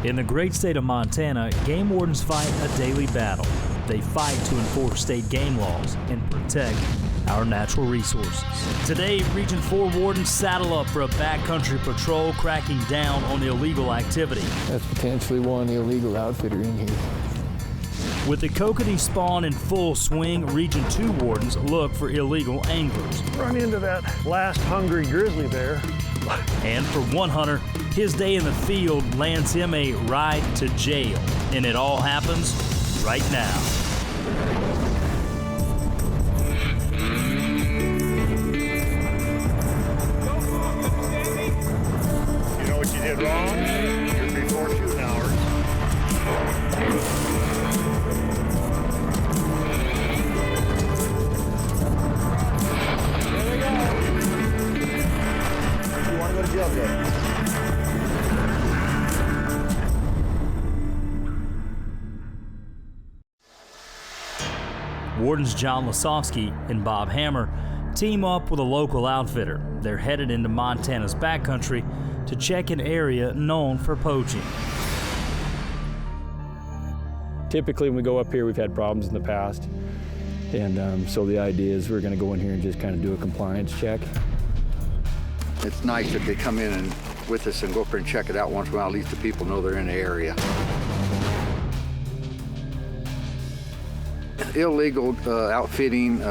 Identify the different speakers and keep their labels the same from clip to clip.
Speaker 1: In the great state of Montana, game wardens fight a daily battle. They fight to enforce state game laws and protect our natural resources. Today, Region 4 wardens saddle up for a backcountry patrol cracking down on illegal activity.
Speaker 2: That's potentially one illegal outfitter in here.
Speaker 1: With the kokanee spawn in full swing, Region 2 wardens look for illegal anglers.
Speaker 3: Run into that last hungry grizzly bear.
Speaker 1: And for one hunter, his day in the field lands him a ride to jail. And it all happens right now.
Speaker 3: You know what you did wrong? You're before shooting hours. There we go. You want to go to jail, Jay?
Speaker 1: Wardens John Lasofsky and Bob Hammer team up with a local outfitter. They're headed into Montana's backcountry to check an area known for poaching.
Speaker 2: Typically when we go up here, we've had problems in the past. And so the idea is we're gonna go in here and just kind of do a compliance check.
Speaker 4: It's nice that they come in and with us and go up there and check it out once in a while. At least the people know they're in the area. Illegal outfitting,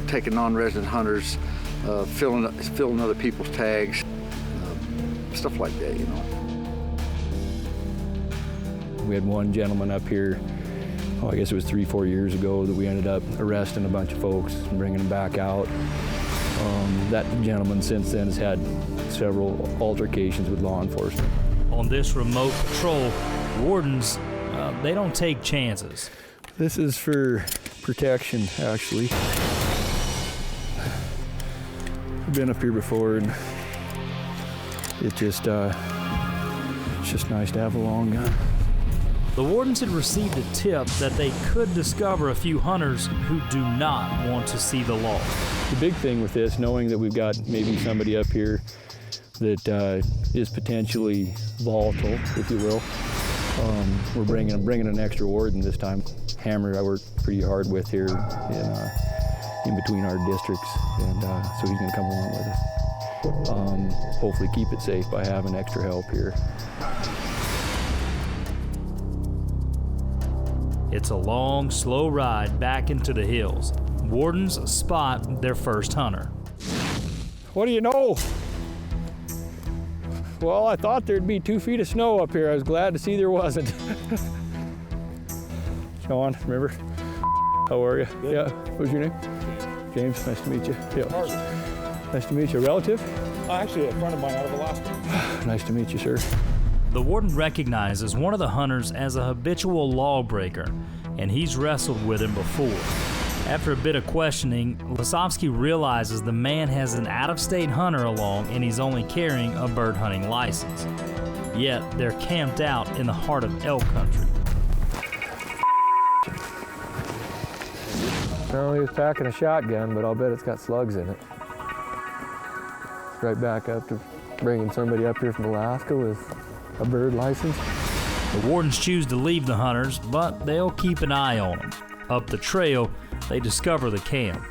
Speaker 4: taking non-resident hunters, filling other people's tags, stuff like that, you know.
Speaker 2: We had one gentleman up here, I guess it was 3-4 years ago, that we ended up arresting a bunch of folks and bringing them back out. That gentleman since then has had several altercations with law enforcement.
Speaker 1: On this remote patrol, wardens, they don't take chances.
Speaker 2: This is for protection, actually. I've been up here before, and it's just nice to have a long gun.
Speaker 1: The wardens had received a tip that they could discover a few hunters who do not want to see the law.
Speaker 2: The big thing with this, knowing that we've got maybe somebody up here that is potentially volatile, if you will, we're bringing an extra warden this time. Hammer I work pretty hard with here in between our districts, and so he's going to come along with us. Hopefully keep it safe by having extra help here.
Speaker 1: It's a long, slow ride back into the hills. Wardens spot their first hunter.
Speaker 2: What do you know? Well, I thought there'd be 2 feet of snow up here. I was glad to see there wasn't. Sean, remember? How are you? Good. Yeah. What's your name? James. Nice to meet you. Yeah. Nice to meet you. A relative?
Speaker 5: Actually, a friend of mine out of Alaska.
Speaker 2: Nice to meet you, sir.
Speaker 1: The warden recognizes one of the hunters as a habitual lawbreaker, and he's wrestled with him before. After a bit of questioning, Lasofsky realizes the man has an out-of-state hunter along and he's only carrying a bird hunting license. Yet, they're camped out in the heart of elk country.
Speaker 2: No, he was packing a shotgun, but I'll bet it's got slugs in it. Right back up to bringing somebody up here from Alaska with a bird license.
Speaker 1: The wardens choose to leave the hunters, but they'll keep an eye on them. Up the trail, they discover the camp.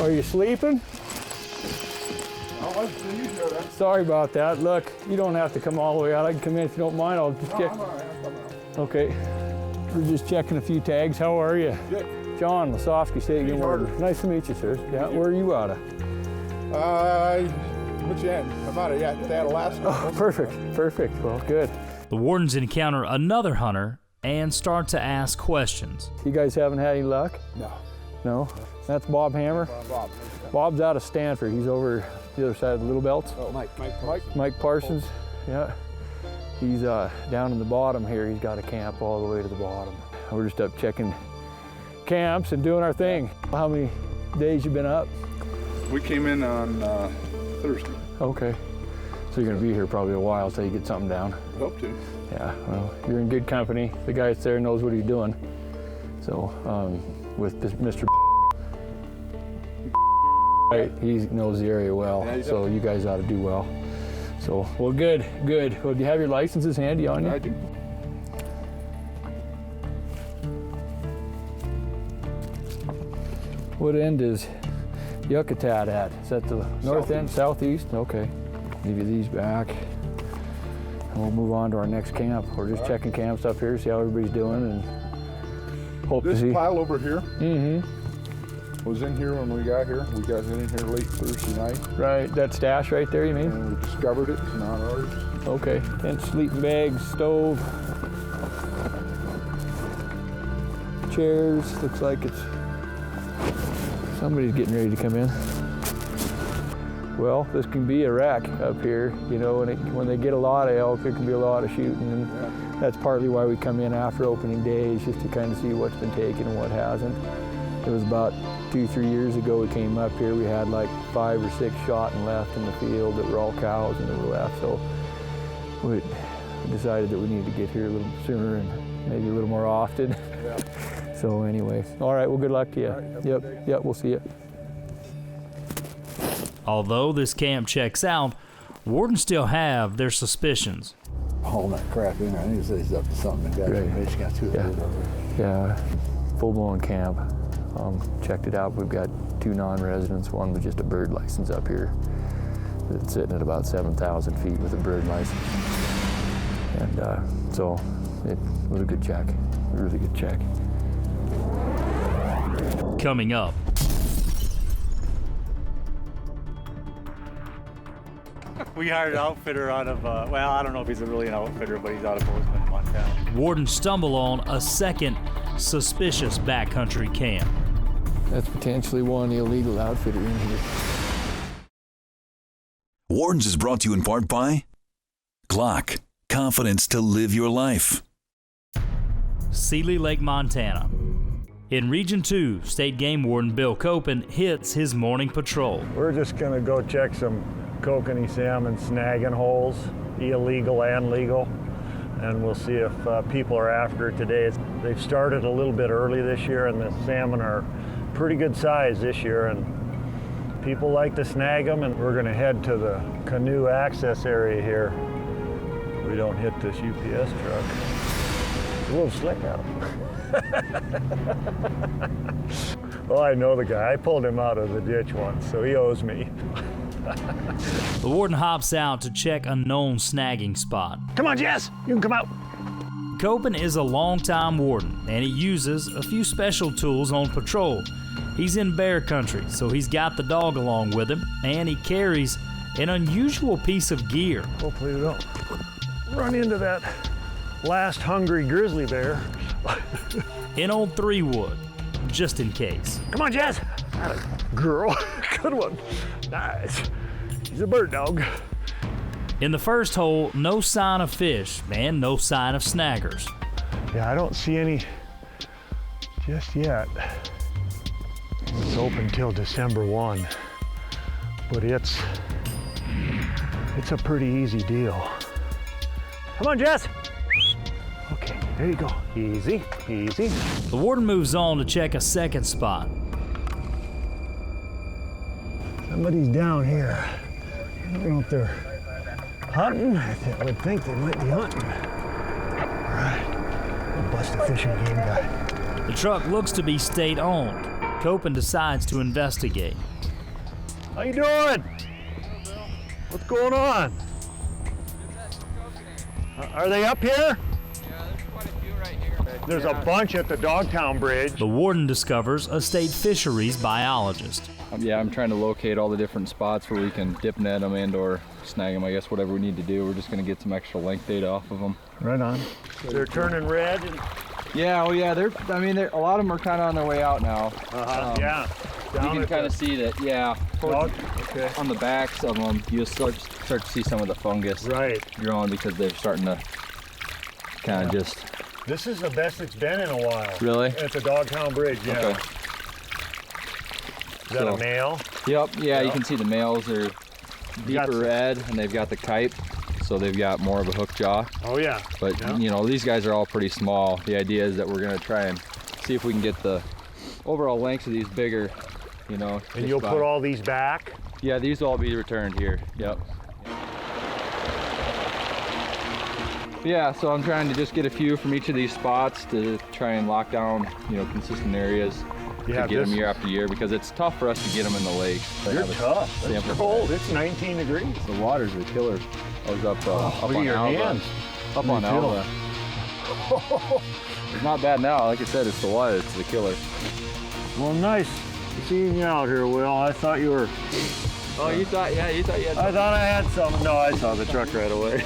Speaker 2: Are you sleeping? Sorry about that. Look, you don't have to come all the way out. I can come in if you don't mind. I'll just get. Okay. We're just checking a few tags. How are you?
Speaker 5: Good.
Speaker 2: John Lasofsky, State Game Warden. Nice to meet you, sir. Yeah, where are you out of?
Speaker 5: Which end? I'm out of Alaska.
Speaker 2: Oh, perfect, perfect. Well, good.
Speaker 1: The wardens encounter another hunter and start to ask questions.
Speaker 2: You guys haven't had any luck?
Speaker 5: No.
Speaker 2: No? That's Bob Hammer?
Speaker 5: Bob.
Speaker 2: Bob's out of Stanford. He's over the other side of the Little Belts.
Speaker 5: Oh,
Speaker 2: Mike Parsons. Yeah. He's down in the bottom here. He's got a camp all the way to the bottom. We're just up checking camps and doing our thing. How many days you been up?
Speaker 5: We came in on Thursday.
Speaker 2: Okay. So you're gonna be here probably a while till you get something down.
Speaker 5: Hope to.
Speaker 2: Yeah, well, you're in good company. The guy that's there knows what he's doing. So, with this Mr. Right, he knows the area well,
Speaker 5: Yeah,
Speaker 2: so you guys ought to do well. So, well, good, good. Well, do you have your licenses handy on you?
Speaker 5: I do.
Speaker 2: What end is Yucatan at? Is that the north end, southeast? Okay. Give you these back. And we'll move on to our next camp. We're just checking camps up here, see how everybody's doing, and hope to
Speaker 5: This
Speaker 2: see.
Speaker 5: pile over here was in here when we got here. We got in here late Thursday night.
Speaker 2: Right, that stash right there, you mean?
Speaker 5: And we discovered it. It's not ours.
Speaker 2: Okay. Tent, sleeping bags, stove, chairs. Looks like it's somebody's getting ready to come in. Well, this can be a wreck up here. You know, when they get a lot of elk, there can be a lot of shooting, and that's partly why we come in after opening days, just to kind of see what's been taken and what hasn't. It was about 2-3 years ago we came up here. We had like 5 or 6 shot and left in the field that were all cows and that were left. So we decided that we needed to get here a little sooner and maybe a little more often. Yeah. So anyway, all right, well, good luck to you.
Speaker 5: Right,
Speaker 2: Yep, we'll see you.
Speaker 1: Although this camp checks out, wardens still have their suspicions.
Speaker 6: Hauling that crap in there. I knew he's up to something. The guy
Speaker 2: Right.
Speaker 6: got two of those.
Speaker 2: Yeah, full-blown camp. Checked it out. We've got 2 non-residents. One with just a bird license up here. That's sitting at about 7,000 feet with a bird license. And so it was a good check, a really good check.
Speaker 1: Coming up,
Speaker 7: we hired an outfitter out of, well, I don't know if he's really an outfitter, but he's out of Wardens, Montana.
Speaker 1: wardens stumble on a second suspicious backcountry camp.
Speaker 2: That's potentially one illegal outfitter in here.
Speaker 8: Wardens is brought to you in part by Glock, confidence to live your life.
Speaker 1: Seeley Lake, Montana. In Region 2, State Game Warden Bill Copen hits his morning patrol.
Speaker 9: We're just gonna go check some kokanee salmon snagging holes, illegal and legal, and we'll see if people are after it today. They've started a little bit early this year, and the salmon are pretty good size this year, and people like to snag them, and we're gonna head to the canoe access area here. We don't hit this UPS truck. It's a little slick out. Well, I know the guy. I pulled him out of the ditch once, so he owes me.
Speaker 1: The warden hops out to check a known snagging spot.
Speaker 9: Come on, Jess, you can come out.
Speaker 1: Copen is a longtime warden, and he uses a few special tools on patrol. He's in bear country, so he's got the dog along with him, and he carries an unusual piece of gear.
Speaker 9: Hopefully we don't run into that last hungry grizzly bear.
Speaker 1: An old 3-wood, just in case.
Speaker 9: Come on, Jess. Atta girl. Good one. Nice. He's a bird dog.
Speaker 1: In the first hole, no sign of fish and no sign of snaggers.
Speaker 9: Yeah, I don't see any just yet. It's open till December 1, but it's a pretty easy deal. Come on, Jess. Okay, there you go. Easy, easy.
Speaker 1: The warden moves on to check a second spot.
Speaker 9: Somebody's down here. I don't know if they're hunting. I would think they might be hunting. All right, we'll bust a fishing game guy.
Speaker 1: The truck looks to be state-owned. Copen decides to investigate.
Speaker 9: How you doing? What's going on? Are they up here? There's a bunch at the Dogtown Bridge.
Speaker 1: The warden discovers a state fisheries biologist.
Speaker 2: Yeah, I'm trying to locate all the different spots where we can dip net them and or snag them. I guess whatever we need to do. We're just going to get some extra length data off of them.
Speaker 9: Right on. They're turning red. And...
Speaker 2: Yeah, well, yeah, a lot of them are kind of on their way out now.
Speaker 9: Yeah.
Speaker 2: You can kind of see that, yeah.
Speaker 9: Okay.
Speaker 2: On the backs of them, you'll start to see some of the fungus growing because they're starting to kind of just...
Speaker 9: This is the best it's been in a while.
Speaker 2: Really?
Speaker 9: At the Dogtown Bridge, yeah.
Speaker 2: Okay.
Speaker 9: Is that a male?
Speaker 2: Yep, yeah, you can see the males are deeper red and they've got the kype, so they've got more of a hook jaw.
Speaker 9: Oh yeah.
Speaker 2: But you know, these guys are all pretty small. The idea is that we're gonna try and see if we can get the overall lengths of these bigger, you know.
Speaker 9: And you'll put all these back?
Speaker 2: Yeah, these will all be returned here, yep. Yeah, so I'm trying to just get a few from each of these spots to try and lock down, you know, consistent areas. to get them year after year because it's tough for us to get them in the lake.
Speaker 9: You're tough. It's cold. It's 19 degrees.
Speaker 2: The water's a killer. I was up on
Speaker 9: your
Speaker 2: Alva.
Speaker 9: hands.
Speaker 2: Up on Alva. It's not bad now. Like I said, it's the water. It's the killer.
Speaker 9: Well, nice seeing you out here, Will. I thought you were...
Speaker 2: Oh, you thought you had something.
Speaker 9: I thought I had something. No, I saw the truck right away.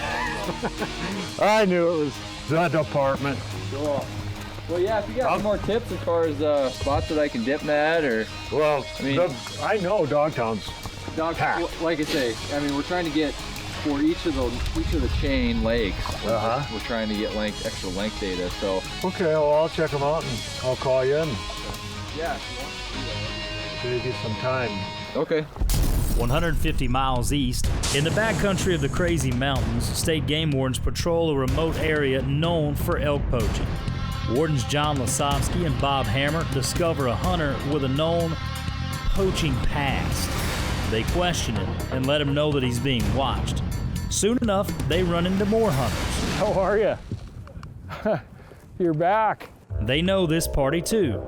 Speaker 9: I knew it was the department.
Speaker 2: Cool. Well, yeah, if you got any more tips as far as spots that I can dip at, or...
Speaker 9: Well,
Speaker 2: I mean...
Speaker 9: I know Dogtown's packed.
Speaker 2: Like I say, I mean, we're trying to get, for each of the chain lakes, we're trying to get extra length data, so...
Speaker 9: Okay, well, I'll check them out and I'll call you in.
Speaker 2: Yeah.
Speaker 9: Give you some time.
Speaker 2: Okay.
Speaker 1: 150 miles east, in the backcountry of the Crazy Mountains, state game wardens patrol a remote area known for elk poaching. Wardens John Lasovsky and Bob Hammer discover a hunter with a known poaching past. They question him and let him know that he's being watched. Soon enough, they run into more hunters.
Speaker 2: How are you? You're back.
Speaker 1: They know this party too.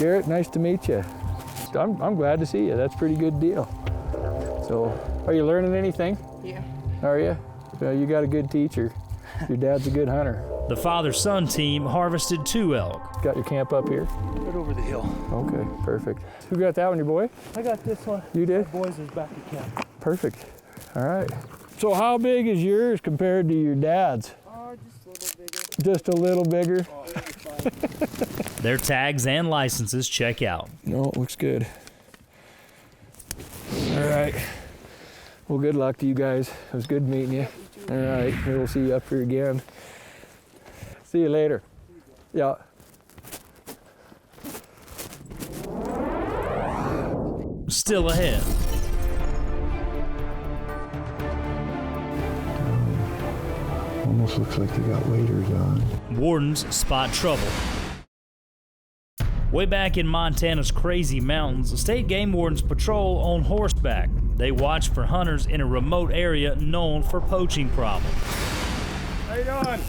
Speaker 2: Garrett, nice to meet you. I'm glad to see you. That's a pretty good deal. So, are you learning anything?
Speaker 3: Yeah.
Speaker 2: Are you? Well, you got a good teacher. Your dad's a good hunter.
Speaker 1: The father-son team harvested 2 elk.
Speaker 2: Got your camp up here?
Speaker 3: Right over the hill.
Speaker 2: Okay, perfect. Who got that one, your boy?
Speaker 3: I got this one.
Speaker 2: You did?
Speaker 3: The boys is back at camp.
Speaker 2: Perfect. All right. So how big is yours compared to your dad's?
Speaker 3: Just a little bigger.
Speaker 2: Just a little bigger?
Speaker 1: Their tags and licenses check out.
Speaker 2: No, it looks good. All right. Well, good luck to you guys. It was good meeting you. All right, maybe we'll see you up here again. See you later. Yeah.
Speaker 1: Still ahead.
Speaker 5: Almost looks like they got waders on.
Speaker 1: Wardens spot trouble. Way back in Montana's Crazy Mountains, state game wardens patrol on horseback. They watch for hunters in a remote area known for poaching problems.
Speaker 9: How you doing?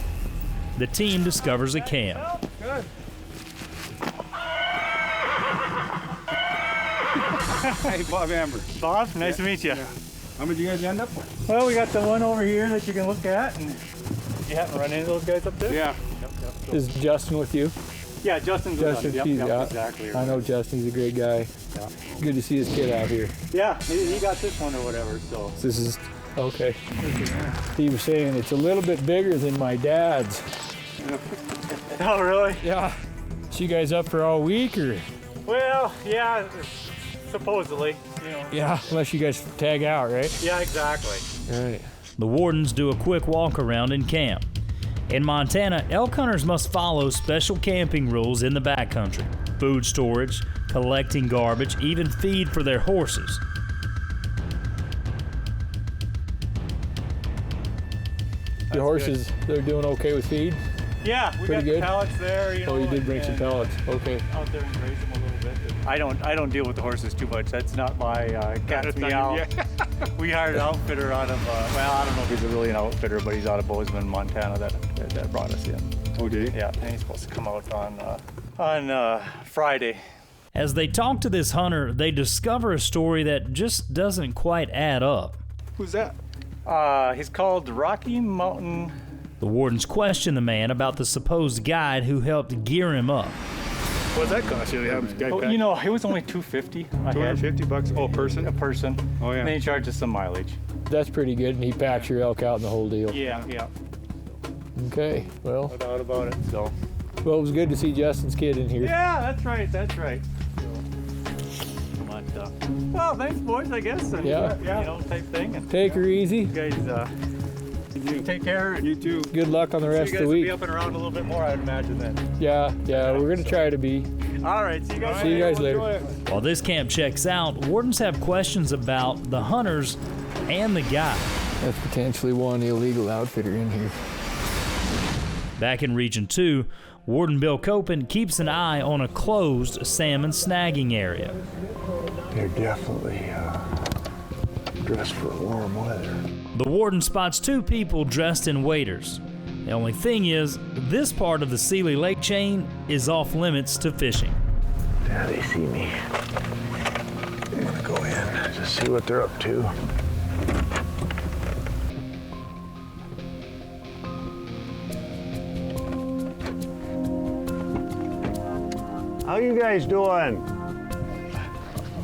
Speaker 1: The team discovers a camp.
Speaker 9: Good.
Speaker 3: Hey, Bob Amber.
Speaker 7: Bob, nice to meet you.
Speaker 3: How many did you guys end up?
Speaker 7: Well, we got the one over here that you can look at, and you happen to run into those guys up there?
Speaker 3: Yeah.
Speaker 2: Is Justin with you?
Speaker 7: Yeah, Justin's
Speaker 2: Justin,
Speaker 7: with us.
Speaker 2: he's
Speaker 7: Yep, exactly.
Speaker 2: I know Justin. He's a great guy.
Speaker 7: Yeah.
Speaker 2: Good to see his kid out here.
Speaker 7: Yeah, he got this one or whatever, so.
Speaker 2: This is okay. He was saying it's a little bit bigger than my dad's.
Speaker 7: Oh, really?
Speaker 2: Yeah. So you guys up for all week or?
Speaker 7: Well, yeah, supposedly, you know.
Speaker 2: Yeah, unless you guys tag out, right?
Speaker 7: Yeah, exactly.
Speaker 2: All right.
Speaker 1: The wardens do a quick walk around in camp. In Montana, elk hunters must follow special camping rules in the backcountry. Food storage, collecting garbage, even feed for their horses.
Speaker 2: The horses, they're doing okay with feed?
Speaker 7: Yeah, we
Speaker 2: Pretty
Speaker 7: got
Speaker 2: good?
Speaker 7: the pellets there, you know.
Speaker 2: Oh, you did bring some
Speaker 7: and,
Speaker 2: pellets. Okay.
Speaker 7: out there and graze them a little bit. I don't deal with the horses too much. That's not my cat's meow. We hired an outfitter out of well, I don't know if he's really an outfitter, but he's out of Bozeman, Montana. That brought us in.
Speaker 5: Oh, did he?
Speaker 7: Yeah, and he's supposed to come out on Friday.
Speaker 1: As they talk to this hunter, they discover a story that just doesn't quite add up.
Speaker 3: Who's that?
Speaker 7: He's called Rocky Mountain.
Speaker 1: The wardens question the man about the supposed guide who helped gear him up.
Speaker 3: What's that cost you to have this guy
Speaker 7: Oh,
Speaker 3: pack?
Speaker 7: you know, it was only $250.
Speaker 3: $250 a person?
Speaker 7: A person.
Speaker 3: Oh, yeah.
Speaker 7: And then he charges some mileage.
Speaker 2: That's pretty good, and he packs your elk out in the whole deal.
Speaker 7: Yeah.
Speaker 2: Okay, well,
Speaker 7: No doubt about it. So.
Speaker 2: it was good to see Justin's kid in here.
Speaker 7: Yeah, that's right. Well, thanks, boys. I guess. And,
Speaker 2: Yeah.
Speaker 7: You know, type thing. And
Speaker 2: Take her easy.
Speaker 7: you guys, you take care.
Speaker 3: You too.
Speaker 2: Good luck on the
Speaker 7: So
Speaker 2: rest
Speaker 7: you
Speaker 2: of
Speaker 7: guys
Speaker 2: the
Speaker 7: will
Speaker 2: week.
Speaker 7: be up and around a little bit more, I'd imagine then.
Speaker 2: Yeah, we're gonna try to be.
Speaker 7: All right. See you guys.
Speaker 2: See you guys later.
Speaker 1: While this camp checks out, wardens have questions about the hunters and the guide.
Speaker 2: That's potentially one illegal outfitter in here.
Speaker 1: Back in Region 2, Warden Bill Copen keeps an eye on a closed salmon snagging area.
Speaker 5: They're definitely dressed for warm weather.
Speaker 1: The warden spots 2 people dressed in waders. The only thing is, this part of the Seeley Lake chain is off limits to fishing.
Speaker 9: Yeah, they see me. I'm gonna go in, just see what they're up to. How you guys doing?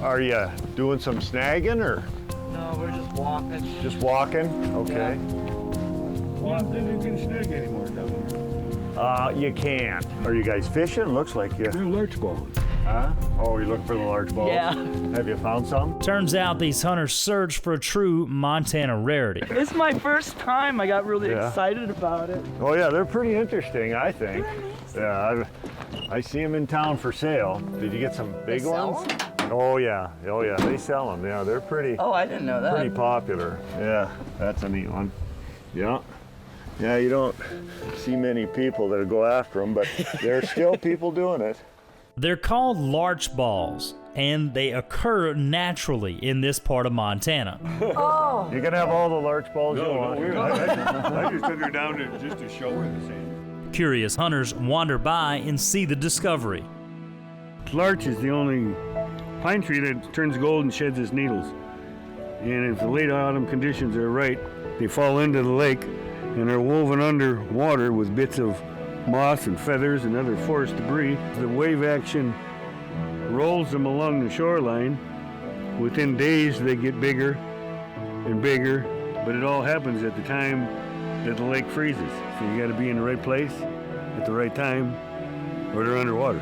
Speaker 9: Are you doing some snagging or?
Speaker 3: No, we're just walking.
Speaker 9: Just walking? Okay.
Speaker 5: Well, I don't think you can snag anymore down here.
Speaker 9: You can't. Are you guys fishing? Looks like you.
Speaker 5: They're large balls.
Speaker 9: Huh? Oh, you're looking for the large balls?
Speaker 3: Yeah.
Speaker 9: Have you found some?
Speaker 1: Turns out these hunters search for a true Montana rarity.
Speaker 3: It's my first time. I got really
Speaker 9: Yeah.
Speaker 3: excited about it.
Speaker 9: Oh yeah, they're pretty interesting, I think. Yeah, I see them in town for sale. Did you get some big ones? Oh yeah, they sell them. Yeah, they're pretty.
Speaker 3: Oh, I didn't know that.
Speaker 9: Pretty popular. Yeah, that's a neat one. Yeah. Yeah, you don't see many people that go after them, but there's still people doing it.
Speaker 1: They're called larch balls, and they occur naturally in this part of Montana.
Speaker 3: Oh.
Speaker 9: You can have all the larch balls you want.
Speaker 5: I just took her down just to show her the same.
Speaker 1: Curious hunters wander by and see the discovery.
Speaker 10: Larch is the only pine tree that turns gold and sheds its needles. And if the late autumn conditions are right, they fall into the lake and are woven under water with bits of moss and feathers and other forest debris. The wave action rolls them along the shoreline. Within days, they get bigger and bigger, but it all happens at the time that the lake freezes. So you gotta be in the right place at the right time or they're underwater.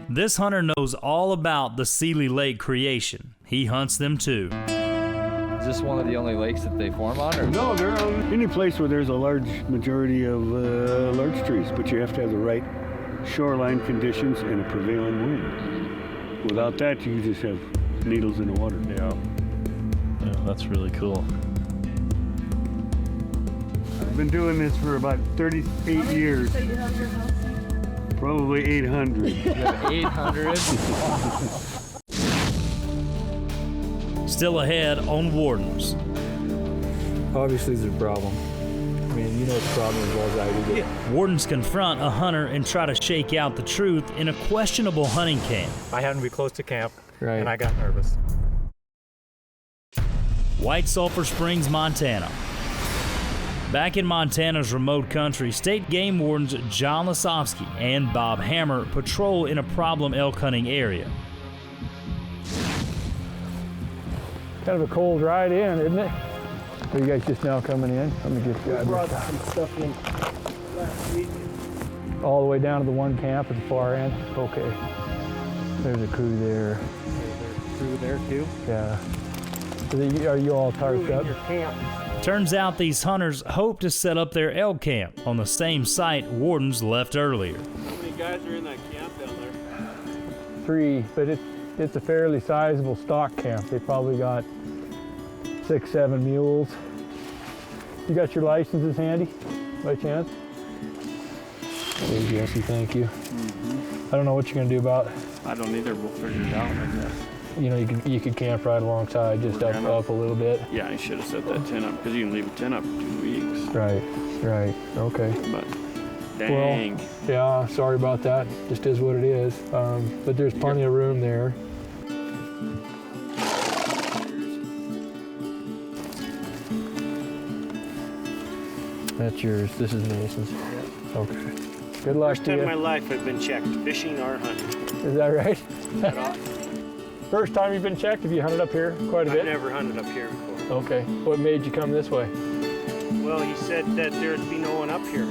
Speaker 1: This hunter knows all about the Seeley Lake creation. He hunts them too.
Speaker 11: Is this one of the only lakes that they form on? Or?
Speaker 10: No, they're on any place where there's a large majority of larch trees, but you have to have the right shoreline conditions and a prevailing wind. Without that, you just have needles in the water.
Speaker 12: Yeah, that's really cool.
Speaker 10: I've been doing this for about 38 years.
Speaker 3: So you have your house?
Speaker 10: Probably 800.
Speaker 11: You have 800?
Speaker 1: Still ahead on Wardens.
Speaker 2: Obviously, there's a problem. I mean, you know what the problem is as well as I do.
Speaker 1: Wardens confront a hunter and try to shake out the truth in a questionable hunting camp.
Speaker 7: I happened to be close to camp,
Speaker 2: Right.
Speaker 7: and I got nervous.
Speaker 1: White Sulphur Springs, Montana. Back in Montana's remote country, state game wardens John Lasofsky and Bob Hammer patrol in a problem elk hunting area.
Speaker 2: Kind of a cold ride in, isn't it? Are you guys just now coming in? Let me just grab
Speaker 3: Brought
Speaker 2: this.
Speaker 3: some stuff in last week.
Speaker 2: All the way down to the one camp at the far end? Okay. There's a crew there.
Speaker 7: Through there too.
Speaker 2: Yeah. Are you all tarped up?
Speaker 3: Your camp.
Speaker 1: Turns out these hunters hope to set up their elk camp on the same site Wardens left earlier.
Speaker 10: How many guys are in that camp down there?
Speaker 2: 3, but it's a fairly sizable stock camp. They probably got 6, 7 mules. You got your licenses handy, by chance? There's Jesse, thank you. I don't know what you're gonna do about it.
Speaker 10: I don't either. We'll figure it out, I guess.
Speaker 2: You know, you could camp right alongside, just up a little bit.
Speaker 10: Yeah, I should have set that tent up because you can leave a tent up for 2 weeks.
Speaker 2: Right, okay.
Speaker 10: But dang.
Speaker 2: Well, yeah, sorry about that. Just is what it is. But there's plenty of room there. That's yours. This is Mason's. Okay. Good luck
Speaker 10: First
Speaker 2: to
Speaker 10: time in
Speaker 2: you.
Speaker 10: my life I've been checked, fishing or hunting.
Speaker 2: Is that right? First time you've been checked? Have you hunted up here quite a bit?
Speaker 10: I've never hunted up here before.
Speaker 2: Okay. What made you come this way?
Speaker 10: Well, he said that there'd be no one up here.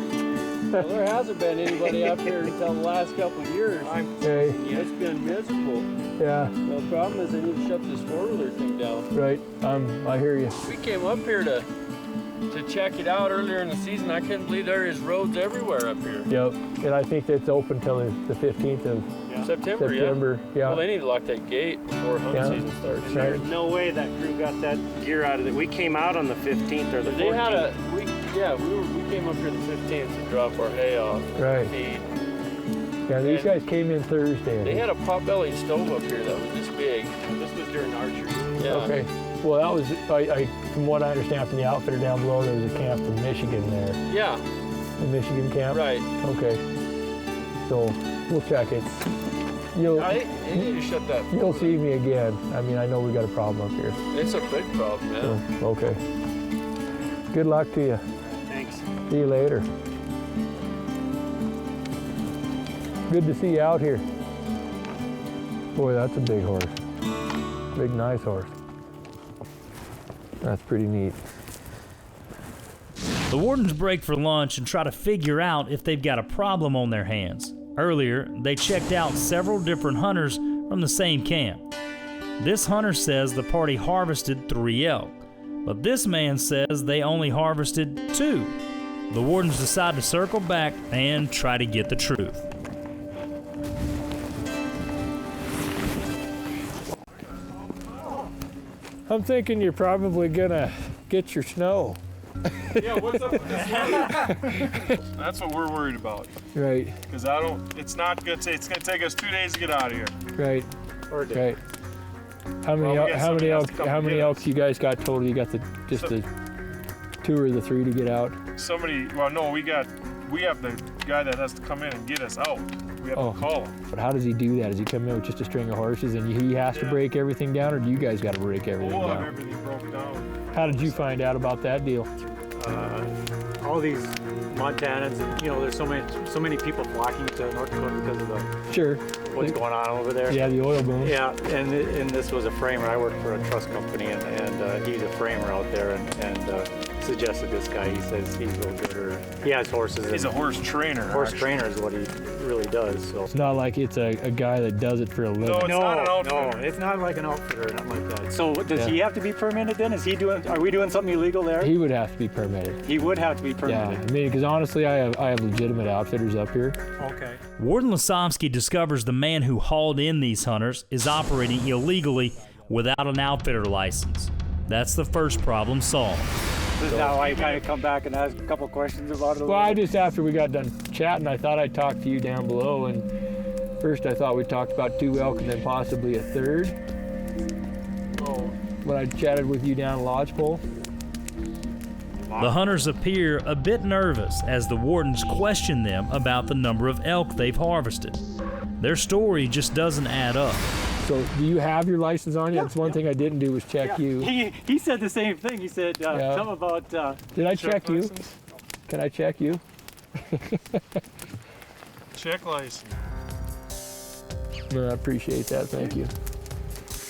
Speaker 11: Well, there hasn't been anybody up here until the last couple of years.
Speaker 2: Hey.
Speaker 11: It's been miserable.
Speaker 2: Yeah.
Speaker 11: The problem is they need to shut this four-wheeler thing down.
Speaker 2: Right. I hear you.
Speaker 11: We came up here to check it out earlier in the season. I couldn't believe there is roads everywhere up here.
Speaker 2: Yep. And I think that's open till the 15th of
Speaker 11: September.
Speaker 2: Yeah.
Speaker 11: Well, they need to lock that gate before hunt season starts.
Speaker 2: Right.
Speaker 10: There's no way that crew got that gear out of it. We came out on the 15th or the 14th.
Speaker 11: They had we came up here the 15th to drop our hay off.
Speaker 2: Right.
Speaker 11: Feed.
Speaker 2: Yeah, these guys came in Thursday.
Speaker 11: They had a pot-bellied stove up here that was this big.
Speaker 10: This was during archery.
Speaker 11: Yeah.
Speaker 2: Okay. Well, that was, from what I understand from the outfitter down below, there was a camp in Michigan there.
Speaker 11: Yeah.
Speaker 2: The Michigan camp?
Speaker 11: Right.
Speaker 2: Okay. So we'll check it.
Speaker 6: You'll
Speaker 11: You need to shut that.
Speaker 6: you'll see me again. I mean, I know we got a problem up here.
Speaker 11: It's a big problem, man.
Speaker 6: So, okay. Good luck to you.
Speaker 7: Thanks.
Speaker 6: See you later. Good to see you out here. Boy, that's a big horse. Big, nice horse. That's pretty neat.
Speaker 1: The Wardens break for lunch and try to figure out if they've got a problem on their hands. Earlier, they checked out several different hunters from the same camp. This hunter says the party harvested 3 elk, but this man says they only harvested 2. The Wardens decide to circle back and try to get the truth.
Speaker 6: I'm thinking you're probably gonna get your snow.
Speaker 13: Yeah, what's up with this? That's what we're worried about.
Speaker 6: Right.
Speaker 13: Because it's not good. It's gonna take us 2 days to get out of here.
Speaker 6: Right.
Speaker 13: Or a day.
Speaker 6: Right. How many elk you guys got total? You got just the 2 or the 3 to get out?
Speaker 13: We have the guy that has to come in and get us out. We have to call him.
Speaker 6: But how does he do that? Does he come in with just a string of horses and he has to break everything down, or do you guys got to break everything
Speaker 13: We'll
Speaker 6: down?
Speaker 13: have everything broke down.
Speaker 6: How did you find out about that deal?
Speaker 7: All these Montanans, and there's so many people flocking to North Dakota because of what's going on over there.
Speaker 6: Yeah, the oil boom.
Speaker 7: Yeah, and this was a framer. I work for a truss company, and he's a framer out there, and suggested this guy. He says he's real good, or he has horses.
Speaker 13: He's a horse trainer.
Speaker 7: Horse trainer is what he really does. So
Speaker 6: it's not like it's a guy that does it for a living.
Speaker 13: No, it's not an outfitter.
Speaker 7: No, it's not like an outfitter, nothing like that. So does he have to be permitted then? Are we doing something illegal there?
Speaker 6: He would have to be permitted.
Speaker 7: He would have to be permitted.
Speaker 6: Yeah, I mean, because honestly, I have legitimate outfitters up here.
Speaker 7: Okay.
Speaker 1: Warden Lasovsky discovers the man who hauled in these hunters is operating illegally without an outfitter license. That's the first problem solved.
Speaker 7: This is how I kind of come back and ask a couple questions about it.
Speaker 6: Well, after we got done chatting, I thought I'd talk to you down below, and first I thought we talked about 2 elk and then possibly a 3rd. When I chatted with you down Lodgepole.
Speaker 1: The hunters appear a bit nervous as the Wardens question them about the number of elk they've harvested. Their story just doesn't add up.
Speaker 6: So, do you have your license on you? That's one thing I didn't do was check you.
Speaker 7: He said the same thing. He said something about...
Speaker 6: Did I check you? Can I check you?
Speaker 13: Check license.
Speaker 6: No, I appreciate that. Thank you.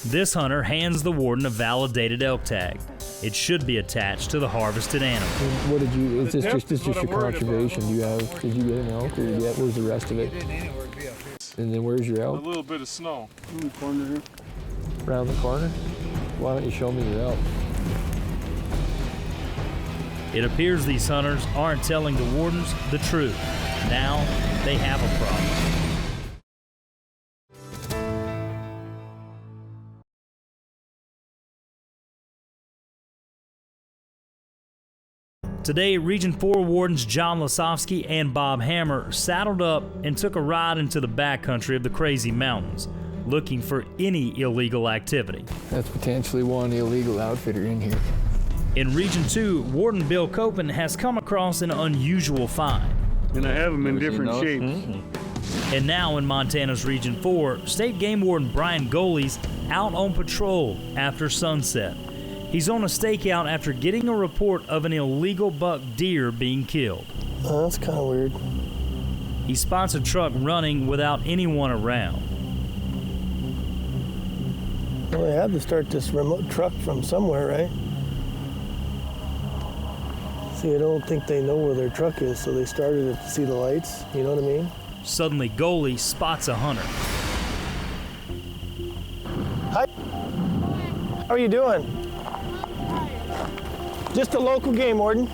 Speaker 1: This hunter hands the Warden a validated elk tag. It should be attached to the harvested animal.
Speaker 6: And what did you? Is this just your conservation? Did you get an elk, or what was the rest of it? And then where's your elk?
Speaker 13: A little bit of snow.
Speaker 7: In the corner here.
Speaker 6: Around the corner? Why don't you show me your elk?
Speaker 1: It appears these hunters aren't telling the Wardens the truth. Now they have a problem. Today, Region 4 Wardens John Lasovsky and Bob Hammer saddled up and took a ride into the backcountry of the Crazy Mountains, looking for any illegal activity.
Speaker 6: That's potentially one illegal outfitter in here.
Speaker 1: In Region 2, Warden Bill Copen has come across an unusual find.
Speaker 10: And I have them in different shapes.
Speaker 1: Mm-hmm. And now in Montana's Region 4, State Game Warden Brian Goley's out on patrol after sunset. He's on a stakeout after getting a report of an illegal buck deer being killed.
Speaker 3: That's kind of weird.
Speaker 1: He spots a truck running without anyone around.
Speaker 3: Well, they had to start this remote truck from somewhere, right? See, I don't think they know where their truck is, so they started it to see the lights, you know what I mean?
Speaker 1: Suddenly, Goley spots a hunter.
Speaker 3: Hi. How are you doing? Just a local game warden.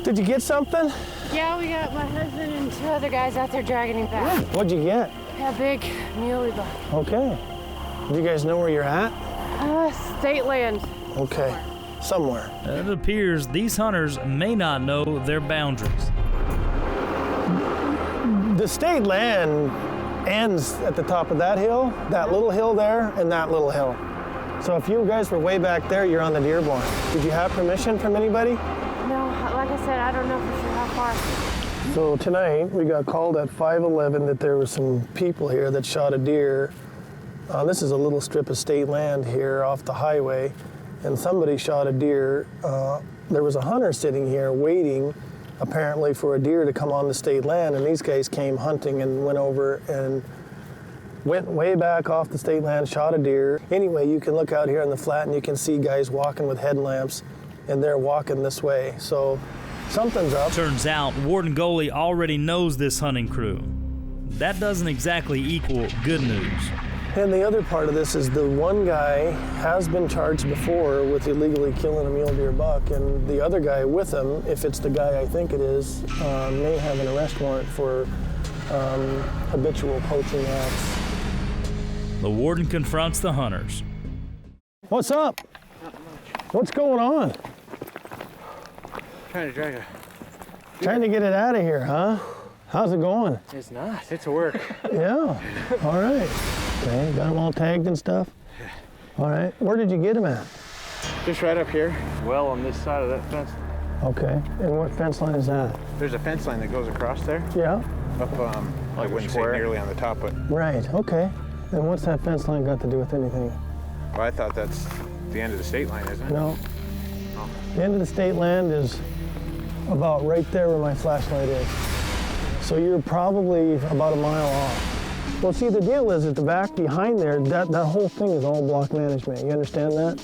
Speaker 3: Did you get something?
Speaker 14: Yeah, we got my husband and 2 other guys out there dragging him back.
Speaker 3: What'd you get?
Speaker 14: A big muley buck.
Speaker 3: Okay. Do you guys know where you're at?
Speaker 14: State land.
Speaker 3: Okay. Somewhere.
Speaker 1: It appears these hunters may not know their boundaries.
Speaker 3: The state land ends at the top of that hill, that little hill there, and that little hill. So if you guys were way back there, you're on the Dearborn. Did you have permission from anybody?
Speaker 14: No, like I said, I don't know for sure how far.
Speaker 3: So tonight we got called at 5:11 that there were some people here that shot a deer. This is a little strip of state land here off the highway, and somebody shot a deer. There was a hunter sitting here waiting apparently for a deer to come on the state land, and these guys came hunting and went over and went way back off the state land, shot a deer. Anyway, you can look out here on the flat and you can see guys walking with headlamps, and they're walking this way. So something's up.
Speaker 1: Turns out Warden Goalie already knows this hunting crew. That doesn't exactly equal good news.
Speaker 3: And the other part of this is the one guy has been charged before with illegally killing a mule deer buck, and the other guy with him, if it's the guy I think it is, may have an arrest warrant for habitual poaching acts.
Speaker 1: The warden confronts the hunters.
Speaker 3: What's up? What's going on?
Speaker 15: Trying to drag a...
Speaker 3: Trying to get it out of here, huh? How's it going?
Speaker 15: It's not. It's a work.
Speaker 3: Yeah. All right. Okay, got them all tagged and stuff? All right. Where did you get them at?
Speaker 15: Just right up here. Well, on this side of that fence.
Speaker 3: Okay. And what fence line is that?
Speaker 15: There's a fence line that goes across there.
Speaker 3: Yeah.
Speaker 15: Up, I wouldn't say nearly on the top, but...
Speaker 3: Right. Okay. And what's that fence line got to do with anything?
Speaker 15: Well, I thought that's the end of the state line, isn't it?
Speaker 3: No.
Speaker 15: Oh.
Speaker 3: The end of the state land is about right there where my flashlight is. So you're probably about a mile off. Well, see, the deal is at the back behind there, that whole thing is all block management. You understand that?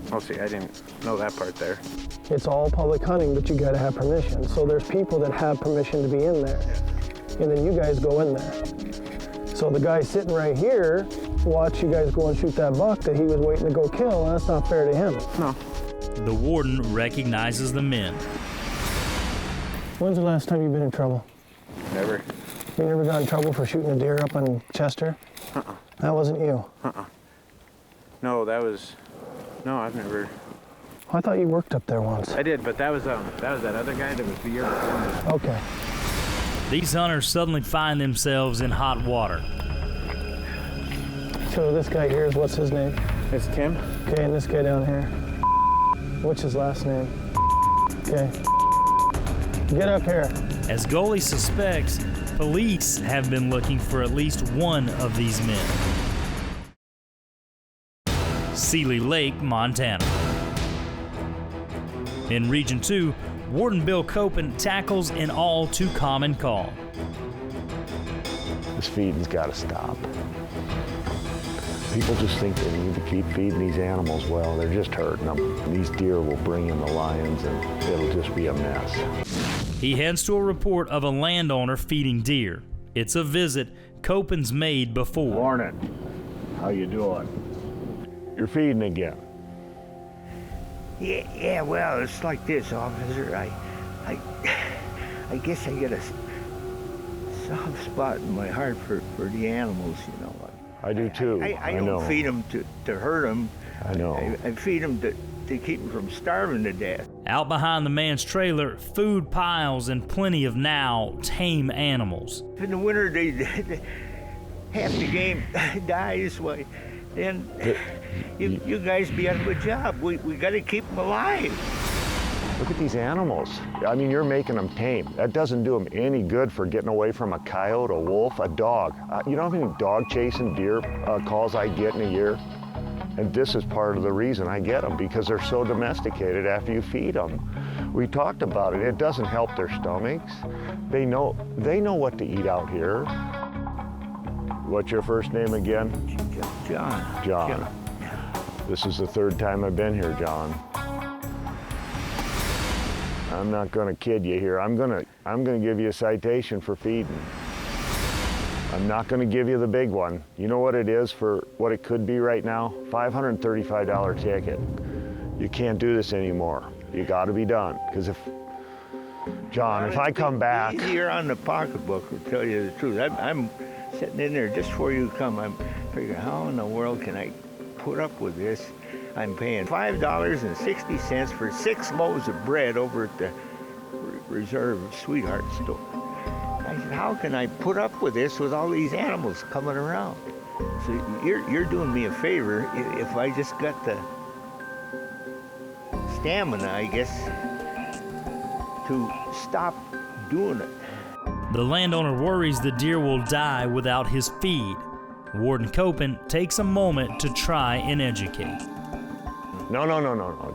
Speaker 15: Well, see, I didn't know that part there.
Speaker 3: It's all public hunting, but you gotta have permission. So there's people that have permission to be in there. And then you guys go in there. So the guy sitting right here, watch you guys go and shoot that buck that he was waiting to go kill. That's not fair to him.
Speaker 15: No.
Speaker 1: The warden recognizes the men.
Speaker 3: When's the last time you've been in trouble?
Speaker 15: Never.
Speaker 3: You never got in trouble for shooting a deer up on Chester?
Speaker 15: Uh-uh.
Speaker 3: That wasn't you?
Speaker 15: Uh-uh. No, that was... No, I've never...
Speaker 3: I thought you worked up there once.
Speaker 15: I did, but that was that other guy that was the year before.
Speaker 3: Okay.
Speaker 1: These hunters suddenly find themselves in hot water.
Speaker 3: So this guy here is, what's his name?
Speaker 15: It's Tim.
Speaker 3: Okay, and this guy down here. What's his last name? Okay. Get up here.
Speaker 1: As Goalie suspects, police have been looking for at least one of these men. Seeley Lake, Montana. In Region 2, Warden Bill Copen tackles an all-too-common call.
Speaker 16: This feeding's got to stop. People just think they need to keep feeding these animals. Well, they're just hurting them. These deer will bring in the lions, and it'll just be a mess.
Speaker 1: He heads to a report of a landowner feeding deer. It's a visit Copen's made before.
Speaker 16: Morning. How you doing? You're feeding again.
Speaker 17: Yeah, well, it's like this, officer. I guess I get a soft spot in my heart for the animals, you know.
Speaker 16: I do too.
Speaker 17: I don't feed them to hurt them.
Speaker 16: I know.
Speaker 17: I feed them to keep them from starving to death.
Speaker 1: Out behind the man's trailer, food piles and plenty of now tame animals.
Speaker 17: In the winter, half the game dies. Then you guys be out of a job. We got to keep them alive.
Speaker 16: Look at these animals. I mean, you're making them tame. That doesn't do them any good for getting away from a coyote, a wolf, a dog. You know how many dog chasing deer calls I get in a year? And this is part of the reason I get them, because they're so domesticated after you feed them. We talked about it. It doesn't help their stomachs. They know what to eat out here. What's your first name again?
Speaker 17: John.
Speaker 16: John. This is the third time I've been here, John. I'm not going to kid you here. I'm going to give you a citation for feeding. I'm not going to give you the big one. You know what it is for what it could be right now? $535 ticket. You can't do this anymore. You got to be done. Because if I come back...
Speaker 17: Easier on the pocketbook, to tell you the truth. I'm sitting in there just before you come. I'm figuring, how in the world can I put up with this? I'm paying $5.60 for 6 loaves of bread over at the Reserve Sweetheart store. I said, how can I put up with this with all these animals coming around? So you're doing me a favor if I just got the stamina, I guess, to stop doing it.
Speaker 1: The landowner worries the deer will die without his feed. Warden Copen takes a moment to try and educate.
Speaker 16: No,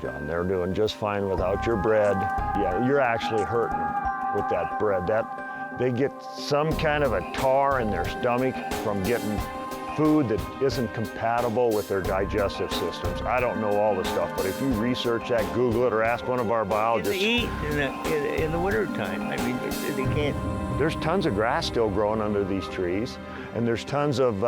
Speaker 16: John. They're doing just fine without your bread. Yeah, you're actually hurting them with that bread. They get some kind of a tar in their stomach from getting food that isn't compatible with their digestive systems. I don't know all the stuff, but if you research that, Google it, or ask one of our biologists.
Speaker 17: They eat in the winter time. I mean, they can't.
Speaker 16: There's tons of grass still growing under these trees, and there's tons of,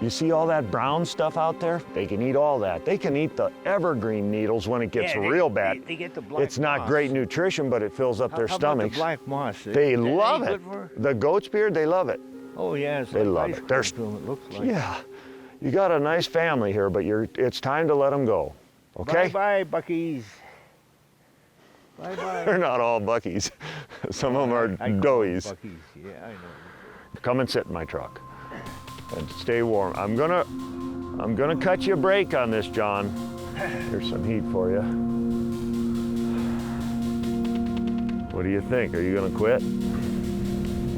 Speaker 16: you see all that brown stuff out there? They can eat all that. They can eat the evergreen needles when it gets real bad.
Speaker 17: They get the black
Speaker 16: It's not
Speaker 17: moss.
Speaker 16: great nutrition, but it fills up their
Speaker 17: How
Speaker 16: stomachs.
Speaker 17: about the black moss?
Speaker 16: They
Speaker 17: Is that
Speaker 16: love
Speaker 17: any
Speaker 16: it.
Speaker 17: good for-
Speaker 16: The goat's beard, they love it.
Speaker 17: Oh yeah, it's
Speaker 16: They
Speaker 17: like
Speaker 16: love
Speaker 17: ice
Speaker 16: it. There's,
Speaker 17: cream to 'em, it looks like.
Speaker 16: yeah, you got a nice family here, but it's time to let them go, okay?
Speaker 17: Bye-bye, Buckies. Bye-bye.
Speaker 16: They're not all Buckies. Some of them are
Speaker 17: I call them
Speaker 16: doughies.
Speaker 17: Buckies. Yeah, I know.
Speaker 16: Come and sit in my truck and stay warm. I'm gonna cut you a break on this, John. Here's some heat for you. What do you think? Are you gonna quit?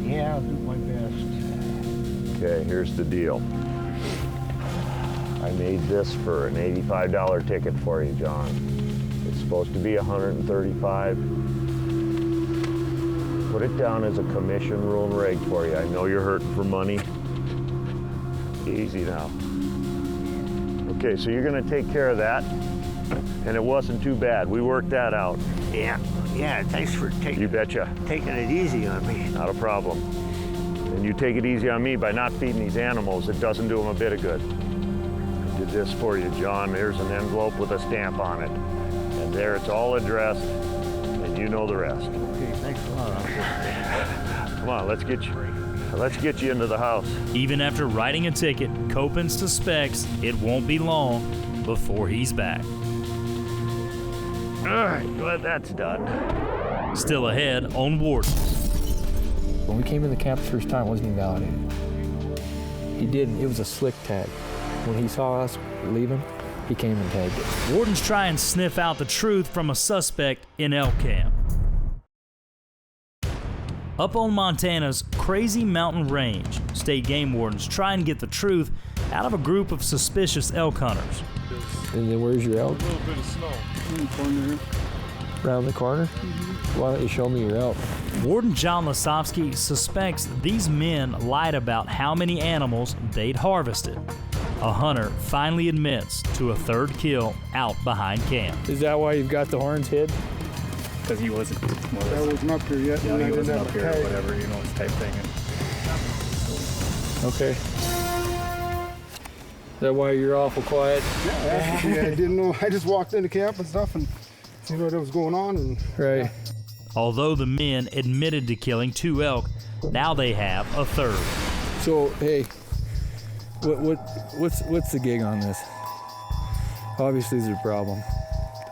Speaker 17: Yeah, I'll do my best.
Speaker 16: Okay, here's the deal. I made this for an $85 ticket for you, John. It's supposed to be $135. Put it down as a commission rule and reg for you. I know you're hurting for money. Easy now. Okay, so you're gonna take care of that. And it wasn't too bad. We worked that out.
Speaker 17: Yeah, thanks for taking it easy on me.
Speaker 16: Not a problem. And you take it easy on me by not feeding these animals. It doesn't do them a bit of good. I did this for you, John. There's an envelope with a stamp on it. And there it's all addressed, and you know the rest.
Speaker 17: Okay, thanks a lot.
Speaker 16: Come on, let's get you into the house.
Speaker 1: Even after writing a ticket, Copen suspects it won't be long before he's back.
Speaker 16: All right, glad that's done.
Speaker 1: Still ahead on Wardens.
Speaker 6: When we came in the camp the first time, it wasn't even validated. He didn't. It was a slick tag. When he saw us leaving, he came and tagged it.
Speaker 1: Wardens try and sniff out the truth from a suspect in elk camp. Up on Montana's crazy mountain range, state game wardens try and get the truth out of a group of suspicious elk hunters.
Speaker 6: And then where's your elk?
Speaker 13: A little bit of snow. In the corner.
Speaker 6: Around the corner? Mm-hmm. Why don't you show me your elk?
Speaker 1: Warden John Lasovsky suspects these men lied about how many animals they'd harvested. A hunter finally admits to a third kill out behind camp.
Speaker 6: Is that why you've got the horns hid?
Speaker 7: Because he wasn't.
Speaker 13: I wasn't up here yet.
Speaker 7: Yeah, he wasn't up here or whatever, type thing.
Speaker 6: Okay. Is that why you're awful quiet?
Speaker 13: Yeah, I didn't know. I just walked into camp and stuff and see what was going on. And
Speaker 6: right.
Speaker 1: Although the men admitted to killing 2 elk, now they have a third.
Speaker 6: So hey, what's the gig on this? Obviously there's a problem.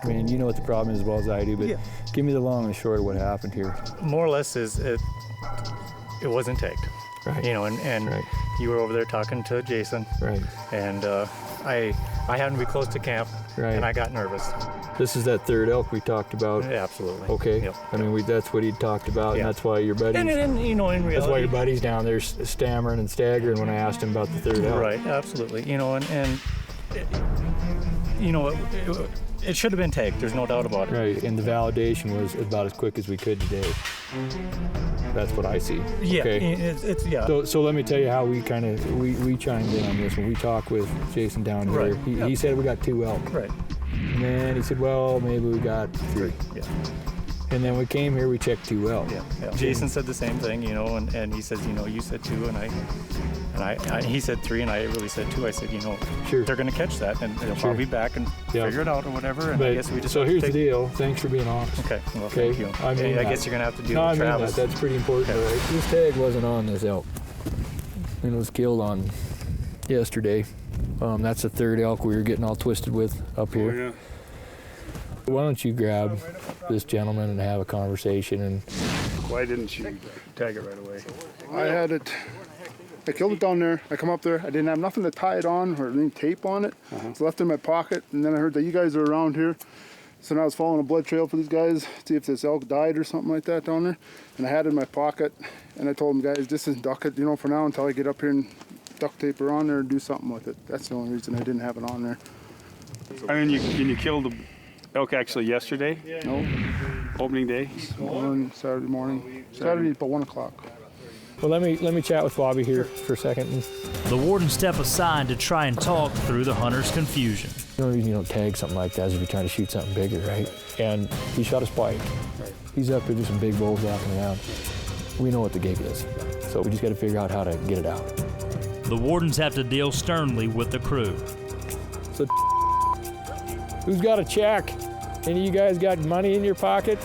Speaker 6: I mean, you know what the problem is as well as I do, but give me the long and short of what happened here.
Speaker 7: More or less is it wasn't tagged.
Speaker 6: Right.
Speaker 7: And
Speaker 6: right.
Speaker 7: You were over there talking to Jason.
Speaker 6: Right.
Speaker 7: And I happened to be close to camp.
Speaker 6: Right.
Speaker 7: And I got nervous.
Speaker 6: This is that third elk we talked about.
Speaker 7: Yeah, absolutely.
Speaker 6: Okay.
Speaker 7: Yep.
Speaker 6: I mean, that's what he talked about, and that's why your buddies.
Speaker 7: And in reality.
Speaker 6: That's why your buddy's down there stammering and staggering when I asked him about the third elk.
Speaker 7: Right. Absolutely. It should have been tagged. There's no doubt about it.
Speaker 6: Right. And the validation was about as quick as we could today. That's what I see.
Speaker 7: Yeah.
Speaker 6: Okay.
Speaker 7: It's yeah.
Speaker 6: So let me tell you how we kind of we chimed in on this when we talked with Jason down here.
Speaker 7: Right.
Speaker 6: He said we got 2 elk.
Speaker 7: Right.
Speaker 6: And then he said, well, maybe we got 3.
Speaker 7: Yeah.
Speaker 6: And then we came here, we checked 2 elk.
Speaker 7: Yeah. Jason said the same thing, and he says, you said 2, and he said 3, and I really said 2. I said,
Speaker 6: sure.
Speaker 7: They're going to catch that, and they'll probably be back and figure it out or whatever. And
Speaker 6: but,
Speaker 7: I guess we just.
Speaker 6: So here's the deal. Thanks for being honest.
Speaker 7: Okay. Well,
Speaker 6: okay.
Speaker 7: Thank you.
Speaker 6: I mean,
Speaker 7: I guess you're going to have to deal
Speaker 6: with
Speaker 7: Travis.
Speaker 6: That's pretty important. Okay. Right? This tag wasn't on this elk. And it was killed on yesterday. That's the third elk we were getting all twisted with up here.
Speaker 13: Oh, yeah.
Speaker 6: Why don't you grab this gentleman and have a conversation? And
Speaker 13: why didn't you tag it right away? I had it. I killed it down there. I come up there. I didn't have nothing to tie it on or any tape on it. So I left it in my pocket. And then I heard that you guys are around here. So now I was following a blood trail for these guys, see if this elk died or something like that down there. And I had it in my pocket, and I told them, guys, just duck it, you know, for now until I get up here and duct tape her on there and do something with it. That's the only reason I didn't have it on there.
Speaker 10: I mean, you killed the elk actually yesterday?
Speaker 13: No.
Speaker 10: Opening day?
Speaker 13: Saturday morning. Saturday about 1 o'clock.
Speaker 6: Well, let me chat with Bobby here for a second.
Speaker 1: The wardens step aside to try and talk through the hunter's confusion.
Speaker 6: The only reason you don't tag something like that is if you're trying to shoot something bigger, right? And he shot a spike. He's up there, there's some big bulls walking around. We know what the gig is, so we just got to figure out how to get it out.
Speaker 1: The wardens have to deal sternly with the crew.
Speaker 6: So, who's got a check? Any of you guys got money in your pocket?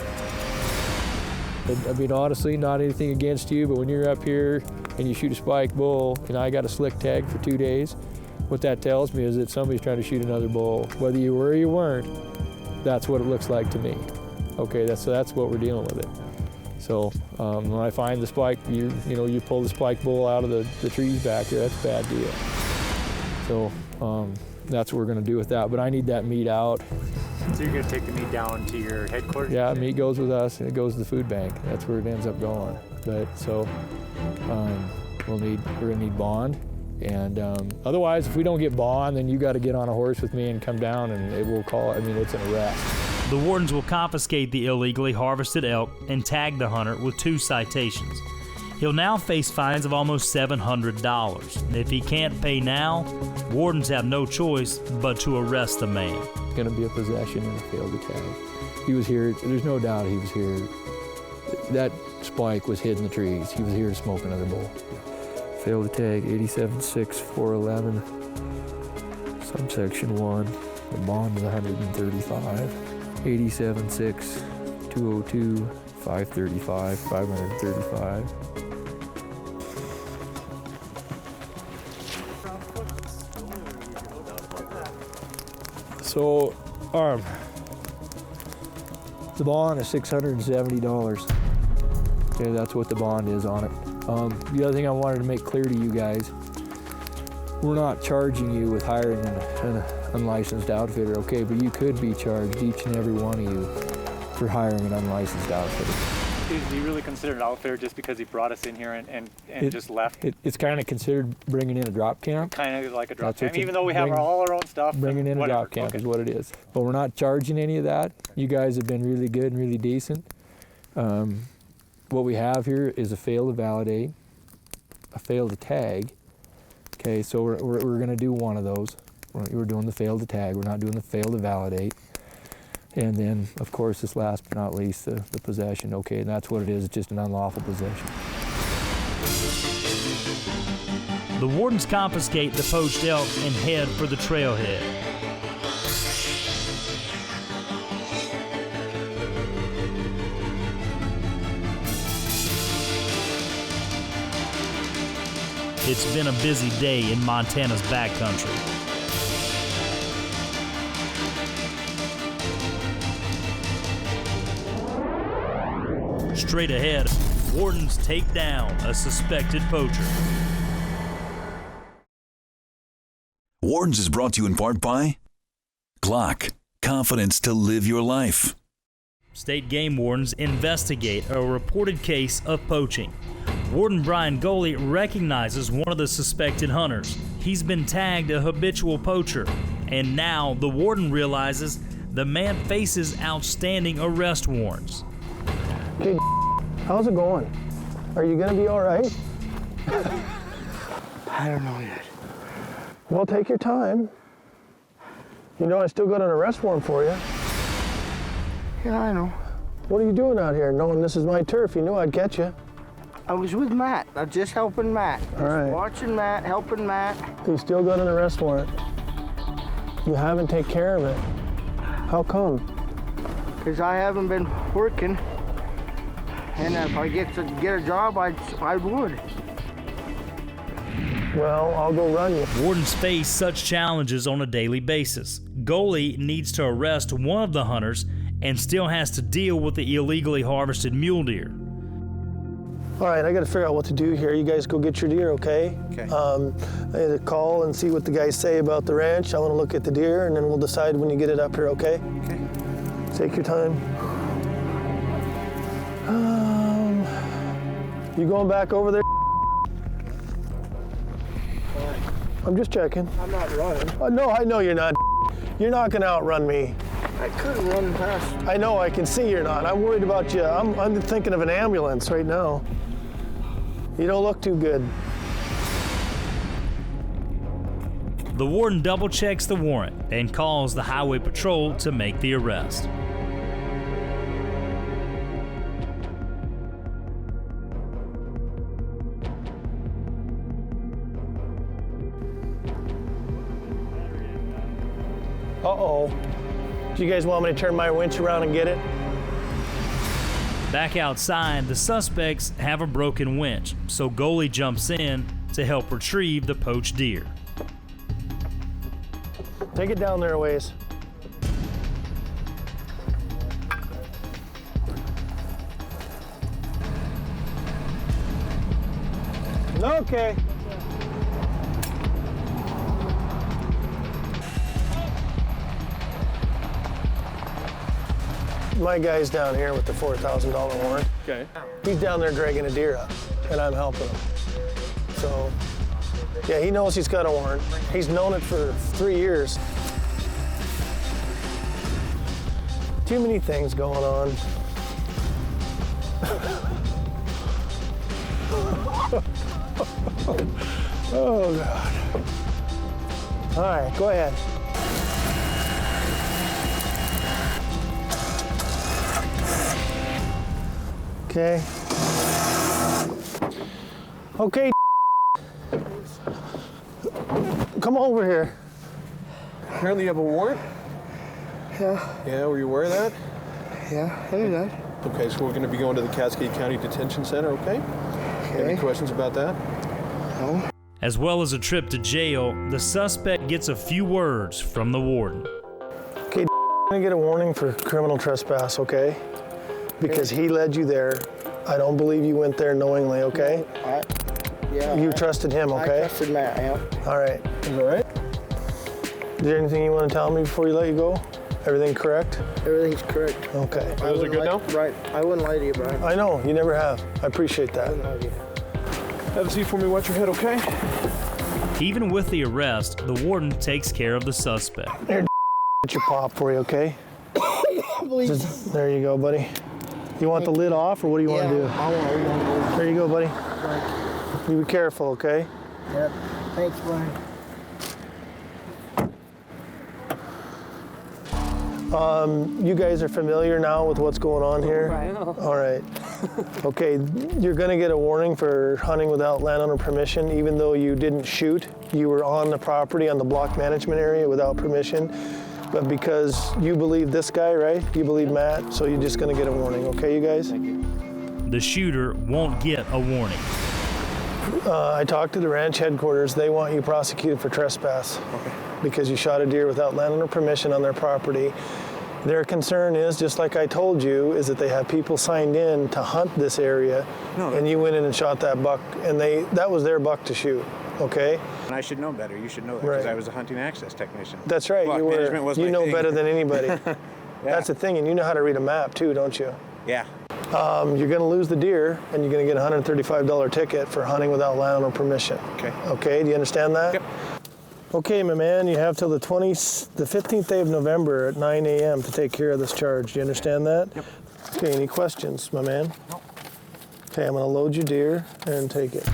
Speaker 6: I mean, honestly, not anything against you, but when you're up here and you shoot a spike bull and I got a slick tag for 2 days, what that tells me is that somebody's trying to shoot another bull. Whether you were or you weren't, that's what it looks like to me. Okay, that's what we're dealing with it. So when I find the spike, you pull the spike bull out of the trees back there, that's a bad deal. So that's what we're gonna do with that, but I need that meat out.
Speaker 7: So you're gonna take the meat down to your headquarters?
Speaker 6: Yeah, meat goes with us and it goes to the food bank. That's where it ends up going. But so we're gonna need bond. And otherwise, if we don't get bond, then you got to get on a horse with me and come down, and it will call. I mean, it's an arrest.
Speaker 1: The wardens will confiscate the illegally harvested elk and tag the hunter with 2 citations. He'll now face fines of almost $700. If he can't pay now, wardens have no choice but to arrest the man.
Speaker 6: It's going to be a possession and a failed to tag. He was here. There's no doubt he was here. That spike was hid in the trees. He was here to smoke another bull. Failed to tag 876411, subsection 1. The bond is 135. 876202, 535, 535. So, the bond is $670. Okay, that's what the bond is on it. The other thing I wanted to make clear to you guys, we're not charging you with hiring an unlicensed outfitter, okay? But you could be charged, each and every one of you, for hiring an unlicensed outfitter.
Speaker 7: Is he really considered an outfitter just because he brought us in here and just left?
Speaker 6: It's kind of considered bringing in a drop camp.
Speaker 7: Kind of like a drop camp, even though we have all our own stuff.
Speaker 6: Bringing in a drop camp is what it is. But we're not charging any of that. You guys have been really good and really decent. What we have here is a fail to validate, a fail to tag. Okay, so we're going to do one of those. We're doing the fail to tag. We're not doing the fail to validate. And then, of course, this last but not least, the possession. Okay, and that's what it is. It's just an unlawful possession.
Speaker 1: The wardens confiscate the poached elk and head for the trailhead. It's been a busy day in Montana's backcountry. Straight ahead, wardens take down a suspected poacher.
Speaker 8: Wardens is brought to you in part by Glock, confidence to live your life.
Speaker 1: State game wardens investigate a reported case of poaching. Warden Brian Goley recognizes one of the suspected hunters. He's been tagged a habitual poacher, and now the warden realizes the man faces outstanding arrest warrants.
Speaker 3: Hey, how's it going? Are you gonna be all right?
Speaker 18: I don't know yet.
Speaker 3: Well, take your time. You know I still got an arrest warrant for you.
Speaker 18: Yeah, I know.
Speaker 3: What are you doing out here knowing this is my turf? You knew I'd catch you.
Speaker 18: I was with Matt. I was just helping Matt.
Speaker 3: All right.
Speaker 18: Watching Matt, helping Matt.
Speaker 3: You still got an arrest warrant. You haven't taken care of it. How come?
Speaker 18: Because I haven't been working. And if I get a job, I would.
Speaker 3: Well, I'll go run you.
Speaker 1: Wardens face such challenges on a daily basis. Goley needs to arrest one of the hunters and still has to deal with the illegally harvested mule deer.
Speaker 3: All right, I got to figure out what to do here. You guys go get your deer, okay?
Speaker 18: Okay.
Speaker 3: I need to call and see what the guys say about the ranch. I want to look at the deer, and then we'll decide when you get it up here, okay?
Speaker 18: Okay.
Speaker 3: Take your time. You going back over there? I'm just checking.
Speaker 18: I'm not running.
Speaker 3: No, I know you're not. You're not gonna outrun me.
Speaker 18: I couldn't run past.
Speaker 3: I know, I can see you're not. I'm worried about you. I'm thinking of an ambulance right now. You don't look too good.
Speaker 1: The warden double checks the warrant and calls the highway patrol to make the arrest.
Speaker 3: Uh-oh. Do you guys want me to turn my winch around and get it?
Speaker 1: Back outside, the suspects have a broken winch, so Goalie jumps in to help retrieve the poached deer.
Speaker 3: Take it down there a ways. Okay. My guy's down here with the $4,000 warrant.
Speaker 6: Okay.
Speaker 3: He's down there dragging a deer up, and I'm helping him. So, yeah, he knows he's got a warrant. He's known it for 3 years. Too many things going on. Oh, God. All right, go ahead. Okay. Okay. Come over here.
Speaker 6: Apparently you have a warrant?
Speaker 18: Yeah.
Speaker 6: Yeah, were you aware of that?
Speaker 18: Yeah, I knew that.
Speaker 6: Okay, so we're going to be going to the Cascade County Detention Center, okay? Any questions about that?
Speaker 18: No.
Speaker 1: As well as a trip to jail, the suspect gets a few words from the warden.
Speaker 3: Okay, you're gonna get a warning for criminal trespass, okay? Because he led you there. I don't believe you went there knowingly, okay? You trusted him, okay?
Speaker 18: I trusted Matt, yeah.
Speaker 3: All right. Is that right? Is there anything you want to tell me before you let you go? Everything correct?
Speaker 18: Everything's correct.
Speaker 3: Okay.
Speaker 6: Is it good now?
Speaker 18: Right. I wouldn't lie to you, Brian.
Speaker 3: I know, you never have. I appreciate that.
Speaker 6: Have a seat for me, watch your head, okay?
Speaker 1: Even with the arrest, the warden takes care of the suspect.
Speaker 3: Here, get your pop for you, okay? There you go, buddy. You want the lid off, or what do you want to do?
Speaker 18: I want to.
Speaker 3: There you go, buddy. You be careful, okay?
Speaker 18: Yep. Thanks, Brian.
Speaker 3: You guys are familiar now with what's going on here?
Speaker 18: Right.
Speaker 3: All right. Okay, you're gonna get a warning for hunting without landowner permission, even though you didn't shoot. You were on the property, on the block management area without permission. But because you believe this guy, right? You believe Matt, so you're just gonna get a warning, okay, you guys?
Speaker 1: Thank you. The shooter won't get a warning.
Speaker 3: I talked to the ranch headquarters. They want you prosecuted for trespass. Okay. Because you shot a deer without landowner permission on their property. Their concern is, just like I told you, is that they have people signed in to hunt this area, and you went in and shot that buck, and that was their buck to shoot, okay?
Speaker 15: And I should know better. You should know that, because I was a hunting access technician.
Speaker 3: That's right.
Speaker 15: Block management was
Speaker 3: You
Speaker 15: my
Speaker 3: know
Speaker 15: thing.
Speaker 3: better than anybody. That's the thing, and you know how to read a map too, don't you?
Speaker 15: Yeah.
Speaker 3: You're going to lose the deer, and you're going to get a $135 ticket for hunting without landowner permission.
Speaker 15: Okay.
Speaker 3: Okay, do you understand that?
Speaker 15: Yep.
Speaker 3: Okay, my man, you have till the 15th day of November at 9 a.m. to take care of this charge. Do you understand that?
Speaker 15: Yep.
Speaker 3: Okay, any questions, my man?
Speaker 15: No.
Speaker 3: Okay, I'm going to load your deer and take it.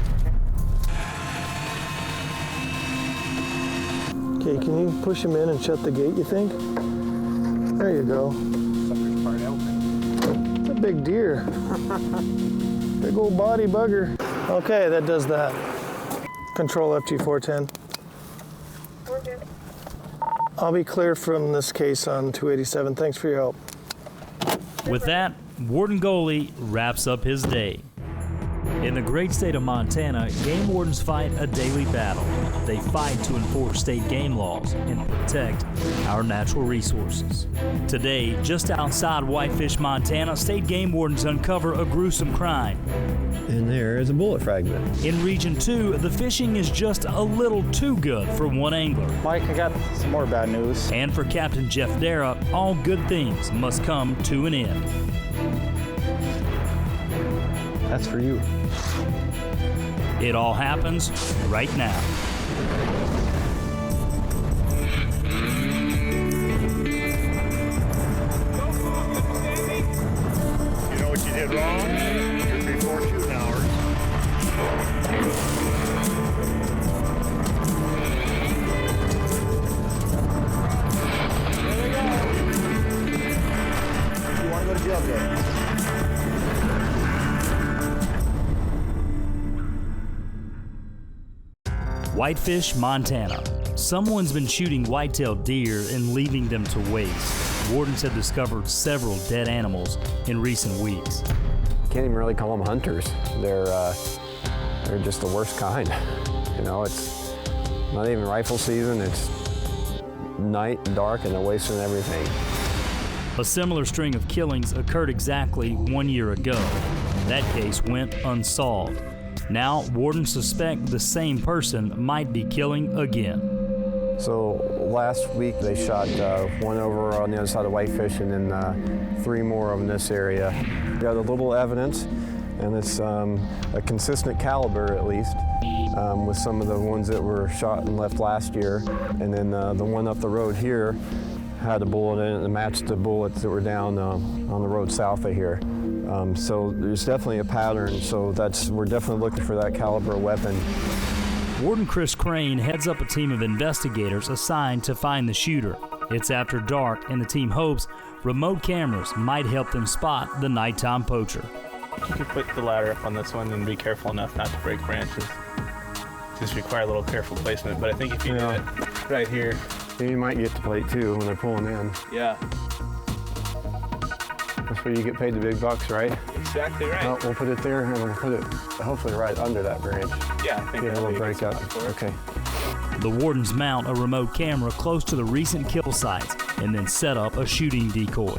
Speaker 3: Okay, can you push him in and shut the gate, you think? There you go.
Speaker 15: Sucker's part out.
Speaker 3: It's a big deer. Big old body bugger. Okay, that does that. Control FG410. I'll be clear from this case on 287. Thanks for your help.
Speaker 1: With that, Warden Goalie wraps up his day. In the great state of Montana, game wardens fight a daily battle. They fight to enforce state game laws and protect our natural resources. Today, just outside Whitefish, Montana, state game wardens uncover a gruesome crime.
Speaker 19: And there is a bullet fragment.
Speaker 1: In Region 2, the fishing is just a little too good for one angler.
Speaker 20: Mike, I got some more bad news.
Speaker 1: And for Captain Jeff Dara, all good things must come to an end.
Speaker 19: That's for you.
Speaker 1: It all happens right now.
Speaker 9: You know what you did wrong? Just before shooting hours.
Speaker 20: There we go. You want to go to jail, Jay?
Speaker 1: Whitefish, Montana. Someone's been shooting white-tailed deer and leaving them to waste. Wardens have discovered several dead animals in recent weeks.
Speaker 19: Can't even really call them hunters. They're just the worst kind. You know, it's not even rifle season. It's night and dark, and they're wasting everything.
Speaker 1: A similar string of killings occurred exactly 1 year ago. That case went unsolved. Now, wardens suspect the same person might be killing again.
Speaker 19: So last week they shot one over on the other side of Whitefish, and then 3 more in this area. Got a little evidence, and it's a consistent caliber at least, with some of the ones that were shot and left last year. And then the one up the road here had a bullet in it that matched the bullets that were down on the road south of here. So there's definitely a pattern, so we're definitely looking for that caliber of weapon.
Speaker 1: Warden Chris Crane heads up a team of investigators assigned to find the shooter. It's after dark, and the team hopes remote cameras might help them spot the nighttime poacher.
Speaker 21: You can put the ladder up on this one and be careful enough not to break branches. Just require a little careful placement, but I think if you do it right here.
Speaker 19: You might get the plate too when they're pulling in.
Speaker 21: Yeah.
Speaker 19: That's where you get paid the big bucks, right?
Speaker 21: Exactly right.
Speaker 19: Well, we'll put it there, and we'll put it hopefully right under that branch.
Speaker 21: Yeah, I think
Speaker 19: get a little break up. Okay.
Speaker 1: The wardens mount a remote camera close to the recent kill sites and then set up a shooting decoy.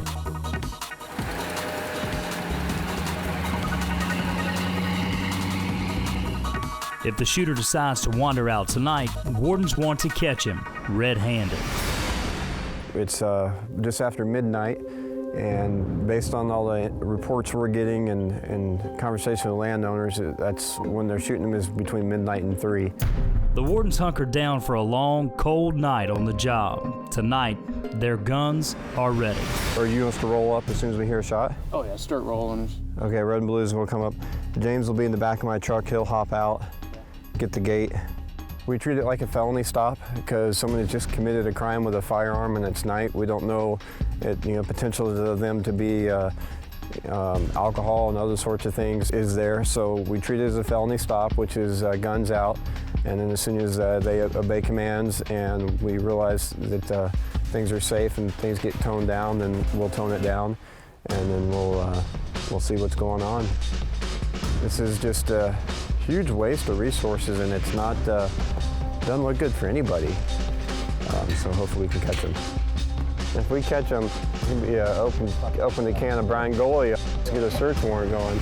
Speaker 1: If the shooter decides to wander out tonight, wardens want to catch him red-handed.
Speaker 19: It's just after midnight, and based on all the reports we're getting and conversation with landowners, that's when they're shooting them is between midnight and 3.
Speaker 1: The wardens hunkered down for a long, cold night on the job. Tonight, their guns are ready.
Speaker 19: Are you going to roll up as soon as we hear a shot?
Speaker 20: Oh yeah, start rolling.
Speaker 19: Okay, red and blues will come up. James will be in the back of my truck. He'll hop out, get the gate. We treat it like a felony stop because someone has just committed a crime with a firearm and it's night. We don't know potential of them to be alcohol and other sorts of things is there. So we treat it as a felony stop, which is guns out. And then as soon as they obey commands and we realize that things are safe and things get toned down, then we'll tone it down, and then we'll see what's going on. This is just a huge waste of resources, and it's not doesn't look good for anybody. So hopefully we can catch them. If we catch them, it'll be open the can of Brian Goley. Let's get a search warrant going.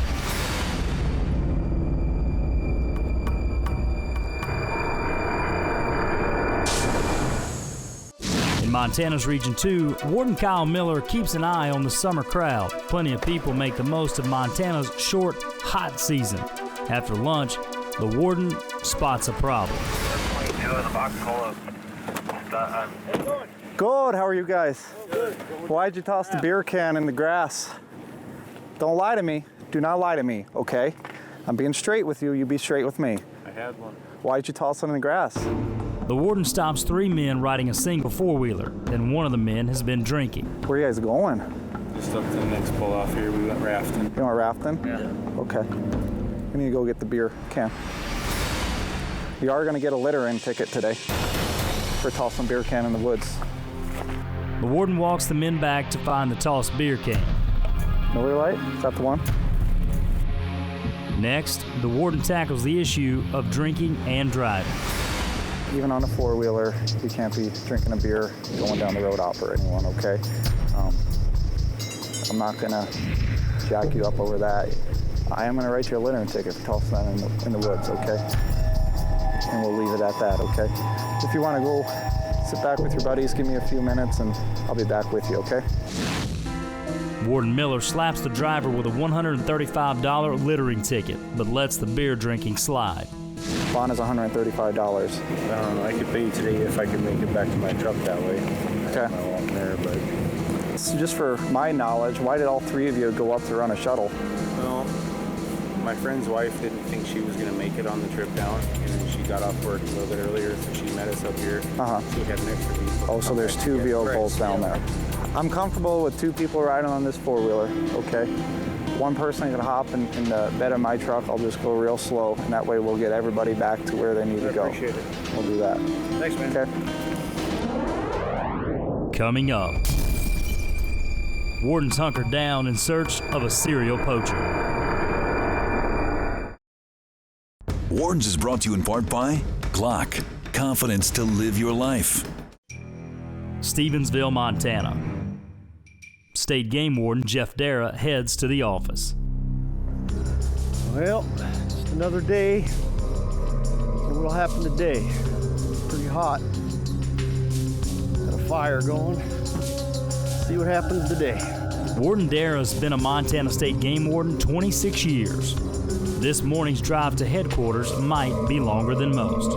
Speaker 1: In Montana's Region 2, Warden Kyle Miller keeps an eye on the summer crowd. Plenty of people make the most of Montana's short, hot season. After lunch, the warden spots a problem.
Speaker 20: Good, how are you guys? Why'd you toss the beer can in the grass? Don't lie to me. Do not lie to me, okay? I'm being straight with you, you be straight with me.
Speaker 21: I had one.
Speaker 20: Why'd you toss it in the grass?
Speaker 1: The warden stops 3 men riding a single four-wheeler, and one of the men has been drinking.
Speaker 20: Where are you guys going?
Speaker 21: Just up to the next pull off here, we went rafting.
Speaker 20: You went rafting?
Speaker 21: Yeah.
Speaker 20: Okay. We need to go get the beer can. You are gonna get a littering ticket today for tossing beer can in the woods.
Speaker 1: The warden walks the men back to find the tossed beer can.
Speaker 20: Miller Lite? Is that the one?
Speaker 1: Next, the warden tackles the issue of drinking and driving.
Speaker 20: Even on a four-wheeler, you can't be drinking a beer going down the road operating one, okay? I'm not gonna jack you up over that. I am gonna write you a littering ticket for tossing that in the woods, okay? And we'll leave it at that, okay? If you wanna go sit back with your buddies, give me a few minutes and I'll be back with you, okay?
Speaker 1: Warden Miller slaps the driver with a $135 littering ticket, but lets the beer drinking slide.
Speaker 20: Bond is $135.
Speaker 4: I don't know, I could pay you today if I could make it back to my truck that way.
Speaker 20: Okay.
Speaker 4: I walk there, but...
Speaker 20: So just for my knowledge, why did all three of you go up to run a shuttle?
Speaker 4: Well, my friend's wife didn't think she was going to make it on the trip down, and then she got off work a little bit earlier, so she met us up here.
Speaker 20: Uh-huh.
Speaker 4: So we got an extra vehicle.
Speaker 20: Oh, so there's two vehicles down there. I'm comfortable with two people riding on this four-wheeler, okay? One person can hop in the bed of my truck. I'll just go real slow, and that way we'll get everybody back to where they need to go.
Speaker 4: Appreciate it.
Speaker 20: We'll do that.
Speaker 4: Thanks, man.
Speaker 20: Okay.
Speaker 1: Coming up, wardens hunker down in search of a serial poacher.
Speaker 8: Wardens is brought to you in part by Glock, confidence to live your life.
Speaker 1: Stevensville, Montana. State Game Warden Jeff Dara heads to the office.
Speaker 22: Well, just another day. And what'll happen today? Pretty hot. Got a fire going. See what happens today.
Speaker 1: Warden Dara's been a Montana State Game Warden 26 years. This morning's drive to headquarters might be longer than most.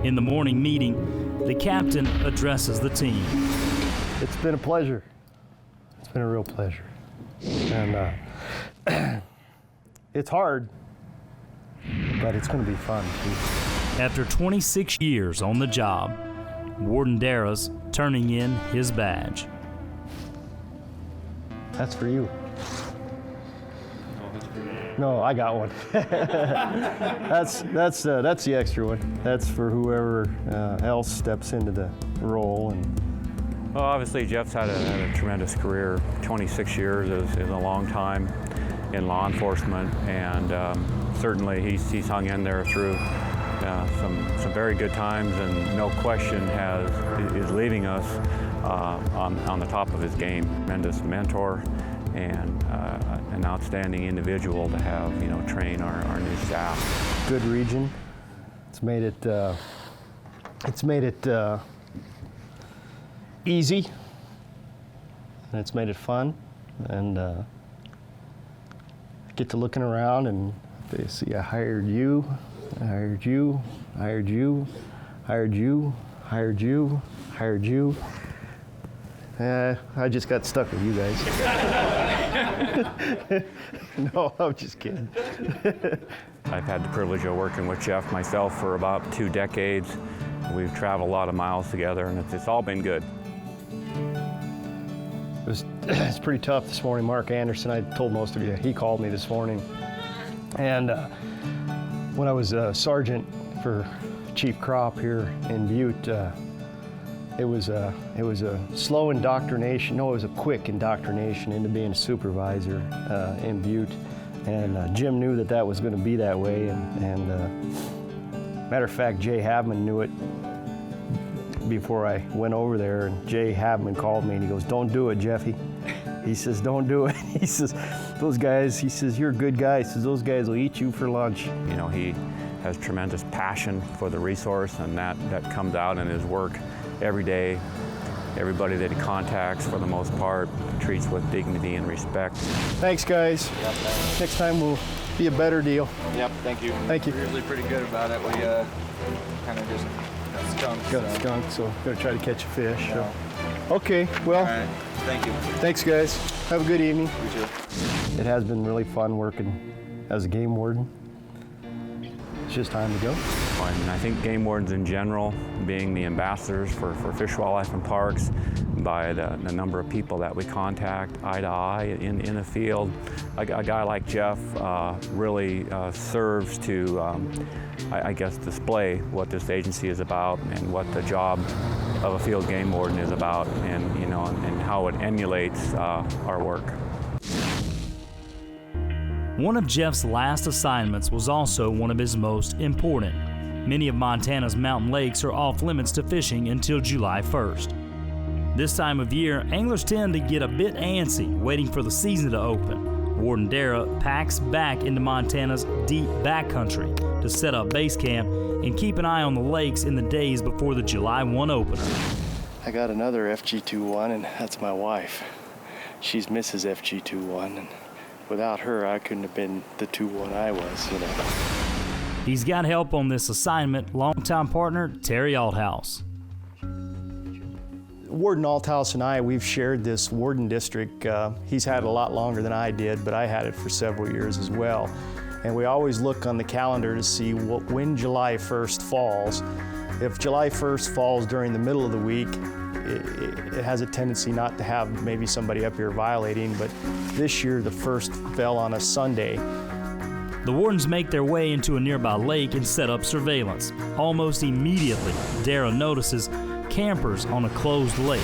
Speaker 1: In the morning meeting, the captain addresses the team.
Speaker 22: It's been a pleasure. It's been a real pleasure. And it's hard, but it's going to be fun too.
Speaker 1: After 26 years on the job, Warden Dara's turning in his badge.
Speaker 22: That's for you. No, I got one. that's the extra one. That's for whoever else steps into the role. And
Speaker 23: well, obviously Jeff's had a tremendous career. 26 years is a long time in law enforcement, and certainly he's hung in there through some very good times, and no question is leaving us on the top of his game. Tremendous mentor and an outstanding individual to have, train our new staff.
Speaker 22: Good region. It's made it easy, and it's made it fun, and get to looking around and they see I hired you, I hired you, I hired you, hired you, hired you, hired you. I just got stuck with you guys. No, I'm just kidding.
Speaker 23: I've had the privilege of working with Jeff myself for about 2 decades. We've traveled a lot of miles together, and it's all been good.
Speaker 22: It's pretty tough this morning. Mark Anderson, I told most of you, he called me this morning. And when I was a sergeant for Chief Crop here in Butte, it was a slow indoctrination. No, it was a quick indoctrination into being a supervisor in Butte. And Jim knew that was going to be that way. And matter of fact, Jay Havman knew it before I went over there. And Jay Havman called me and he goes, "Don't do it, Jeffy." He says, "Don't do it." He says, "Those guys," he says, "you're a good guy." He says, "Those guys will eat you for lunch."
Speaker 23: He has tremendous passion for the resource, and that comes out in his work every day. Everybody that he contacts, for the most part, treats with dignity and respect.
Speaker 22: Thanks, guys.
Speaker 4: Yep, thanks.
Speaker 22: Next time will be a better deal.
Speaker 4: Yep, thank you.
Speaker 22: Thank you.
Speaker 4: We're usually pretty good about it. We kind of just got skunked.
Speaker 22: Got a skunk, so gotta try to catch a fish.
Speaker 4: Yeah.
Speaker 22: So. Okay, well,
Speaker 4: all right. Thank you.
Speaker 22: Thanks, guys. Have a good evening.
Speaker 4: You too.
Speaker 22: It has been really fun working as a game warden. It's just time to go.
Speaker 23: And I think game wardens in general, being the ambassadors for fish, wildlife, and parks, by the number of people that we contact eye to eye in the field, a guy like Jeff really serves to, I guess, display what this agency is about and what the job of a field game warden is about, and and how it emulates our work.
Speaker 1: One of Jeff's last assignments was also one of his most important. Many of Montana's mountain lakes are off limits to fishing until July 1st. This time of year, anglers tend to get a bit antsy, waiting for the season to open. Warden Dara packs back into Montana's deep backcountry to set up base camp and keep an eye on the lakes in the days before the July 1 opener.
Speaker 2: I got another FG21, and that's my wife. She's Mrs. FG21, and without her, I couldn't have been the 21 I was, you know.
Speaker 1: He's got help on this assignment, longtime partner Terry Althouse.
Speaker 22: Warden Althouse and I, we've shared this warden district. He's had it a lot longer than I did, but I had it for several years as well. And we always look on the calendar to see when July 1st falls. If July 1st falls during the middle of the week, it has a tendency not to have maybe somebody up here violating, but this year the first fell on a Sunday.
Speaker 1: The wardens make their way into a nearby lake and set up surveillance. Almost immediately, Dara notices campers on a closed lake.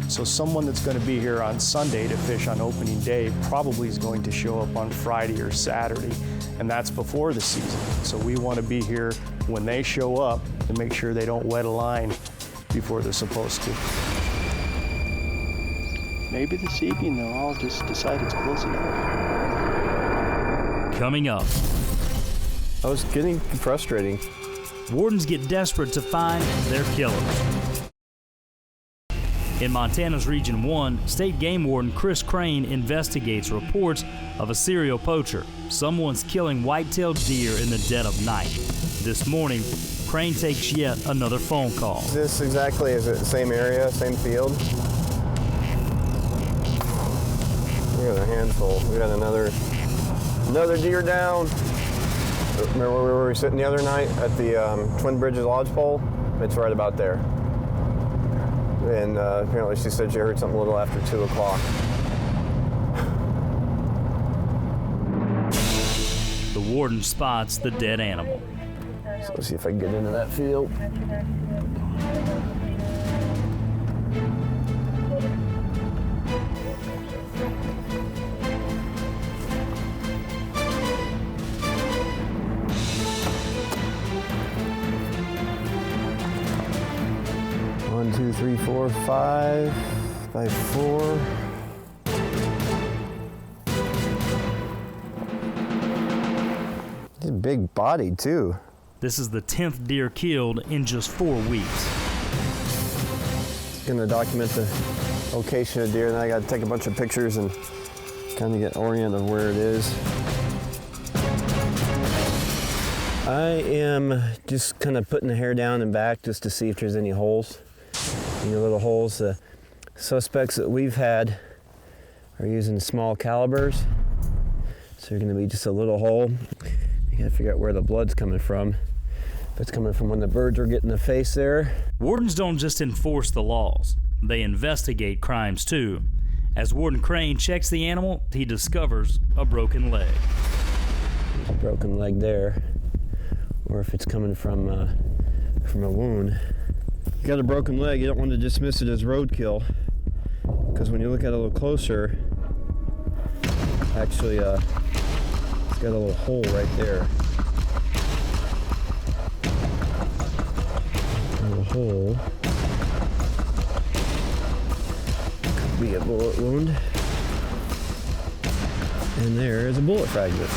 Speaker 22: So someone that's going to be here on Sunday to fish on opening day probably is going to show up on Friday or Saturday, and that's before the season. So we want to be here when they show up to make sure they don't wet a line before they're supposed to.
Speaker 2: Maybe this evening they'll all just decide it's close enough.
Speaker 1: Coming up.
Speaker 19: I was getting frustrating.
Speaker 1: Wardens get desperate to find their killers. In Montana's Region 1, State Game Warden Chris Crane investigates reports of a serial poacher. Someone's killing white-tailed deer in the dead of night. This morning, Crane takes yet another phone call.
Speaker 19: Is this exactly, is it the same area, same field? We got a handful. We got another deer down. Remember where we were sitting the other night at the Twin Bridges Lodgepole? It's right about there. And apparently she said she heard something a little after 2 o'clock.
Speaker 1: The warden spots the dead animal.
Speaker 19: So let's see if I can get into that field. One, two, three, four, 5 by 4. He's big bodied too.
Speaker 1: This is the 10th deer killed in just 4 weeks.
Speaker 19: Gonna document the location of deer, and I gotta take a bunch of pictures and kind of get oriented of where it is. I am just kind of putting the hair down and back just to see if there's any holes. Any little holes. The suspects that we've had are using small calibers, so they're gonna be just a little hole. You gotta figure out where the blood's coming from. If it's coming from when the birds are getting the face there.
Speaker 1: Wardens don't just enforce the laws, they investigate crimes too. As Warden Crane checks the animal, he discovers a broken leg.
Speaker 19: There's a broken leg there, or if it's coming from a wound. You got a broken leg, you don't want to dismiss it as roadkill, because when you look at it a little closer, actually it's got a little hole right there. A little hole. Could be a bullet wound. And there is a bullet fragment.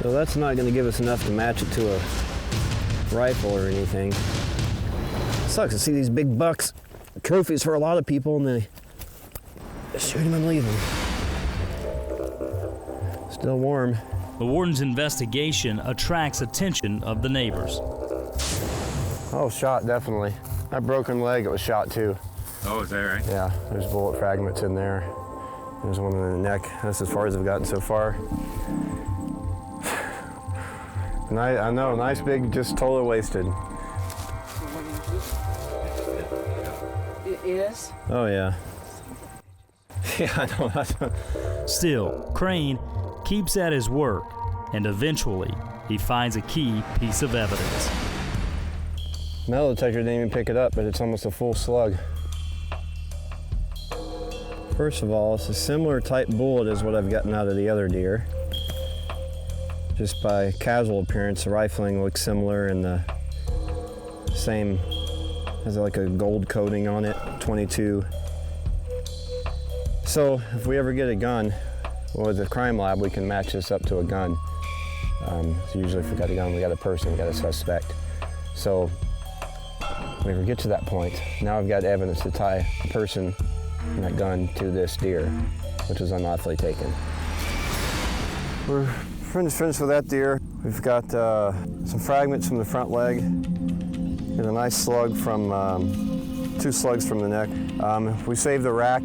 Speaker 19: So that's not going to give us enough to match it to a rifle or anything. It sucks to see these big bucks, trophies for a lot of people, and they shoot them and leave them. Still warm.
Speaker 1: The warden's investigation attracts attention of the neighbors.
Speaker 19: Oh, shot, definitely. That broken leg, it was shot too.
Speaker 21: Oh, is that right?
Speaker 19: Yeah, there's bullet fragments in there. There's one in the neck. That's as far as I've gotten so far. I know, nice big, just totally wasted.
Speaker 5: It is?
Speaker 19: Oh, yeah. Yeah, I know.
Speaker 1: Still, Crane keeps at his work, and eventually he finds a key piece of evidence.
Speaker 19: Metal detector didn't even pick it up, but it's almost a full slug. First of all, it's a similar type bullet as what I've gotten out of the other deer. Just by casual appearance, the rifling looks similar and the same, has like a gold coating on it, 22. So if we ever get a gun, well, with the crime lab, we can match this up to a gun. So usually if we got a gun, we got a person, we got a suspect. So if we ever get to that point, now I've got evidence to tie a person and that gun to this deer, which was unlawfully taken. We're finished with that deer. We've got some fragments from the front leg and a nice slug from, 2 slugs from the neck. We saved the rack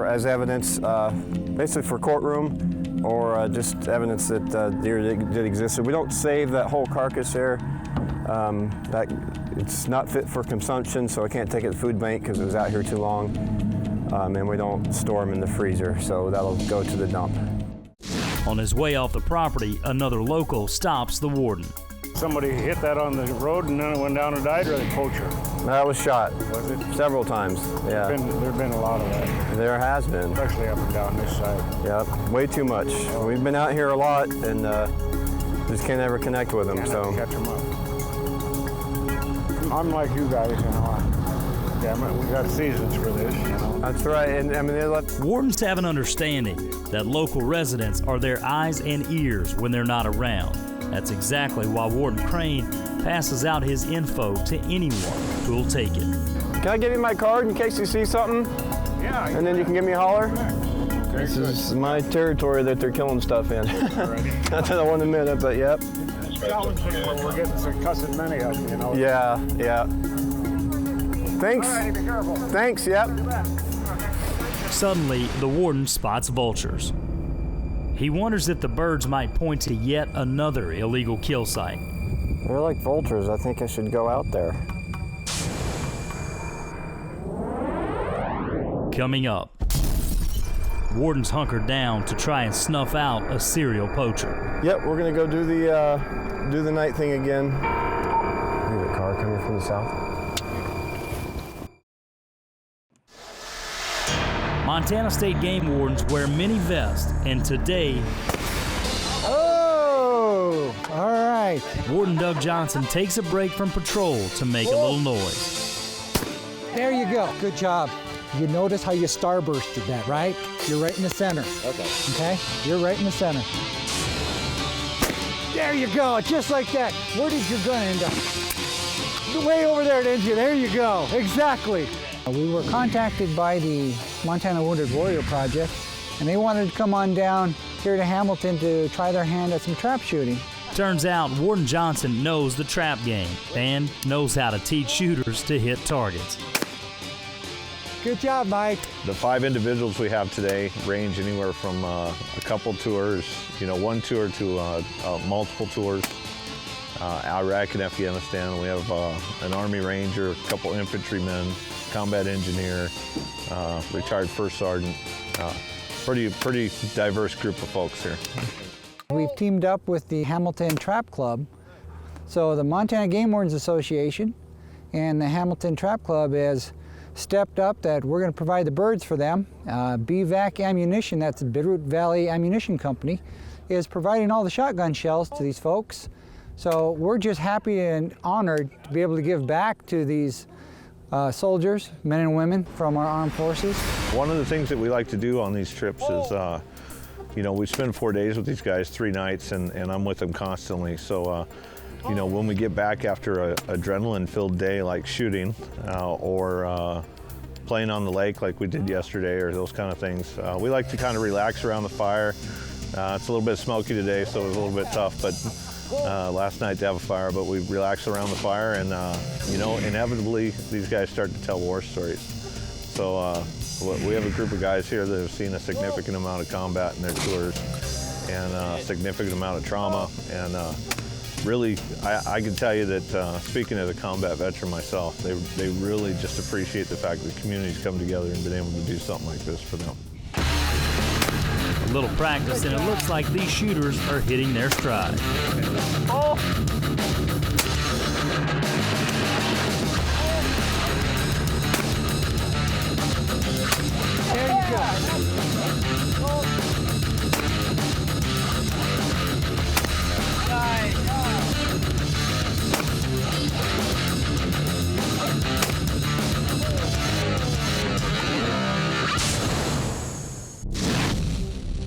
Speaker 19: as evidence, basically for courtroom or just evidence that deer did exist. So we don't save that whole carcass there. It's not fit for consumption, so I can't take it to the food bank because it was out here too long. And we don't store them in the freezer, so that'll go to the dump.
Speaker 1: On his way off the property, another local stops the warden.
Speaker 10: Somebody hit that on the road and then it went down and died, or the poacher?
Speaker 19: That was shot.
Speaker 10: Was it?
Speaker 19: Several times, yeah.
Speaker 10: There have been a lot of that.
Speaker 19: There has been.
Speaker 10: Especially up and down this side.
Speaker 19: Yep, way too much. We've been out here a lot and just can't ever connect with them.
Speaker 10: Can't
Speaker 19: so
Speaker 10: catch them up. I'm like you guys, you know. Damn it, we got seasons for this, you know.
Speaker 19: That's right, and I mean,
Speaker 1: Wardens have an understanding that local residents are their eyes and ears when they're not around. That's exactly why Warden Crane passes out his info to anyone who'll take it.
Speaker 19: Can I give you my card in case you see something?
Speaker 10: Yeah.
Speaker 19: And then you can give me a holler? Okay, this is my territory that they're killing stuff in. Not that I want to admit it, but yep.
Speaker 10: We're getting some cussing many of them, you know.
Speaker 19: Yeah, yeah. Thanks.
Speaker 10: All right, be careful.
Speaker 19: Thanks, yep.
Speaker 1: Suddenly, the warden spots vultures. He wonders if the birds might point to yet another illegal kill site.
Speaker 19: They're like vultures. I think I should go out there.
Speaker 1: Coming up, wardens hunker down to try and snuff out a serial poacher.
Speaker 19: Yep, we're gonna go do the night thing again. There's a car coming from the south.
Speaker 1: Montana State Game Wardens wear mini vests, and today...
Speaker 11: Oh, all right.
Speaker 1: Warden Doug Johnson takes a break from patrol to make a little noise.
Speaker 11: There you go. Good job. You notice how you starbursted that, right? You're right in the center.
Speaker 12: Okay.
Speaker 11: Okay? You're right in the center. There you go, just like that. Where did your gun end up? Way over there, didn't you? There you go, exactly. We were contacted by the Montana Wounded Warrior Project, and they wanted to come on down here to Hamilton to try their hand at some trap shooting.
Speaker 1: Turns out Warden Johnson knows the trap game and knows how to teach shooters to hit targets.
Speaker 11: Good job, Mike.
Speaker 14: The 5 individuals we have today range anywhere from a couple tours, one tour to multiple tours. Iraq and Afghanistan, we have an Army Ranger, a couple infantrymen, combat engineer, retired first sergeant. Pretty diverse group of folks here.
Speaker 11: We've teamed up with the Hamilton Trap Club. So the Montana Game Wardens Association and the Hamilton Trap Club has stepped up that we're going to provide the birds for them. BVAC Ammunition, that's the Bitterroot Valley Ammunition Company, is providing all the shotgun shells to these folks. So we're just happy and honored to be able to give back to these soldiers, men and women from our armed forces.
Speaker 14: One of the things that we like to do on these trips is, we spend 4 days with these guys, 3 nights, and I'm with them constantly. So, when we get back after an adrenaline-filled day like shooting or playing on the lake like we did yesterday or those kind of things, we like to kind of relax around the fire. It's a little bit smoky today, so it was a little bit tough, but last night to have a fire, but we relax around the fire and, inevitably these guys start to tell war stories. So we have a group of guys here that have seen a significant amount of combat in their tours and a significant amount of trauma. And really, I can tell you that speaking as a combat veteran myself, they really just appreciate the fact that communities come together and been able to do something like this for them.
Speaker 1: A little practice and it looks like these shooters are hitting their stride.
Speaker 11: Oh. There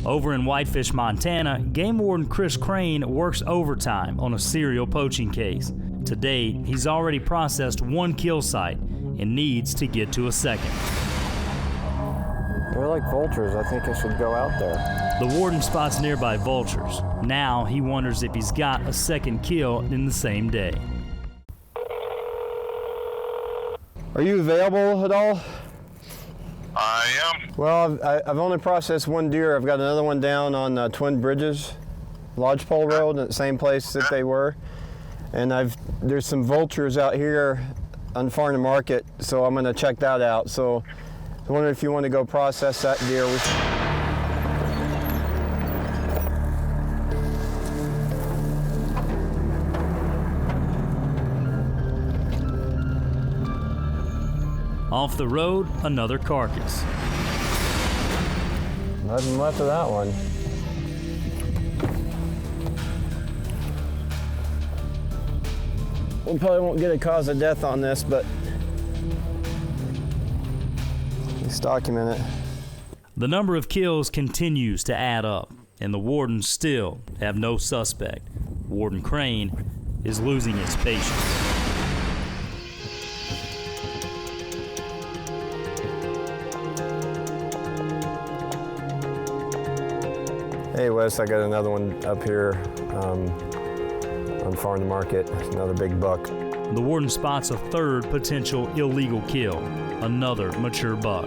Speaker 1: Over in Whitefish, Montana, Game Warden Chris Crane works overtime on a serial poaching case. To date, he's already processed 1 kill site and needs to get to a second.
Speaker 19: They're like vultures. I think I should go out there.
Speaker 1: The warden spots nearby vultures. Now he wonders if he's got a second kill in the same day.
Speaker 19: Are you available at all?
Speaker 12: I am.
Speaker 19: Well, I've only processed 1 deer. I've got another one down on Twin Bridges, Lodgepole Road, in the same place that they were. And there's some vultures out here on Farm to Market, so I'm going to check that out. So I wonder if you want to go process that deer.
Speaker 1: Off the road, another carcass.
Speaker 19: Nothing left of that one. We probably won't get a cause of death on this, but let's document it.
Speaker 1: The number of kills continues to add up, and the wardens still have no suspect. Warden Crane is losing his patience.
Speaker 19: Hey Wes, I got another one up here on Farm to Market, another big buck.
Speaker 1: The warden spots a third potential illegal kill, another mature buck.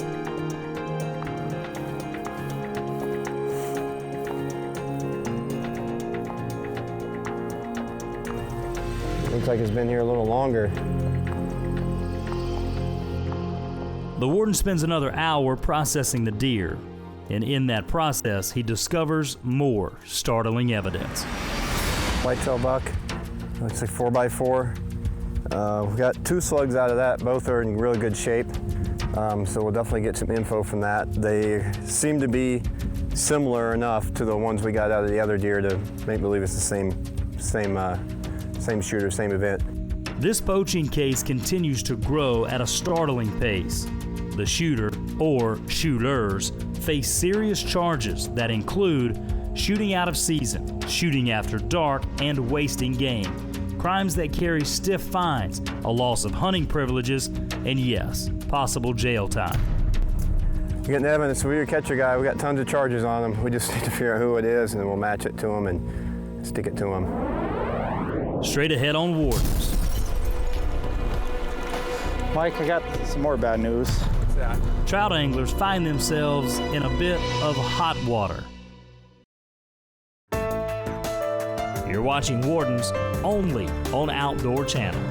Speaker 19: Looks like it's been here a little longer.
Speaker 1: The warden spends another hour processing the deer, and in that process, he discovers more startling evidence.
Speaker 19: Whitetail buck, looks like 4x4. We got 2 slugs out of that. Both are in really good shape, so we'll definitely get some info from that. They seem to be similar enough to the ones we got out of the other deer to make believe it's the same shooter, same event.
Speaker 1: This poaching case continues to grow at a startling pace. The shooter, or shooters, face serious charges that include shooting out of season, shooting after dark, and wasting game. Crimes that carry stiff fines, a loss of hunting privileges, and yes, possible jail time.
Speaker 19: We're getting evidence. We catch a guy. We got tons of charges on him. We just need to figure out who it is, and then we'll match it to him and stick it to him.
Speaker 1: Straight ahead on Wardens.
Speaker 20: Mike, I got some more bad news. What's that?
Speaker 1: Trout anglers find themselves in a bit of hot water. You're watching Wardens only on Outdoor Channel.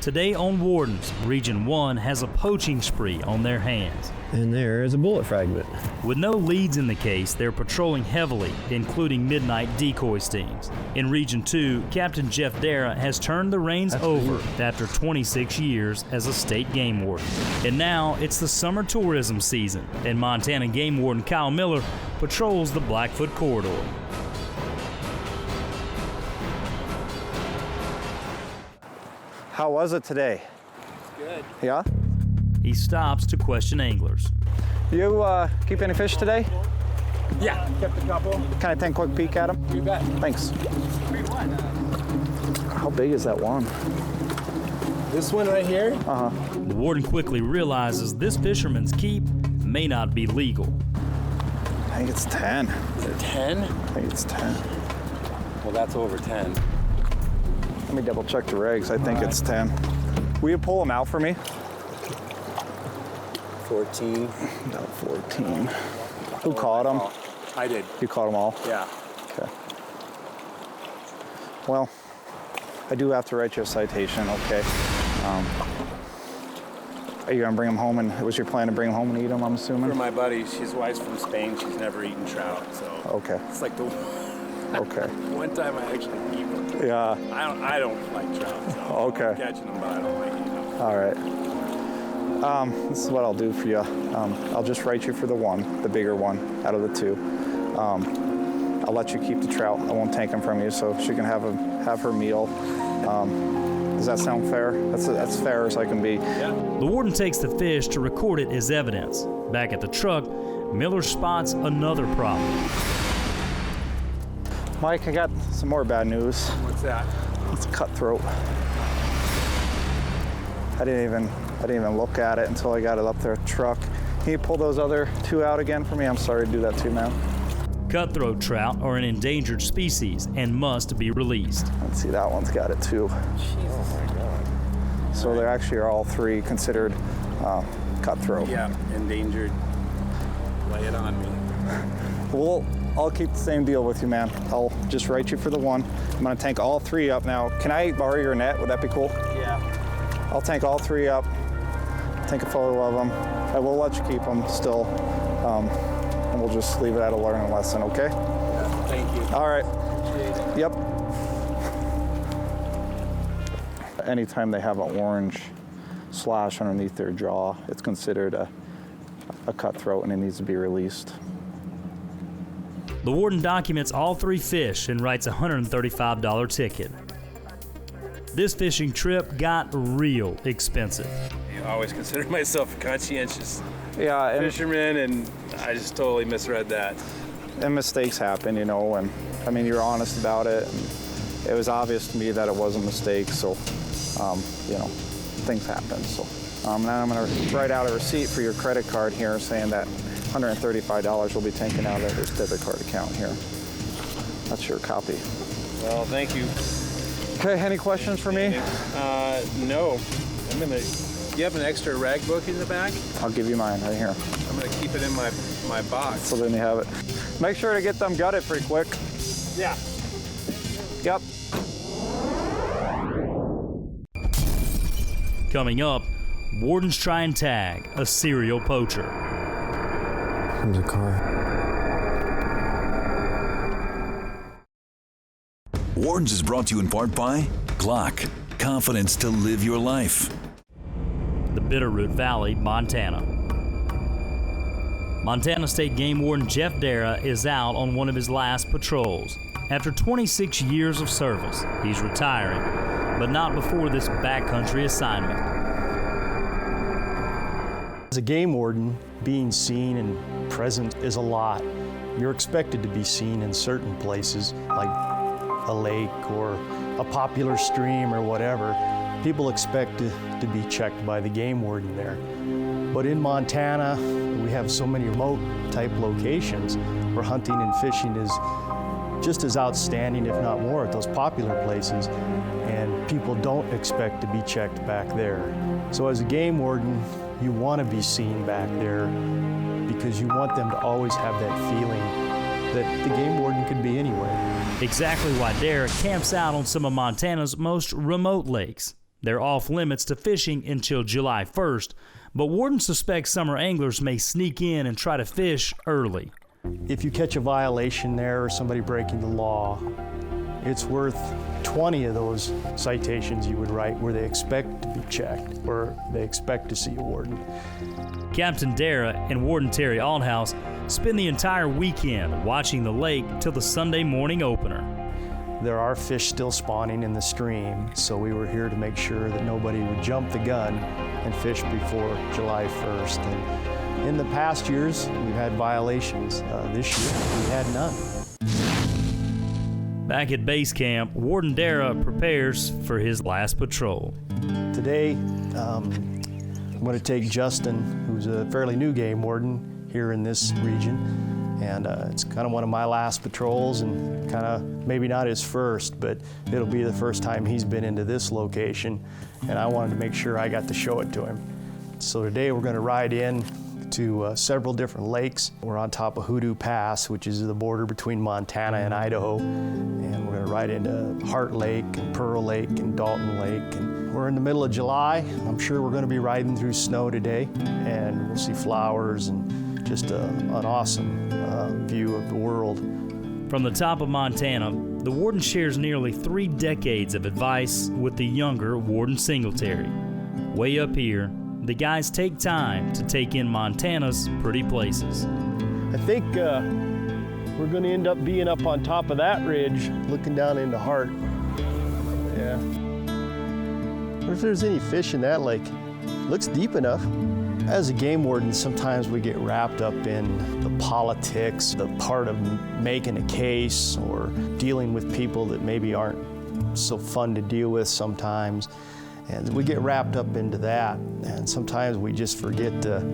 Speaker 1: Today on Wardens, Region 1 has a poaching spree on their hands.
Speaker 19: And there is a bullet fragment.
Speaker 1: With no leads in the case, they're patrolling heavily, including midnight decoy stings. In Region 2, Captain Jeff Dara has turned the reins over after 26 years as a state game warden. And now it's the summer tourism season, and Montana Game Warden Kyle Miller patrols the Blackfoot Corridor.
Speaker 20: How was it today?
Speaker 5: Good.
Speaker 20: Yeah?
Speaker 1: He stops to question anglers.
Speaker 20: You keep any fish today?
Speaker 5: Yeah, kept a couple.
Speaker 20: Can I take a quick peek at them?
Speaker 5: You bet.
Speaker 20: Thanks. How big is that one?
Speaker 5: This one right here?
Speaker 20: Uh-huh.
Speaker 1: The warden quickly realizes this fisherman's keep may not be legal.
Speaker 20: I think it's 10.
Speaker 5: Is it 10?
Speaker 20: I think it's 10.
Speaker 5: Well, that's over 10.
Speaker 20: Let me double check the regs. I think it's 10. Will you pull them out for me?
Speaker 5: 14.
Speaker 20: About 14. Who caught them?
Speaker 5: I did.
Speaker 20: You caught them all?
Speaker 5: Yeah.
Speaker 20: Okay. Well, I do have to write you a citation, okay? Are you gonna bring them home, and was your plan to bring them home and eat them, I'm assuming?
Speaker 5: For my buddy, his wife's from Spain. She's never eaten trout, so.
Speaker 20: Okay.
Speaker 5: It's like the
Speaker 20: okay.
Speaker 5: one time I actually eat one.
Speaker 20: Yeah.
Speaker 5: I don't like trout. So
Speaker 20: Okay.
Speaker 5: I'm catching them, but I don't like eating them.
Speaker 20: All right. This is what I'll do for you. I'll just write you for the bigger one out of the two. I'll let you keep the trout. I won't take them from you, so she can have her meal. Does that sound fair? That's fair as I can be.
Speaker 1: The warden takes the fish to record it as evidence. Back at the truck, Miller spots another problem.
Speaker 20: Mike, I got some more bad news.
Speaker 5: What's that?
Speaker 20: It's a cutthroat. I didn't even look at it until I got it up there at the truck. Can you pull those other two out again for me? I'm sorry to do that to you, man.
Speaker 1: Cutthroat trout are an endangered species and must be released.
Speaker 20: Let's see, that one's got it too.
Speaker 5: Oh my God.
Speaker 20: So they actually are all three considered cutthroat.
Speaker 5: Yeah, endangered. Lay it on me.
Speaker 20: Well, I'll keep the same deal with you, man. I'll just write you for the one. I'm gonna tank all three up now. Can I borrow your net? Would that be cool?
Speaker 5: Yeah.
Speaker 20: I'll tank all three up, take a photo of them. I will let you keep them still, and we'll just leave it at a learning lesson, okay?
Speaker 5: Yeah, thank you.
Speaker 20: All right.
Speaker 5: Appreciate it.
Speaker 20: Yep. Anytime they have an orange slash underneath their jaw, it's considered a cutthroat and it needs to be released.
Speaker 1: The warden documents all three fish and writes a $135 ticket. This fishing trip got real expensive.
Speaker 5: I always consider myself a conscientious
Speaker 20: Yeah,
Speaker 5: fisherman, and I just totally misread that.
Speaker 20: And mistakes happen, you know, and I mean, you're honest about it. And it was obvious to me that it was a mistake, so, you know, things happen. So now I'm gonna write out a receipt for your credit card here saying that $135 will be taken out of this debit card account here. That's your copy.
Speaker 5: Well, thank you.
Speaker 20: Okay, any questions for me?
Speaker 5: No. You have an extra rag book in the back?
Speaker 20: I'll give you mine right here.
Speaker 5: I'm gonna keep it in my box.
Speaker 20: So then you have it. Make sure to get them gutted pretty quick.
Speaker 5: Yeah.
Speaker 20: Yep.
Speaker 1: Coming up, wardens try and tag a serial poacher.
Speaker 19: There's a car.
Speaker 8: Wardens is brought to you in part by Glock. Confidence to live your life.
Speaker 1: The Bitterroot Valley, Montana. Montana State Game Warden Jeff Dara is out on one of his last patrols. After 26 years of service, he's retiring, but not before this backcountry assignment.
Speaker 22: As a game warden, being seen and present is a lot. You're expected to be seen in certain places, like a lake or a popular stream or whatever. People expect to be checked by the game warden there. But in Montana, we have so many remote type locations where hunting and fishing is just as outstanding, if not more, at those popular places, and people don't expect to be checked back there. So as a game warden, you want to be seen back there because you want them to always have that feeling that the game warden could be anywhere.
Speaker 1: Exactly why Dara camps out on some of Montana's most remote lakes. They're off limits to fishing until July 1st, but wardens suspect summer anglers may sneak in and try to fish early.
Speaker 22: If you catch a violation there or somebody breaking the law, it's worth 20 of those citations you would write where they expect to be checked or they expect to see a warden.
Speaker 1: Captain Dara and Warden Terry Althouse spend the entire weekend watching the lake till the Sunday morning opener.
Speaker 22: There are fish still spawning in the stream, so we were here to make sure that nobody would jump the gun and fish before July 1st. And in the past years, we've had violations. This year, we had none.
Speaker 1: Back at base camp, Warden Dara prepares for his last patrol.
Speaker 22: Today, I'm going to take Justin, who's a fairly new game warden here in this region, and it's kind of one of my last patrols and kind of maybe not his first, but it'll be the first time he's been into this location, and I wanted to make sure I got to show it to him. So today we're going to ride in to several different lakes. We're on top of Hoodoo Pass, which is the border between Montana and Idaho, and we're going to ride into Heart Lake and Pearl Lake and Dalton Lake. And we're in the middle of July. I'm sure we're going to be riding through snow today, and we'll see flowers and just an awesome view of the world.
Speaker 1: From the top of Montana, the warden shares nearly 3 decades of advice with the younger Warden Singletary. Way up here, the guys take time to take in Montana's pretty places.
Speaker 3: I think we're going to end up being up on top of that ridge, looking down into Hart. Yeah. I wonder if there's any fish in that lake. Looks deep enough. As a game warden, sometimes we get wrapped up in the politics, the part of making a case or dealing with people that maybe aren't so fun to deal with sometimes. And we get wrapped up into that. And sometimes we just forget to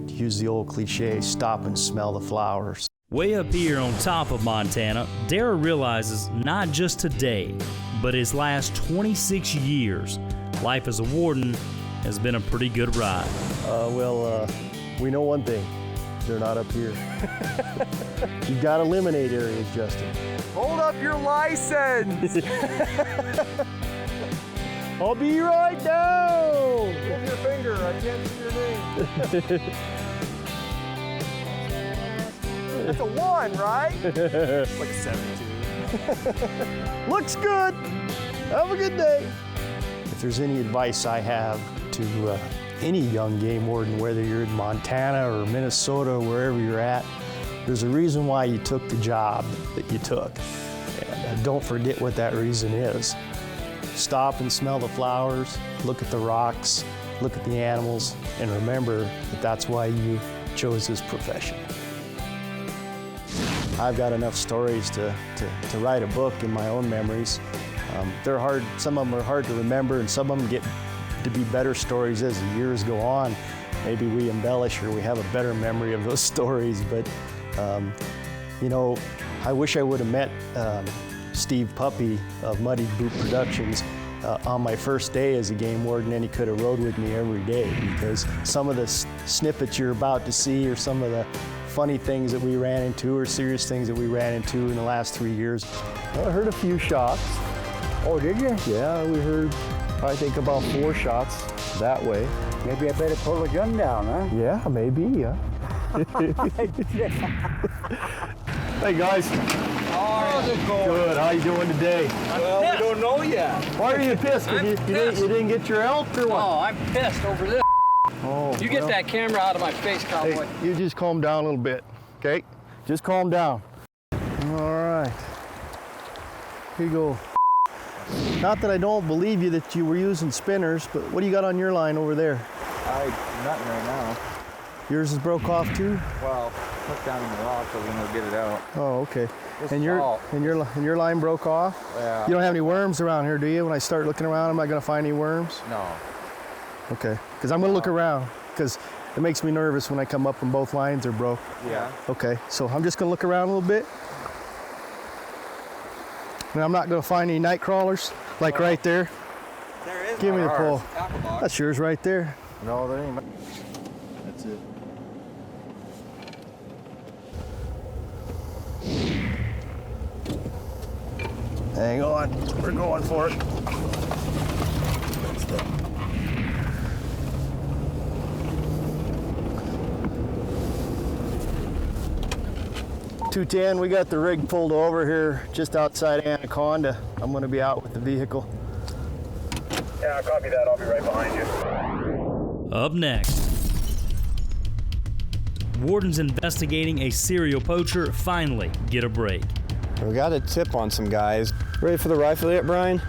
Speaker 3: use the old cliche, stop and smell the flowers.
Speaker 1: Way up here on top of Montana, Dara realizes not just today, but his last 26 years, life as a warden has been a pretty good ride.
Speaker 3: We know one thing. They're not up here. You've got to eliminate areas, Justin.
Speaker 13: Hold up your license!
Speaker 3: I'll be right down!
Speaker 13: Hold your finger, I can't see your name. That's a 1, right?
Speaker 3: Like a 72. Looks good. Have a good day. If there's any advice I have to any young game warden, whether you're in Montana or Minnesota or wherever you're at, there's a reason why you took the job that you took. And don't forget what that reason is. Stop and smell the flowers, look at the rocks, look at the animals, and remember that that's why you chose this profession. I've got enough stories to write a book in my own memories. They're hard, some of them are hard to remember, and some of them get to be better stories as the years go on. Maybe we embellish or we have a better memory of those stories, but you know, I wish I would have met Steve Puppy of Muddy Boot Productions on my first day as a game warden, and he could have rode with me every day, because some of the snippets you're about to see or some of the funny things that we ran into or serious things that we ran into in the last 3 years. Well, I heard a few shots.
Speaker 13: Oh, did you?
Speaker 3: Yeah, we heard, I think, about 4 shots that way.
Speaker 13: Maybe I better pull the gun down, huh?
Speaker 3: Yeah, maybe, yeah. Hey, guys.
Speaker 13: How's it going?
Speaker 3: Good, how you doing today?
Speaker 13: Well, we don't know yet.
Speaker 3: Why are you pissed? You didn't get your elk or what?
Speaker 16: Oh, I'm pissed over this.
Speaker 3: Oh,
Speaker 16: you get that camera out of my face, cowboy.
Speaker 3: Hey, you just calm down a little bit, okay? Just calm down. All right. Here you go. Not that I don't believe you that you were using spinners, but what do you got on your line over there?
Speaker 20: Nothing right now.
Speaker 3: Yours is broke off too?
Speaker 20: Well, hooked down in the rock so we can go get it out.
Speaker 3: Oh, okay.
Speaker 20: This
Speaker 3: And your line broke off?
Speaker 20: Yeah.
Speaker 3: You don't have any worms around here, do you? When I start looking around, I'm not going to find any worms?
Speaker 20: No.
Speaker 3: Okay, because I'm going to look around, because it makes me nervous when I come up and both lines are broke.
Speaker 20: Yeah.
Speaker 3: Okay, so I'm just going to look around a little bit. And I'm not going to find any night crawlers, like right there.
Speaker 13: There is.
Speaker 3: Give me the pole. That's yours right there.
Speaker 20: No, there ain't.
Speaker 3: That's it. Hang on, we're going for it. That's the... 210, we got the rig pulled over here just outside Anaconda. I'm going to be out with the vehicle.
Speaker 17: Yeah, copy that. I'll be right behind you.
Speaker 1: Up next, wardens investigating a serial poacher finally get a break.
Speaker 19: We got a tip on some guys. Ready for the rifle yet, Brian?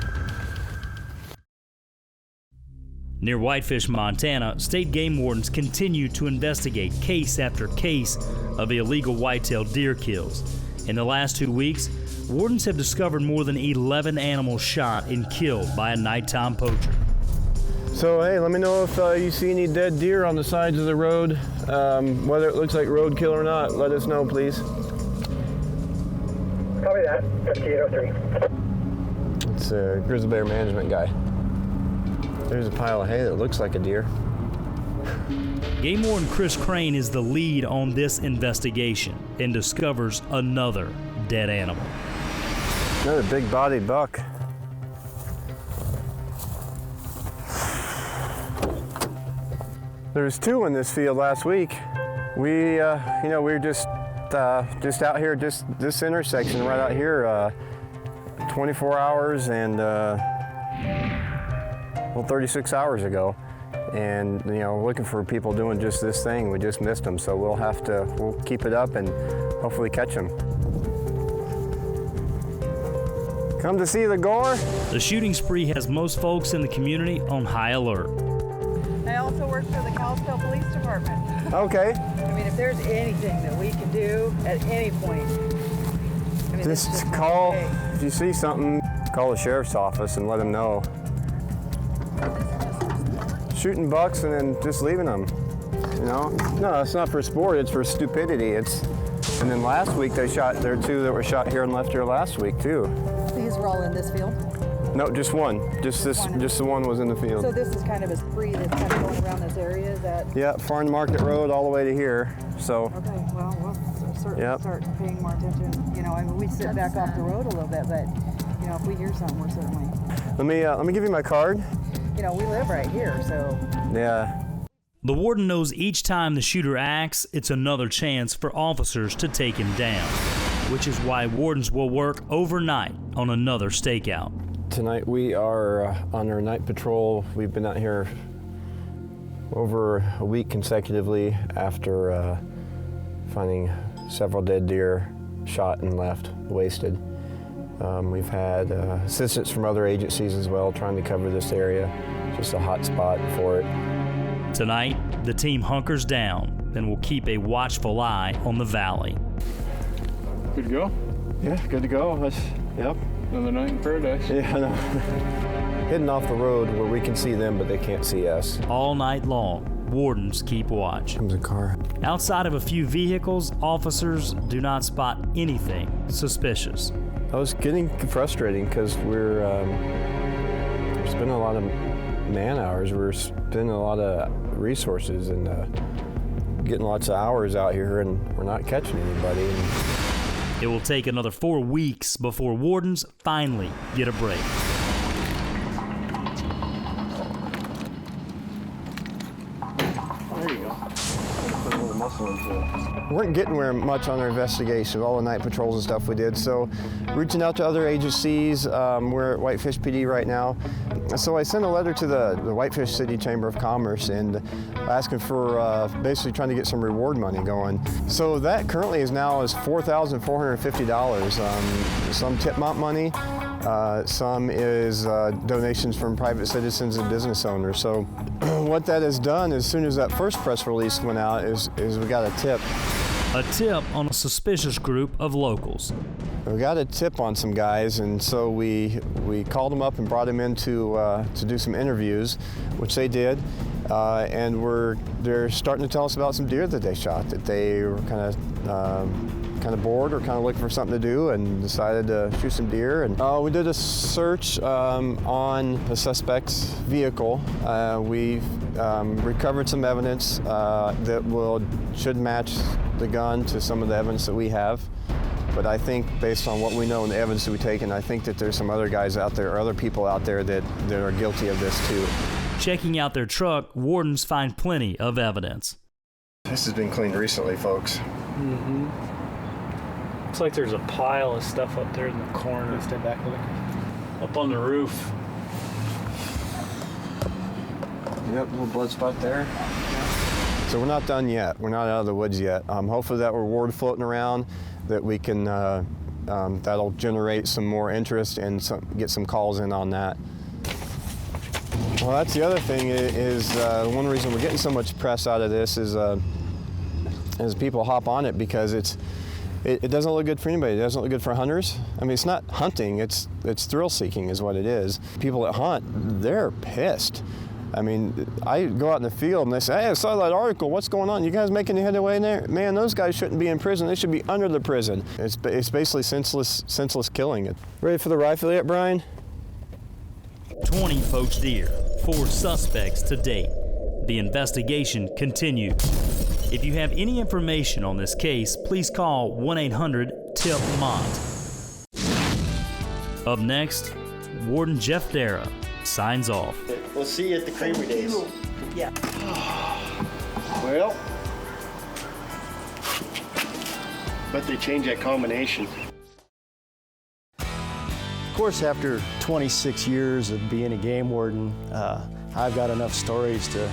Speaker 1: Near Whitefish, Montana, state game wardens continue to investigate case after case of illegal whitetail deer kills. In the last 2 weeks, wardens have discovered more than 11 animals shot and killed by a nighttime poacher.
Speaker 19: So, hey, let me know if you see any dead deer on the sides of the road, whether it looks like roadkill or not. Let us know, please.
Speaker 17: Copy that. 5803.
Speaker 19: It's a grizzly bear management guy. There's a pile of hay that looks like a deer.
Speaker 1: Game warden Chris Crane is the lead on this investigation and discovers another dead animal.
Speaker 19: Another big-bodied buck. There was 2 in this field last week. We were just just out here, just this intersection right out here, 24 hours and 36 hours ago. And you know, looking for people doing just this thing. We just missed them, so we'll keep it up and hopefully catch them. Come to see the gore?
Speaker 1: The shooting spree has most folks in the community on high alert.
Speaker 6: I also work for the Kalispell Police Department.
Speaker 19: Okay.
Speaker 6: I mean, if there's anything that we can do at any point, I mean,
Speaker 19: just call, if you see something, call the sheriff's office and let them know. Shooting bucks and then just leaving them, you know? No, it's not for sport, it's for stupidity. And then last week there were 2 that were shot here and left here last week too.
Speaker 6: These were all in this field?
Speaker 19: No, just one. Just the one was in the field.
Speaker 6: So this is kind of a spree that's kind of going around this area, is that?
Speaker 19: Yeah, Farm Market Road all the way to here, so.
Speaker 6: Okay, well, we'll certainly start paying more attention. You know, I mean, we sit back off the road a little bit, but, you know, if we hear something, we're certainly.
Speaker 19: Let me give you my card.
Speaker 6: You know, we live right here, so.
Speaker 19: Yeah.
Speaker 1: The warden knows each time the shooter acts, it's another chance for officers to take him down, which is why wardens will work overnight on another stakeout.
Speaker 19: Tonight we are on our night patrol. We've been out here over a week consecutively after finding several dead deer shot and left wasted. We've had assistance from other agencies as well trying to cover this area. Just a hot spot for it.
Speaker 1: Tonight, the team hunkers down and will keep a watchful eye on the valley.
Speaker 5: Good to go?
Speaker 19: Yeah, good to go. Yep.
Speaker 5: Another night in paradise.
Speaker 19: Yeah, I know. Heading off the road where we can see them, but they can't see us.
Speaker 1: All night long, wardens keep watch.
Speaker 19: Comes a car.
Speaker 1: Outside of a few vehicles, officers do not spot anything suspicious.
Speaker 19: I was getting frustrating because we're spending a lot of man hours. We're spending a lot of resources and getting lots of hours out here, and we're not catching anybody.
Speaker 1: It will take another 4 weeks before wardens finally get a break.
Speaker 19: There you go. Put a little muscle into it. We weren't getting very much on our investigation, all the night patrols and stuff we did, so reaching out to other agencies. We're at Whitefish PD right now. So I sent a letter to the Whitefish City Chamber of Commerce and asking for basically trying to get some reward money going. So that currently is $4,450. Some tip mop money, some is donations from private citizens and business owners. So what that has done, as soon as that first press release went out, is we got a tip.
Speaker 1: A tip on a suspicious group of locals.
Speaker 19: We got a tip on some guys, and so we called them up and brought them in to do some interviews, which they did, and they're starting to tell us about some deer that they shot, that they were kind of bored or kind of looking for something to do and decided to shoot some deer. And we did a search on the suspect's vehicle. We recovered some evidence that should match the gun to some of the evidence that we have. But I think based on what we know and the evidence that we've taken, I think that there's some other guys out there or other people out there that are guilty of this too.
Speaker 1: Checking out their truck, wardens find plenty of evidence.
Speaker 19: This has been cleaned recently, folks.
Speaker 7: Mm-hmm. Looks like there's a pile of stuff up there in the corner.
Speaker 5: Step back a little.
Speaker 7: Up on the roof.
Speaker 19: Yep, little blood spot there. So we're not done yet. We're not out of the woods yet. Hopefully that reward floating around, that we can, that'll generate some more interest and get some calls in on that. Well, that's the other thing is one reason we're getting so much press out of this is people hop on it because it doesn't look good for anybody. It doesn't look good for hunters. I mean, it's not hunting, it's thrill seeking is what it is. People that hunt, they're pissed. I mean, I go out in the field and they say, hey, I saw that article, what's going on? You guys making any headway in there? Man, those guys shouldn't be in prison, they should be under the prison. It's basically senseless killing. Ready for the rifle yet, Brian?
Speaker 1: 20 poached deer, 4 suspects to date. The investigation continues. If you have any information on this case, please call 1-800-TIP-MONT. Up next, Warden Jeff Dara signs off.
Speaker 18: We'll see you at the Creamery Days.
Speaker 6: Yeah.
Speaker 18: Well,
Speaker 2: But they changed that combination.
Speaker 4: Of course, after 26 years of being a game warden, I've got enough stories to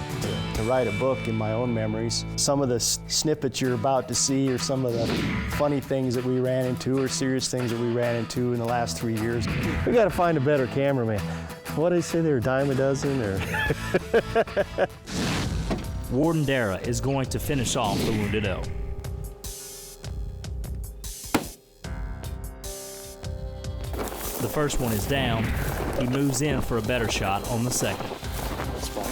Speaker 4: write a book in my own memories. Some of the snippets you're about to see are some of the funny things that we ran into or serious things that we ran into in the last 3 years. We got to find a better cameraman. What did I say, they were a dime a dozen? Or
Speaker 1: Warden Dara is going to finish off the wounded elk. The first one is down. He moves in for a better shot on the second.
Speaker 2: That's fine.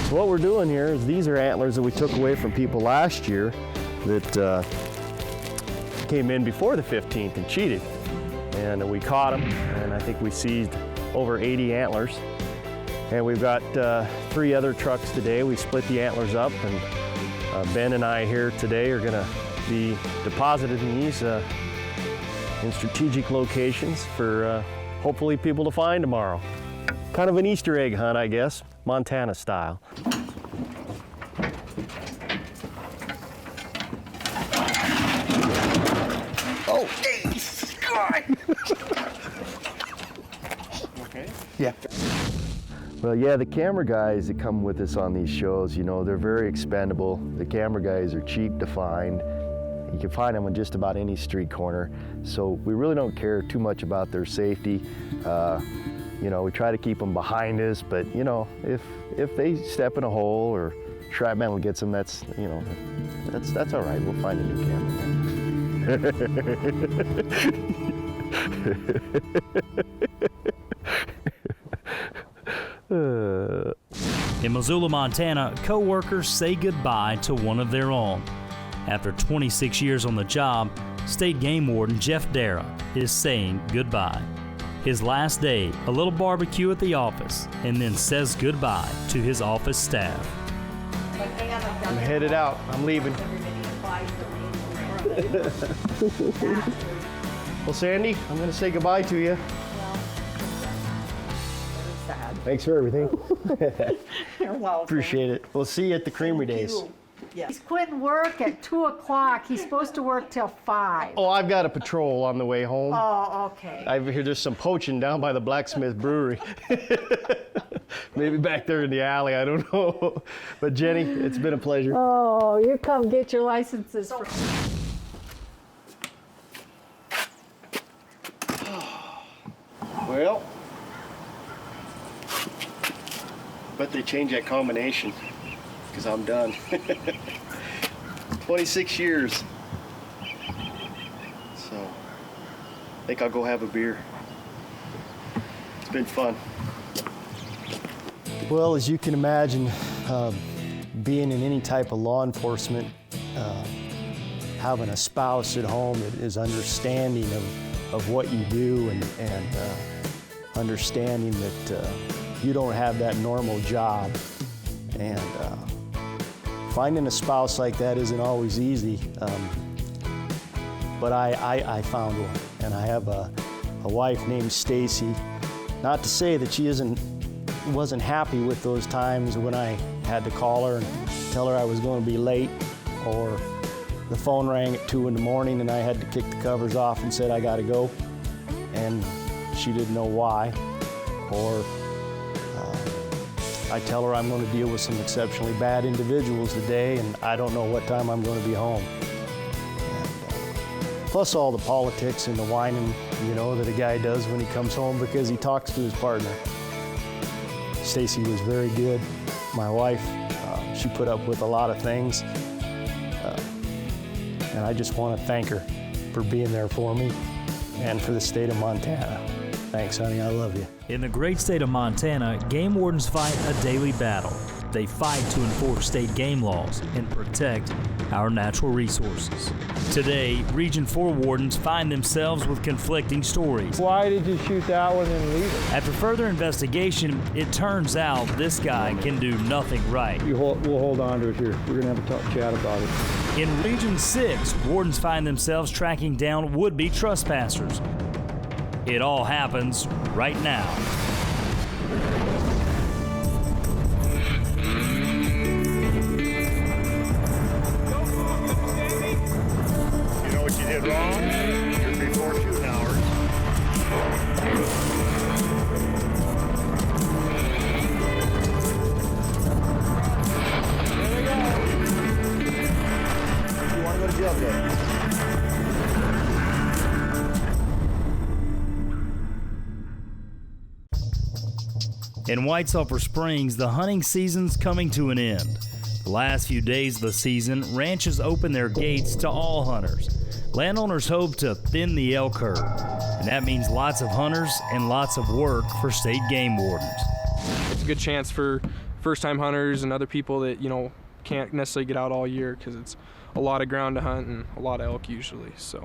Speaker 4: So what we're doing here is these are antlers that we took away from people last year that came in before the 15th and cheated. And we caught them, and I think we seized over 80 antlers. And we've got 3 other trucks today. We split the antlers up, and Ben and I here today are gonna be depositing these in strategic locations for hopefully people to find tomorrow. Kind of an Easter egg hunt, I guess, Montana style.
Speaker 13: Oh, God!
Speaker 2: Okay.
Speaker 4: Yeah. Well, yeah, the camera guys that come with us on these shows, you know, they're very expendable. The camera guys are cheap to find. You can find them on just about any street corner. So we really don't care too much about their safety. You know, we try to keep them behind us, but you know, if they step in a hole or shrapnel gets them, that's, you know, that's all right. We'll find a new camera.
Speaker 1: In Missoula, Montana, co-workers say goodbye to one of their own. After 26 years on the job, State Game Warden Jeff Dara is saying goodbye. His last day, a little barbecue at the office, and then says goodbye to his office staff.
Speaker 4: I'm headed out. I'm leaving. Well, Sandy, I'm going to say goodbye to you. Thanks for everything.
Speaker 6: You're welcome.
Speaker 4: Appreciate it. We'll see you at the Creamery Days.
Speaker 6: Yes.
Speaker 9: He's quitting work at 2 o'clock. He's supposed to work till 5.
Speaker 4: Oh, I've got a patrol on the way home.
Speaker 9: Oh, okay.
Speaker 4: I hear there's some poaching down by the Blacksmith Brewery. Maybe back there in the alley, I don't know. But Jenny, it's been a pleasure.
Speaker 9: Oh, you come get your licenses.
Speaker 2: Well, but they changed that combination because I'm done. 26 years. So I think I'll go have a beer. It's been fun.
Speaker 4: Well, as you can imagine, being in any type of law enforcement, having a spouse at home that is understanding of what you do and understanding that you don't have that normal job. And finding a spouse like that isn't always easy, but I found one. And I have a wife named Stacy. Not to say that she wasn't happy with those times when I had to call her and tell her I was going to be late, or the phone rang at 2 in the morning and I had to kick the covers off and said I got to go, and she didn't know why. Or I tell her I'm going to deal with some exceptionally bad individuals today and I don't know what time I'm going to be home. And, plus all the politics and the whining, you know, that a guy does when he comes home because he talks to his partner. Stacy was very good. My wife, she put up with a lot of things. And I just want to thank her for being there for me and for the state of Montana. Thanks, honey, I love you.
Speaker 1: In the great state of Montana, game wardens fight a daily battle. They fight to enforce state game laws and protect our natural resources. Today, Region 4 wardens find themselves with conflicting stories.
Speaker 22: Why did you shoot that one and leave it?
Speaker 1: After further investigation, it turns out this guy can do nothing right.
Speaker 22: We'll hold on to it here. We're going to have a chat about it.
Speaker 1: In Region 6, wardens find themselves tracking down would-be trespassers. It all happens right now.
Speaker 20: Good job, guys.
Speaker 1: In White Sulphur Springs, the hunting season's coming to an end. The last few days of the season, ranches open their gates to all hunters. Landowners hope to thin the elk herd, and that means lots of hunters and lots of work for state game wardens.
Speaker 15: It's a good chance for first-time hunters and other people that, can't necessarily get out all year because it's a lot of ground to hunt and a lot of elk usually, so.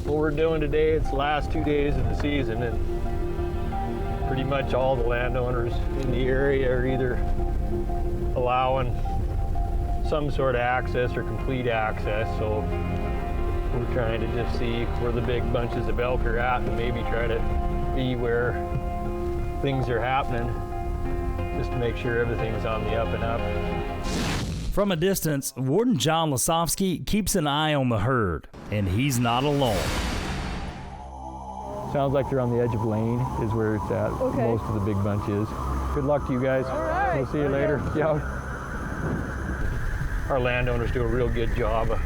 Speaker 22: What we're doing today, it's the last 2 days of the season, and pretty much all the landowners in the area are either allowing some sort of access or complete access, so we're trying to just see where the big bunches of elk are at and maybe try to be where things are happening just to make sure everything's on the up and up.
Speaker 1: From a distance, Warden John Lasofsky keeps an eye on the herd, and he's not alone.
Speaker 22: Sounds like they're on the edge of Lane is where it's at.
Speaker 6: Okay.
Speaker 22: Most of the big bunch is. Good luck to you guys.
Speaker 6: All right.
Speaker 22: We'll see you later. Yeah. Our landowners do a real good job of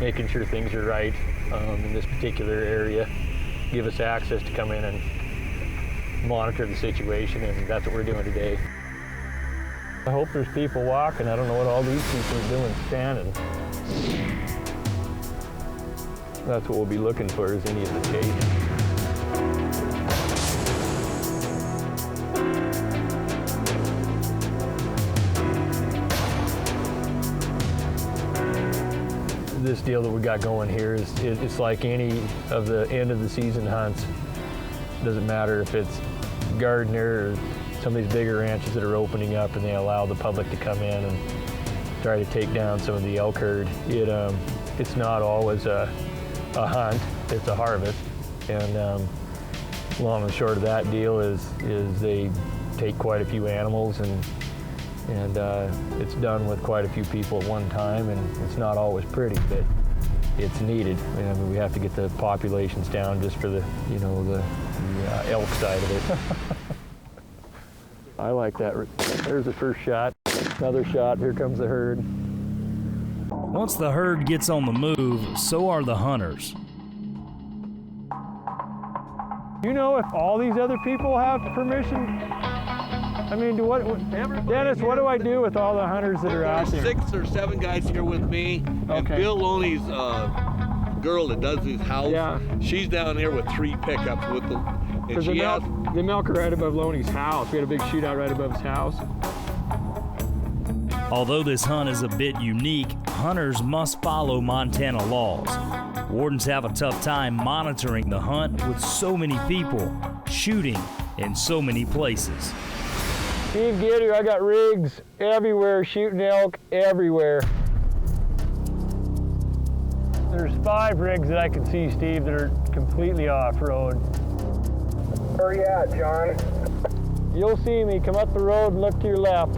Speaker 22: making sure things are right in this particular area. Give us access to come in and monitor the situation, and that's what we're doing today. I hope there's people walking. I don't know what all these people are doing standing. That's what we'll be looking for, is any of the chase. This deal that we got going here is it's like any of the end of the season hunts. Doesn't matter if it's Gardner or some of these bigger ranches that are opening up and they allow the public to come in and try to take down some of the elk herd. It's not always a hunt, it's a harvest. And long and short of that deal is they take quite a few animals and it's done with quite a few people at one time, and it's not always pretty, but it's needed. I mean, we have to get the populations down just for the elk side of it. I like that. There's the first shot. Another shot. Here comes the herd.
Speaker 1: Once the herd gets on the move, so are the hunters.
Speaker 22: You know if all these other people have permission? I mean, Dennis, what do I do with all the hunters that are out there?
Speaker 21: There's 6 or 7 guys here with me, and Bill Loney's girl that does his house, she's down here with 3 pickups with them.
Speaker 22: Because they milk right above Loney's house. We had a big shootout right above his house.
Speaker 1: Although this hunt is a bit unique, hunters must follow Montana laws. Wardens have a tough time monitoring the hunt with so many people shooting in so many places.
Speaker 22: Steve, get here. I got rigs everywhere, shooting elk everywhere. There's 5 rigs that I can see, Steve, that are completely off-road.
Speaker 17: Where are you at, John?
Speaker 22: You'll see me. Come up the road and look to your left.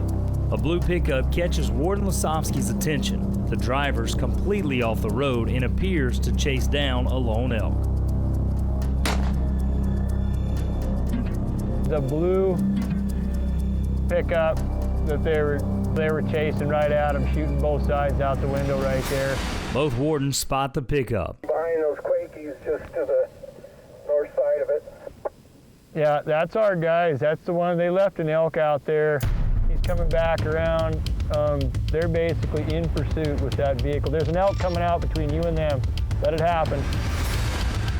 Speaker 1: A blue pickup catches Warden Lasofsky's attention. The driver's completely off the road and appears to chase down a lone elk.
Speaker 22: The blue pickup that they were chasing right at him, shooting both sides out the window right there.
Speaker 1: Both wardens spot the pickup.
Speaker 17: Behind those Quakies, just to the north side of it.
Speaker 22: Yeah, that's our guys. That's the one. They left an elk out there. He's coming back around. They're basically in pursuit with that vehicle. There's an elk coming out between you and them. Let it happen.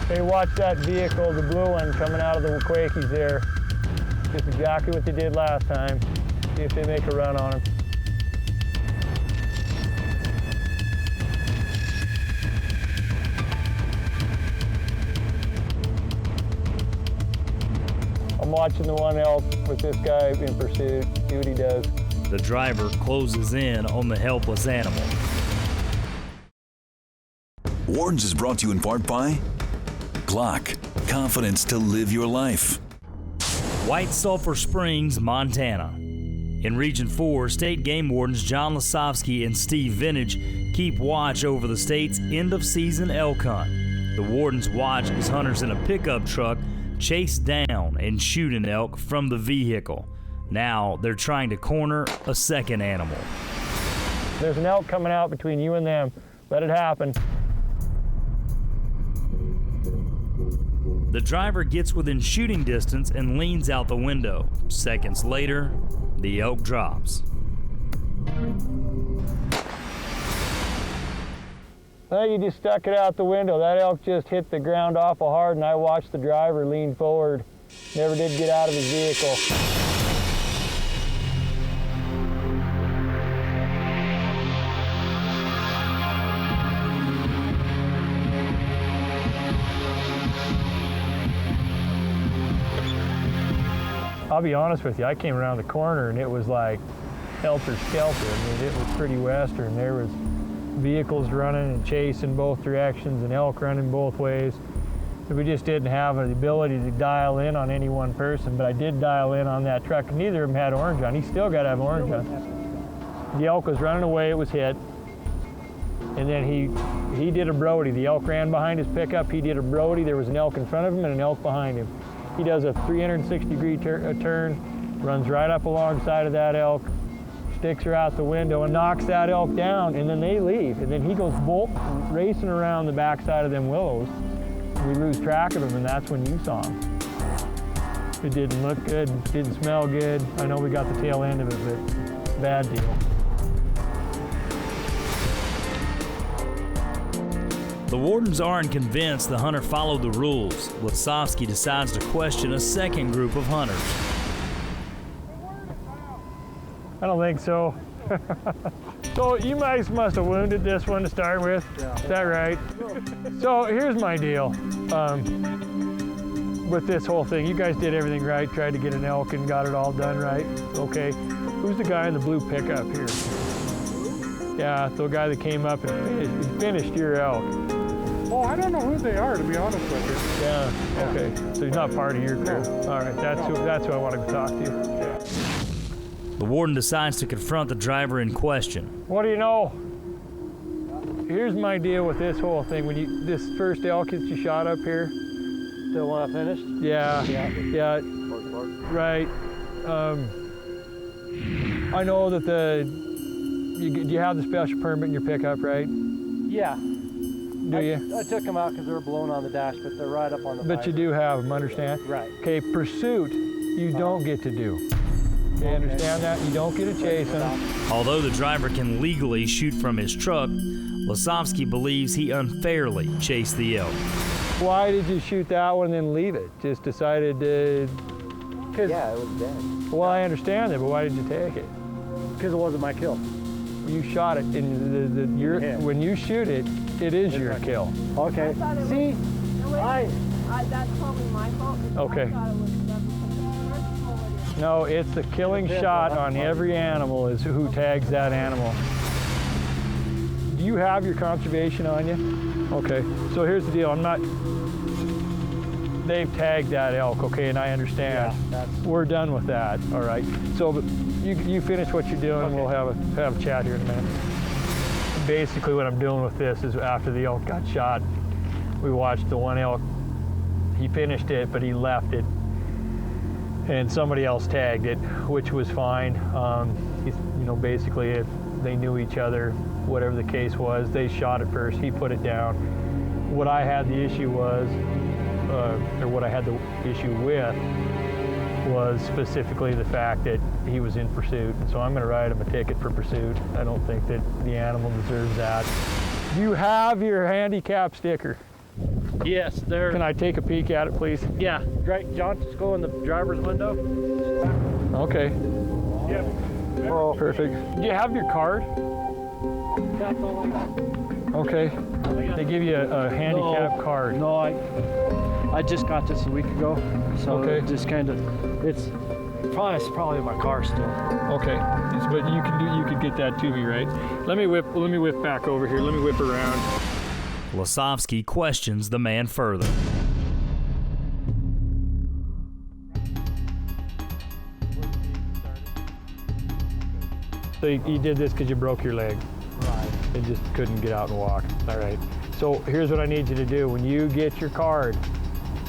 Speaker 22: Hey, watch that vehicle, the blue one coming out of the Quakies there. Just exactly what they did last time. See if they make a run on him. I'm watching the one elk with this guy in pursuit. See what he does.
Speaker 1: The driver closes in on the helpless animal.
Speaker 8: Wardens is brought to you in part by Glock, confidence to live your life.
Speaker 1: White Sulphur Springs, Montana. In Region 4, State Game Wardens John Lasofsky and Steve Vintage keep watch over the state's end-of-season elk hunt. The wardens watch as hunters in a pickup truck chase down and shoot an elk from the vehicle. Now they're trying to corner a second animal.
Speaker 22: There's an elk coming out between you and them.
Speaker 10: let it happen.
Speaker 1: The driver gets within shooting distance and leans out the window. Seconds later, the elk drops.
Speaker 10: Well, you just stuck it out the window. That elk just hit the ground awful hard, and I watched the driver lean forward. Never did get out of his vehicle. I'll be honest with you, I came around the corner and it was like helter-skelter. I mean, it was pretty western. There was vehicles running and chasing both directions and elk running both ways. We just didn't have the ability to dial in on any one person, but I did dial in on that truck. Neither of them had orange on. He still got to have orange on. The elk was running away, it was hit. And then he did a Brody. The elk ran behind his pickup, he did a Brody. There was an elk in front of him and an elk behind him. He does a 360-degree turn, runs right up alongside of that elk, sticks her out the window and knocks that elk down, and then they leave. And then he goes bolt racing around the backside of them willows. We lose track of him, and that's when you saw him. It didn't look good, didn't smell good. I know we got the tail end of it, but bad deal.
Speaker 1: The wardens aren't convinced the hunter followed the rules. Lasovsky decides to question a second group of hunters.
Speaker 10: I don't think so. So you guys must have wounded this one to start with. Yeah. Is that right? So here's my deal. With this whole thing, you guys did everything right, tried to get an elk and got it all done right. Okay. Who's the guy in the blue pickup here? Yeah, the guy that came up and finished your elk.
Speaker 14: Oh, I don't know who they are, to be honest with you.
Speaker 10: Yeah, okay. So he's not part of your crew. No. All right, that's who I wanted to talk to.
Speaker 1: The warden decides to confront the driver in question.
Speaker 10: What do you know? Here's my deal with this whole thing. When this first elk that you shot up here.
Speaker 16: Still want to finish?
Speaker 10: Yeah. Right. I know that you have the special permit in your pickup, right?
Speaker 16: Yeah.
Speaker 10: Do you?
Speaker 16: I took them out because they were blown on the dash, but they're right up on the
Speaker 10: But
Speaker 16: visor.
Speaker 10: you do have them, understand?
Speaker 16: Right.
Speaker 10: Okay, pursuit, you don't get to do. Okay, understand that? You don't get to chase them.
Speaker 1: Although the driver can legally shoot from his truck, Lasovsky believes he unfairly chased the elk.
Speaker 10: Why did you shoot that one and then leave it? Just decided to...
Speaker 16: Yeah, it was dead.
Speaker 10: Well, I understand that, but why did you take it?
Speaker 16: Because it wasn't my kill.
Speaker 10: You shot it, and when you shoot it, it is your kill.
Speaker 16: Okay. See,
Speaker 23: that's probably my fault.
Speaker 10: Okay. No, it's the killing shot on every animal is who tags that animal. Do you have your conservation on you? Okay, so here's the deal. They've tagged that elk, okay, and I understand.
Speaker 16: Yeah,
Speaker 10: we're done with that, all right. So but you finish what you're doing, okay. We'll have a chat here in a minute. Basically what I'm doing with this is after the elk got shot, we watched the one elk, he finished it, but he left it, and somebody else tagged it, which was fine. Basically if they knew each other, whatever the case was, they shot it first, he put it down. What I had the issue was, or what I had the issue with, was specifically the fact that he was in pursuit. And so I'm going to write him a ticket for pursuit. I don't think that the animal deserves that. Do you have your handicap sticker?
Speaker 16: Yes, there.
Speaker 10: Can I take a peek at it, please?
Speaker 16: Yeah, right, John, just go in the driver's window.
Speaker 10: Okay.
Speaker 16: Yep.
Speaker 10: Oh, perfect. Do you have your card?
Speaker 16: That's all I got.
Speaker 10: Okay. They give you a handicap card.
Speaker 16: No, I just got this a week ago, so
Speaker 10: okay.
Speaker 16: Just kind of, it's probably in my car still.
Speaker 10: Okay, but you could get that to me, right? Let me whip back over here. Let me whip around.
Speaker 1: Lasovsky questions the man further.
Speaker 10: So you did this because you broke your leg.
Speaker 16: Right.
Speaker 10: And just couldn't get out and walk. All right. So here's what I need you to do. When you get your card,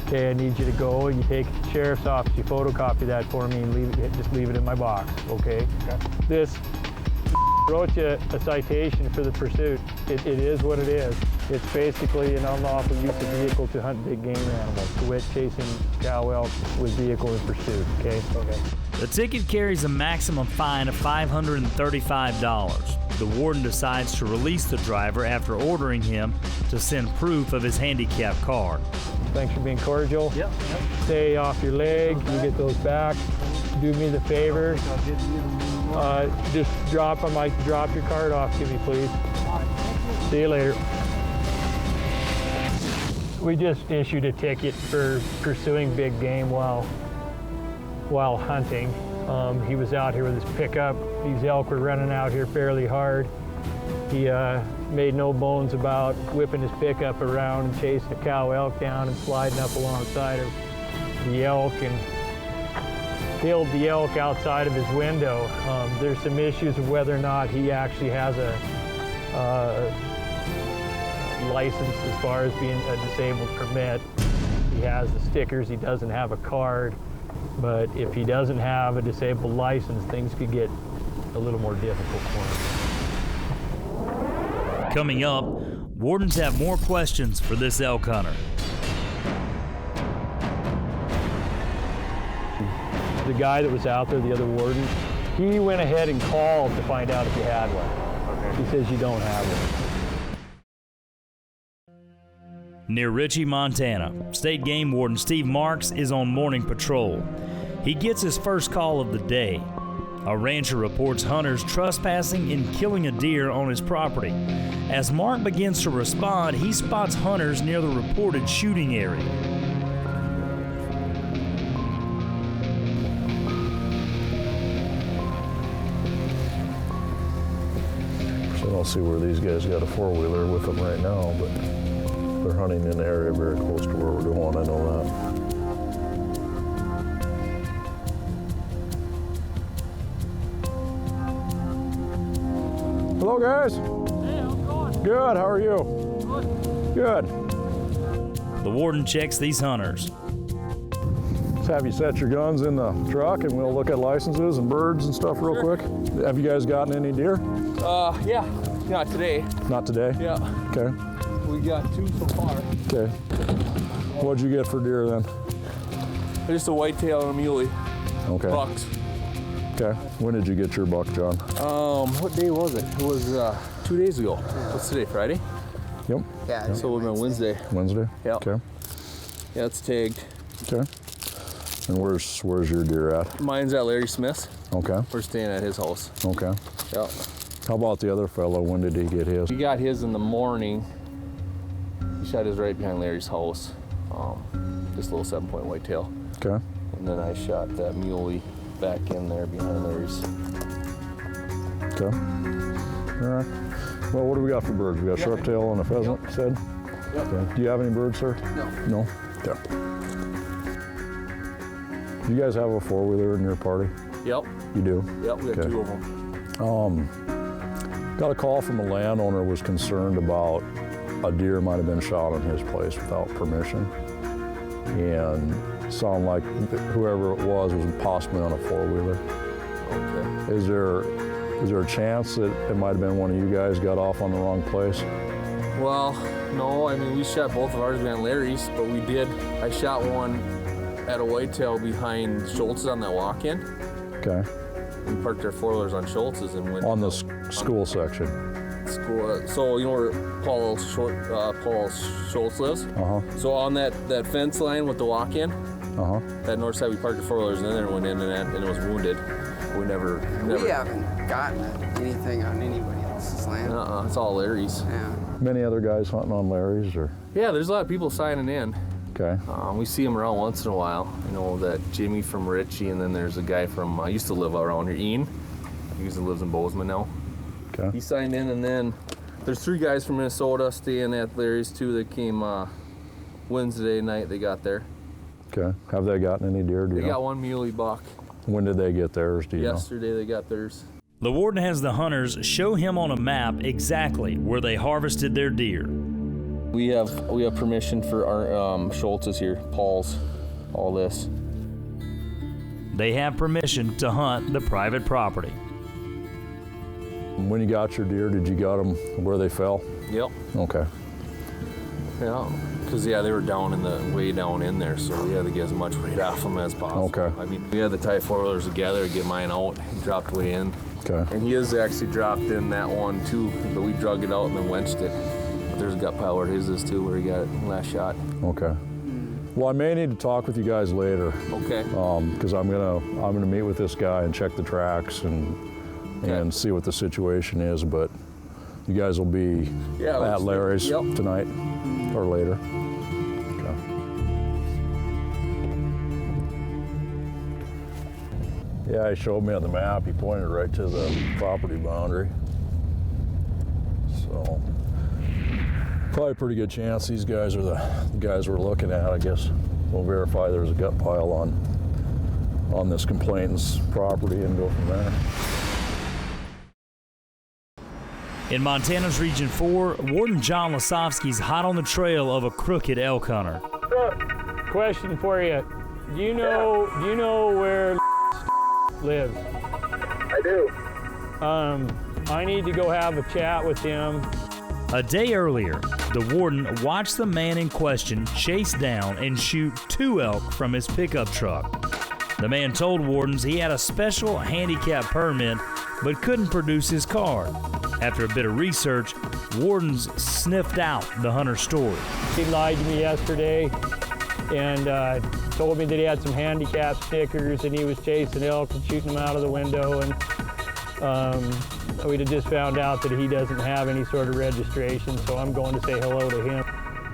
Speaker 10: okay, I need you to go and you take it to the sheriff's office, you photocopy that for me and just leave it in my box, okay? This Wrote you a citation for the pursuit. It is what it is. It's basically an unlawful use of vehicle to hunt big game animals, to wit chasing cow elk with vehicle in pursuit, okay? Okay.
Speaker 1: The ticket carries a maximum fine of $535. The warden decides to release the driver after ordering him to send proof of his handicap card.
Speaker 10: Thanks for being cordial. Yep. Stay off your leg. You get those back. Do me the favor. Just drop your card off to me, please. See you later. We just issued a ticket for pursuing big game while hunting. He was out here with his pickup. These elk were running out here fairly hard. He made no bones about whipping his pickup around and chasing a cow elk down and sliding up alongside of the elk and killed the elk outside of his window. There's some issues of whether or not he actually has a license as far as being a disabled permit. He has the stickers, he doesn't have a card, but if he doesn't have a disabled license, things could get a little more difficult for him.
Speaker 1: Coming up, wardens have more questions for this elk hunter.
Speaker 10: The guy that was out there, the other warden, he went ahead and called to find out if you had one. Okay. He says you don't have one.
Speaker 1: Near Ritchie, Montana, State Game Warden Steve Marks is on morning patrol. He gets his first call of the day. A rancher reports hunters trespassing and killing a deer on his property. As Mark begins to respond, he spots hunters near the reported shooting area.
Speaker 3: So I don't see where these guys got a four-wheeler with them right now, but they're hunting in the area very close to where we're going, I know that. Hello guys.
Speaker 11: Hey, how's it going?
Speaker 3: Good, how are you? Good.
Speaker 1: The warden checks these hunters.
Speaker 3: Let's have you set your guns in the truck and we'll look at licenses and birds and stuff real quick. Have you guys gotten any deer?
Speaker 11: Yeah, not today.
Speaker 3: Not today?
Speaker 11: Yeah.
Speaker 3: Okay.
Speaker 11: We got 2 so far.
Speaker 3: Okay. What'd you get for deer then?
Speaker 11: Just a whitetail and a muley.
Speaker 3: Okay.
Speaker 11: Bucks.
Speaker 3: Okay. When did you get your buck, John?
Speaker 11: What day was it? It was 2 days ago. What's today, Friday?
Speaker 3: Yep.
Speaker 11: Yeah.
Speaker 3: Yep.
Speaker 11: So it would have been Wednesday.
Speaker 3: Wednesday?
Speaker 11: Yeah.
Speaker 3: Okay.
Speaker 11: Yeah, it's tagged.
Speaker 3: Okay. And where's your deer at?
Speaker 11: Mine's at Larry Smith's.
Speaker 3: Okay.
Speaker 11: We're staying at his house.
Speaker 3: Okay.
Speaker 11: Yeah.
Speaker 3: How about the other fellow? When did he get his?
Speaker 11: He got his in the morning. He shot his right behind Larry's house. Just a little 7-point whitetail.
Speaker 3: Okay.
Speaker 11: And then I shot that muley back in there behind Larry's.
Speaker 3: Okay. All right. Well, what do we got for birds? We got a sharp-tail and a pheasant, you said?
Speaker 11: Yep.
Speaker 3: Okay. Do you have any birds, sir?
Speaker 11: No.
Speaker 3: No? Okay. Do you guys have a four-wheeler in your party?
Speaker 11: Yep.
Speaker 3: You do?
Speaker 11: Yep, we got
Speaker 3: Okay.
Speaker 11: 2 of them.
Speaker 3: Got a call from a landowner who was concerned about a deer might have been shot on his place without permission. And sounded like whoever it was possibly on a four-wheeler.
Speaker 11: Okay.
Speaker 3: Is there a chance that it might have been one of you guys got off on the wrong place?
Speaker 11: Well, no, I mean, we shot both of ours behind Larry's, but I shot one at a whitetail behind Schultz's on that walk-in.
Speaker 3: Okay.
Speaker 11: We parked our four-wheelers on Schultz's and went
Speaker 3: on the school section.
Speaker 11: School. So you know where Paul Schultz lives?
Speaker 3: Uh-huh.
Speaker 11: So on that fence line with the walk-in,
Speaker 3: uh-huh,
Speaker 11: that north side, we parked the four-wheelers and then it went in and it was wounded. We never.
Speaker 12: We haven't gotten anything on anybody else's land.
Speaker 11: It's all Larry's.
Speaker 12: Yeah.
Speaker 3: Many other guys hunting on Larry's, or?
Speaker 11: Yeah, there's a lot of people signing in.
Speaker 3: Okay.
Speaker 11: We see them around once in a while. You know, that Jimmy from Ritchie, and then there's a guy from, used to live around here, Ian. He usually lives in Bozeman now.
Speaker 3: Okay.
Speaker 11: He signed in, and then there's 3 guys from Minnesota staying at Larry's too that came Wednesday night. They got there.
Speaker 3: Okay. Have they gotten any deer?
Speaker 11: They got 1 muley buck.
Speaker 3: When did they get theirs? Do you know?
Speaker 11: Yesterday they got theirs.
Speaker 1: The warden has the hunters show him on a map exactly where they harvested their deer.
Speaker 11: We have permission for our Schultz's here, Paul's, all this.
Speaker 1: They have permission to hunt the private property.
Speaker 3: When you got your deer, did you got them where they fell?
Speaker 11: Yep.
Speaker 3: Okay.
Speaker 11: Yeah, because they were way down in there, so we had to get as much weight off them as possible.
Speaker 3: Okay.
Speaker 11: I mean, we had the tie four-wheelers together to get mine out. He dropped way in.
Speaker 3: Okay.
Speaker 11: And he has actually dropped in that one too, but we drug it out and then wenched it. But there's a gut pile where his is too, where he got it last shot.
Speaker 3: Okay. Well, I may need to talk with you guys later.
Speaker 11: Okay.
Speaker 3: Because I'm gonna meet with this guy and check the tracks and see what the situation is. But you guys will be at Larry's tonight or later. Okay. Yeah, he showed me on the map. He pointed right to the property boundary. So probably a pretty good chance these guys are the guys we're looking at. I guess we'll verify there's a gut pile on this complainant's property and go from there.
Speaker 1: In Montana's Region 4, Warden John Lasofsky's hot on the trail of a crooked elk hunter.
Speaker 10: Question for you. Do you know where lives?
Speaker 17: I do.
Speaker 10: I need to go have a chat with him.
Speaker 1: A day earlier, the warden watched the man in question chase down and shoot 2 elk from his pickup truck. The man told wardens he had a special handicap permit but couldn't produce his card. After a bit of research, wardens sniffed out the hunter's story.
Speaker 10: He lied to me yesterday and told me that he had some handicap stickers and he was chasing elk and shooting them out of the window. And we'd have just found out that he doesn't have any sort of registration, so I'm going to say hello to him.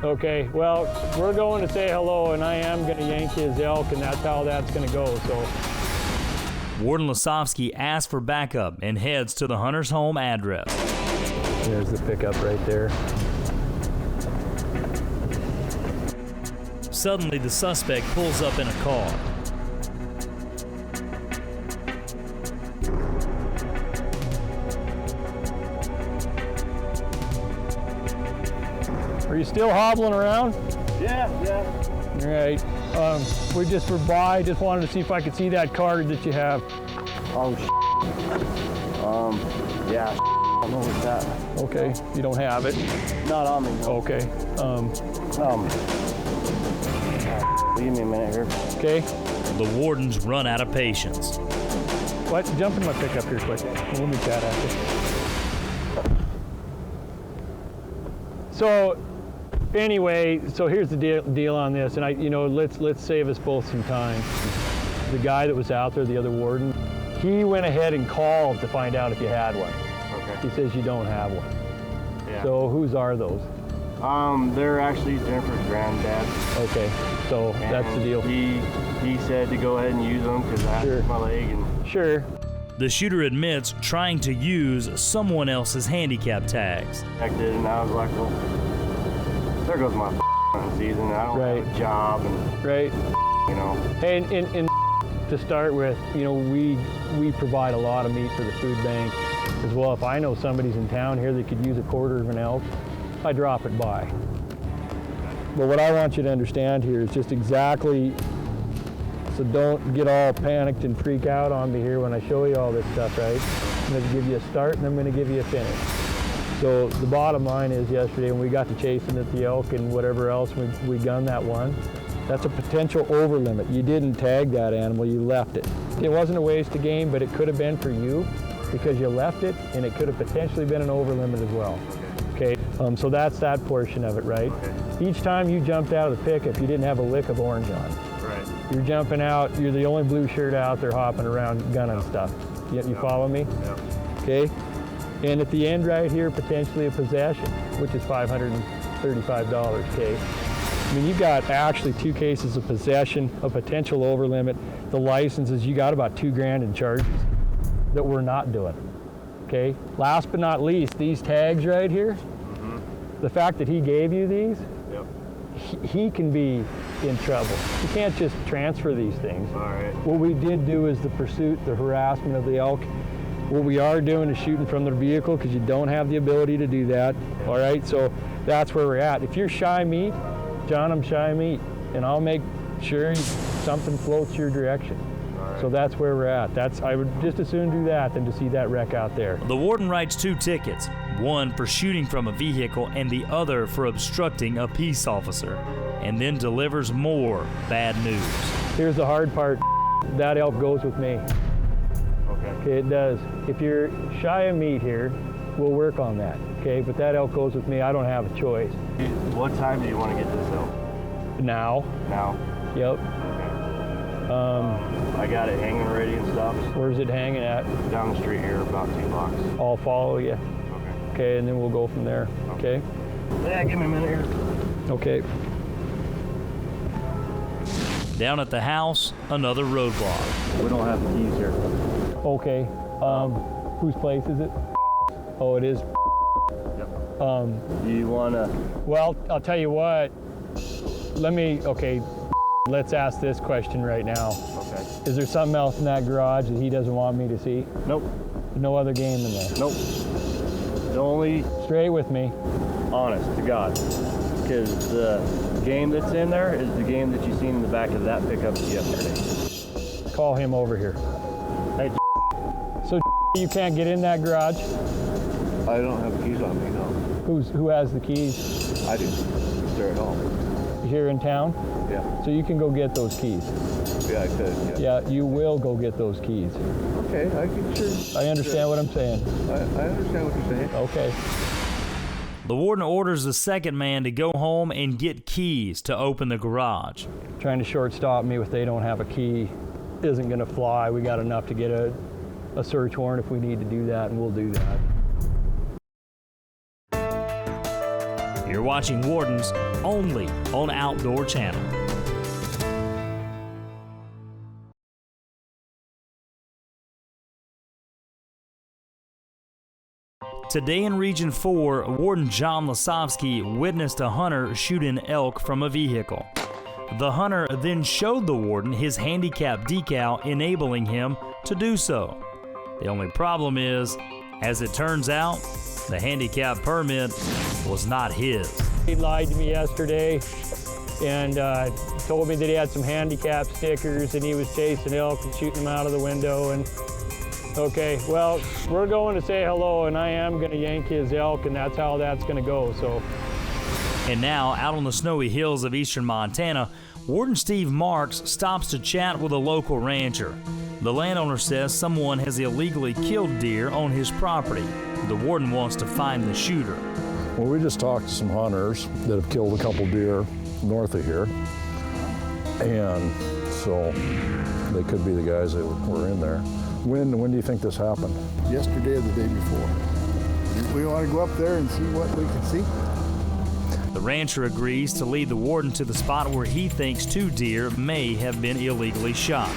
Speaker 10: Okay, well, we're going to say hello, and I am going to yank his elk, and that's how that's going to go. So,
Speaker 1: Warden Lasofsky asks for backup and heads to the hunter's home address.
Speaker 10: There's the pickup right there.
Speaker 1: Suddenly, the suspect pulls up in a car.
Speaker 10: Are you still hobbling around?
Speaker 17: Yeah.
Speaker 10: All right. We just were by. Just wanted to see if I could see that card that you have.
Speaker 4: Oh, yeah. I don't know what's that.
Speaker 10: Okay. You don't have it.
Speaker 4: Not on me. No.
Speaker 10: Okay.
Speaker 4: Give me a minute here.
Speaker 10: Okay.
Speaker 1: The wardens run out of patience.
Speaker 10: What? Jump in my pickup here quick. We'll meet that after. So. Anyway, so here's the deal on this, and let's save us both some time. The guy that was out there, the other warden, he went ahead and called to find out if you had one.
Speaker 4: Okay.
Speaker 10: He says you don't have one.
Speaker 4: Yeah.
Speaker 10: So whose are those?
Speaker 4: They're actually Jennifer's granddad.
Speaker 10: Okay, so that's the deal.
Speaker 4: He said to go ahead and use them because I hurt my leg and.
Speaker 1: Sure. The shooter admits trying to use someone else's handicap tags.
Speaker 4: I did, and I was like, well, there goes my hunting season. I don't have a job, and
Speaker 10: And to start with, we provide a lot of meat for the food bank as well. If I know somebody's in town here that could use a quarter of an elk, I drop it by. But what I want you to understand here is just exactly, so don't get all panicked and freak out on me here when I show you all this stuff, right? I'm going to give you a start and I'm going to give you a finish. So the bottom line is yesterday when we got to chasing at the elk and whatever else, we gunned that one. That's a potential over limit. You didn't tag that animal, you left it. It wasn't a waste of game, but it could have been for you because you left it, and it could have potentially been an over limit as well. Okay, so that's that portion of it, right? Okay. Each time you jumped out of the pickup, you didn't have a lick of orange on.
Speaker 4: Right.
Speaker 10: You're jumping out, you're the only blue shirt out there hopping around gunning stuff. You follow me?
Speaker 4: Yeah.
Speaker 10: Okay. And at the end right here, potentially a possession, which is $535, okay? I mean, you've got actually 2 cases of possession, a potential over limit. The licenses, you got about $2,000 in charges that we're not doing, okay? Last but not least, these tags right here, the fact that he gave you these, he can be in trouble. You can't just transfer these things.
Speaker 4: All right.
Speaker 10: What we did do is the pursuit, the harassment of the elk. What we are doing is shooting from their vehicle because you don't have the ability to do that. All right, so that's where we're at. If you're shy meat, John, I'm shy meat, and I'll make sure something floats your direction.
Speaker 4: All
Speaker 10: So that's where we're at. I would just as soon do that than to see that wreck out there.
Speaker 1: The warden writes 2 tickets, one for shooting from a vehicle and the other for obstructing a peace officer, and then delivers more bad news.
Speaker 10: Here's the hard part. That elk goes with me. Okay, it does. If you're shy of meat here, we'll work on that, okay? But that elk goes with me. I don't have a choice.
Speaker 4: What time do you want to get this elk?
Speaker 10: Now.
Speaker 4: Now?
Speaker 10: Yep.
Speaker 4: I got it hanging ready and stuff.
Speaker 10: Where's it hanging at?
Speaker 4: Down the street here, about 2 blocks.
Speaker 10: I'll follow you. Okay, and then we'll go from there, okay?
Speaker 4: Yeah, give me a minute here.
Speaker 10: Okay.
Speaker 1: Down at the house, another roadblock.
Speaker 4: We don't have the keys here.
Speaker 10: Okay. Whose place is it? Oh, it is.
Speaker 4: Yep. Do you want to?
Speaker 10: Well, I'll tell you what. Okay, let's ask this question right now.
Speaker 4: Okay.
Speaker 10: Is there something else in that garage that he doesn't want me to see?
Speaker 4: Nope.
Speaker 10: No other game in there?
Speaker 4: Nope. The only...
Speaker 10: Straight with me.
Speaker 4: Honest to God. Because the game that's in there is the game that you seen in the back of that pickup yesterday.
Speaker 10: Call him over here.
Speaker 4: Hey.
Speaker 10: So you can't get in that garage?
Speaker 4: I don't have the keys on me, no.
Speaker 10: Who has the keys?
Speaker 4: I do. They're at home.
Speaker 10: Here in town?
Speaker 4: Yeah.
Speaker 10: So you can go get those keys?
Speaker 4: Yeah, I could.
Speaker 10: Yeah, you will go get those keys.
Speaker 4: Okay, I can sure.
Speaker 10: I understand what I'm saying.
Speaker 4: I understand what you're saying.
Speaker 10: Okay.
Speaker 1: The warden orders the second man to go home and get keys to open the garage.
Speaker 10: Trying to shortstop me with they don't have a key isn't going to fly. We got enough to get a search warrant if we need to do that, and we'll do that.
Speaker 1: You're watching Wardens only on Outdoor Channel. Today in Region 4, Warden John Lasovsky witnessed a hunter shoot an elk from a vehicle. The hunter then showed the warden his handicap decal, enabling him to do so. The only problem is, as it turns out, the handicap permit was not his.
Speaker 10: He lied to me yesterday and told me that he had some handicap stickers and he was chasing elk and shooting them out of the window. And okay, well, we're going to say hello, and I am going to yank his elk, and that's how that's going to go. So.
Speaker 1: And now, out on the snowy hills of eastern Montana, Warden Steve Marks stops to chat with a local rancher. The landowner says someone has illegally killed deer on his property. The warden wants to find the shooter.
Speaker 3: Well, we just talked to some hunters that have killed a couple deer north of here, and so they could be the guys that were in there. When do you think this happened?
Speaker 5: Yesterday or the day before. We want to go up there and see what we can see.
Speaker 1: The rancher agrees to lead the warden to the spot where he thinks 2 deer may have been illegally shot.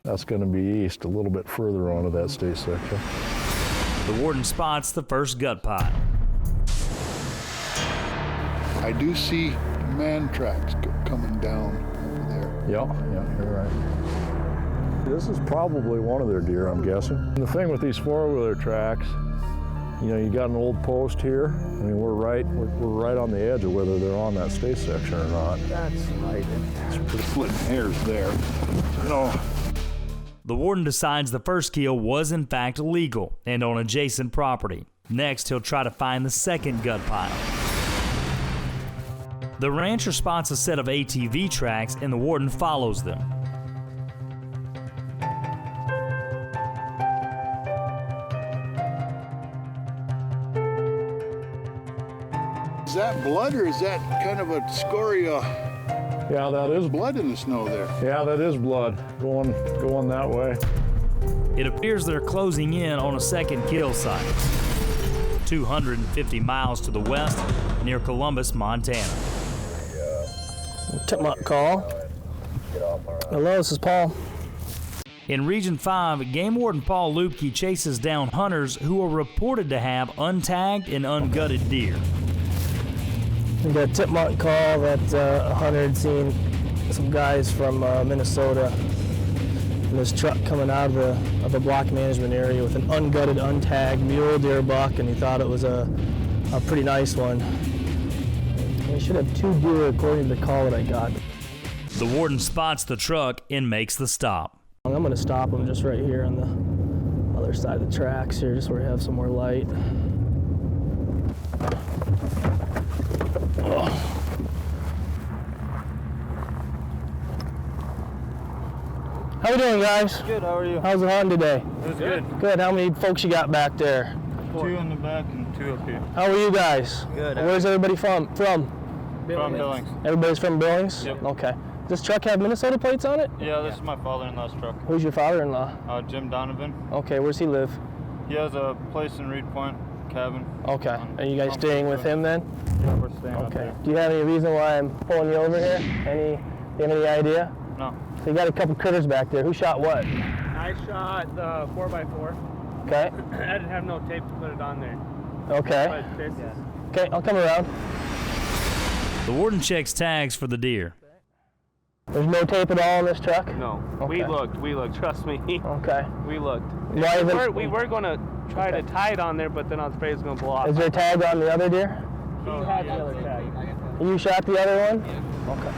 Speaker 3: That's going to be east, a little bit further onto that state section.
Speaker 1: The warden spots the first gut pile.
Speaker 5: I do see man tracks coming down over there.
Speaker 3: Yeah, you're right. This is probably one of their deer, I'm guessing. And the thing with these 4-wheeler tracks, you know, you got an old post here. I mean, we're right on the edge of whether they're on that state section or not.
Speaker 5: That's right. It's pretty splitting hairs there. No.
Speaker 1: The warden decides the first kill was in fact legal and on adjacent property. Next, he'll try to find the second gut pile. The rancher spots a set of ATV tracks and the warden follows them.
Speaker 5: Is that blood or is that kind of a scoria?
Speaker 3: Yeah, that is
Speaker 5: blood in the snow there.
Speaker 3: Yeah, that is blood going that way.
Speaker 1: It appears they're closing in on a second kill site, 250 miles to the west near Columbus, Montana.
Speaker 7: Took my call. Hello, this is Paul.
Speaker 1: In Region 5, Game Warden Paul Lupke chases down hunters who are reported to have untagged and ungutted deer.
Speaker 7: We got a tip mark call that a hunter had seen some guys from Minnesota in this truck coming out of the block management area with an ungutted, untagged mule deer buck, and he thought it was a pretty nice one. We should have 2 deer according to the call that I got.
Speaker 1: The warden spots the truck and makes the stop.
Speaker 7: I'm going to stop him just right here on the other side of the tracks here, just where we have some more light. How we doing, guys?
Speaker 18: Good, how are you?
Speaker 7: How's the hunt today?
Speaker 18: It was good.
Speaker 7: Good. How many folks you got back there?
Speaker 18: 2 in the back and 2 up here.
Speaker 7: How are you guys?
Speaker 18: Good.
Speaker 7: Where's everybody from?
Speaker 18: From Billings.
Speaker 7: Everybody's from Billings?
Speaker 18: Yep.
Speaker 7: Okay. Does this truck have Minnesota plates on it?
Speaker 18: Yeah, this is my father-in-law's truck.
Speaker 7: Who's your father-in-law?
Speaker 18: Jim Donovan.
Speaker 7: Okay, where's he live?
Speaker 18: He has a place in Reed Point, cabin.
Speaker 7: Okay. Are you guys staying with him then?
Speaker 18: Yeah, we're staying up
Speaker 7: Okay.
Speaker 18: there.
Speaker 7: Do you have any reason why I'm pulling you over here? Do you have any idea?
Speaker 18: No.
Speaker 7: So you got a couple critters back there. Who shot what?
Speaker 19: I shot the 4x4.
Speaker 7: Okay.
Speaker 19: I didn't have no tape to put it on there.
Speaker 7: Okay.
Speaker 19: But this is...
Speaker 7: Okay, I'll come around.
Speaker 1: The warden checks tags for the deer.
Speaker 7: There's no tape at all on this truck?
Speaker 19: No.
Speaker 7: Okay.
Speaker 19: We looked, trust me.
Speaker 7: Okay.
Speaker 19: We looked.
Speaker 7: Why
Speaker 19: We were going to try to tie it on there, but then I was afraid it was going to blow off.
Speaker 7: Is there a tag on the other deer?
Speaker 19: He had the other tag.
Speaker 7: You shot the other one?
Speaker 19: Yeah.
Speaker 7: Okay.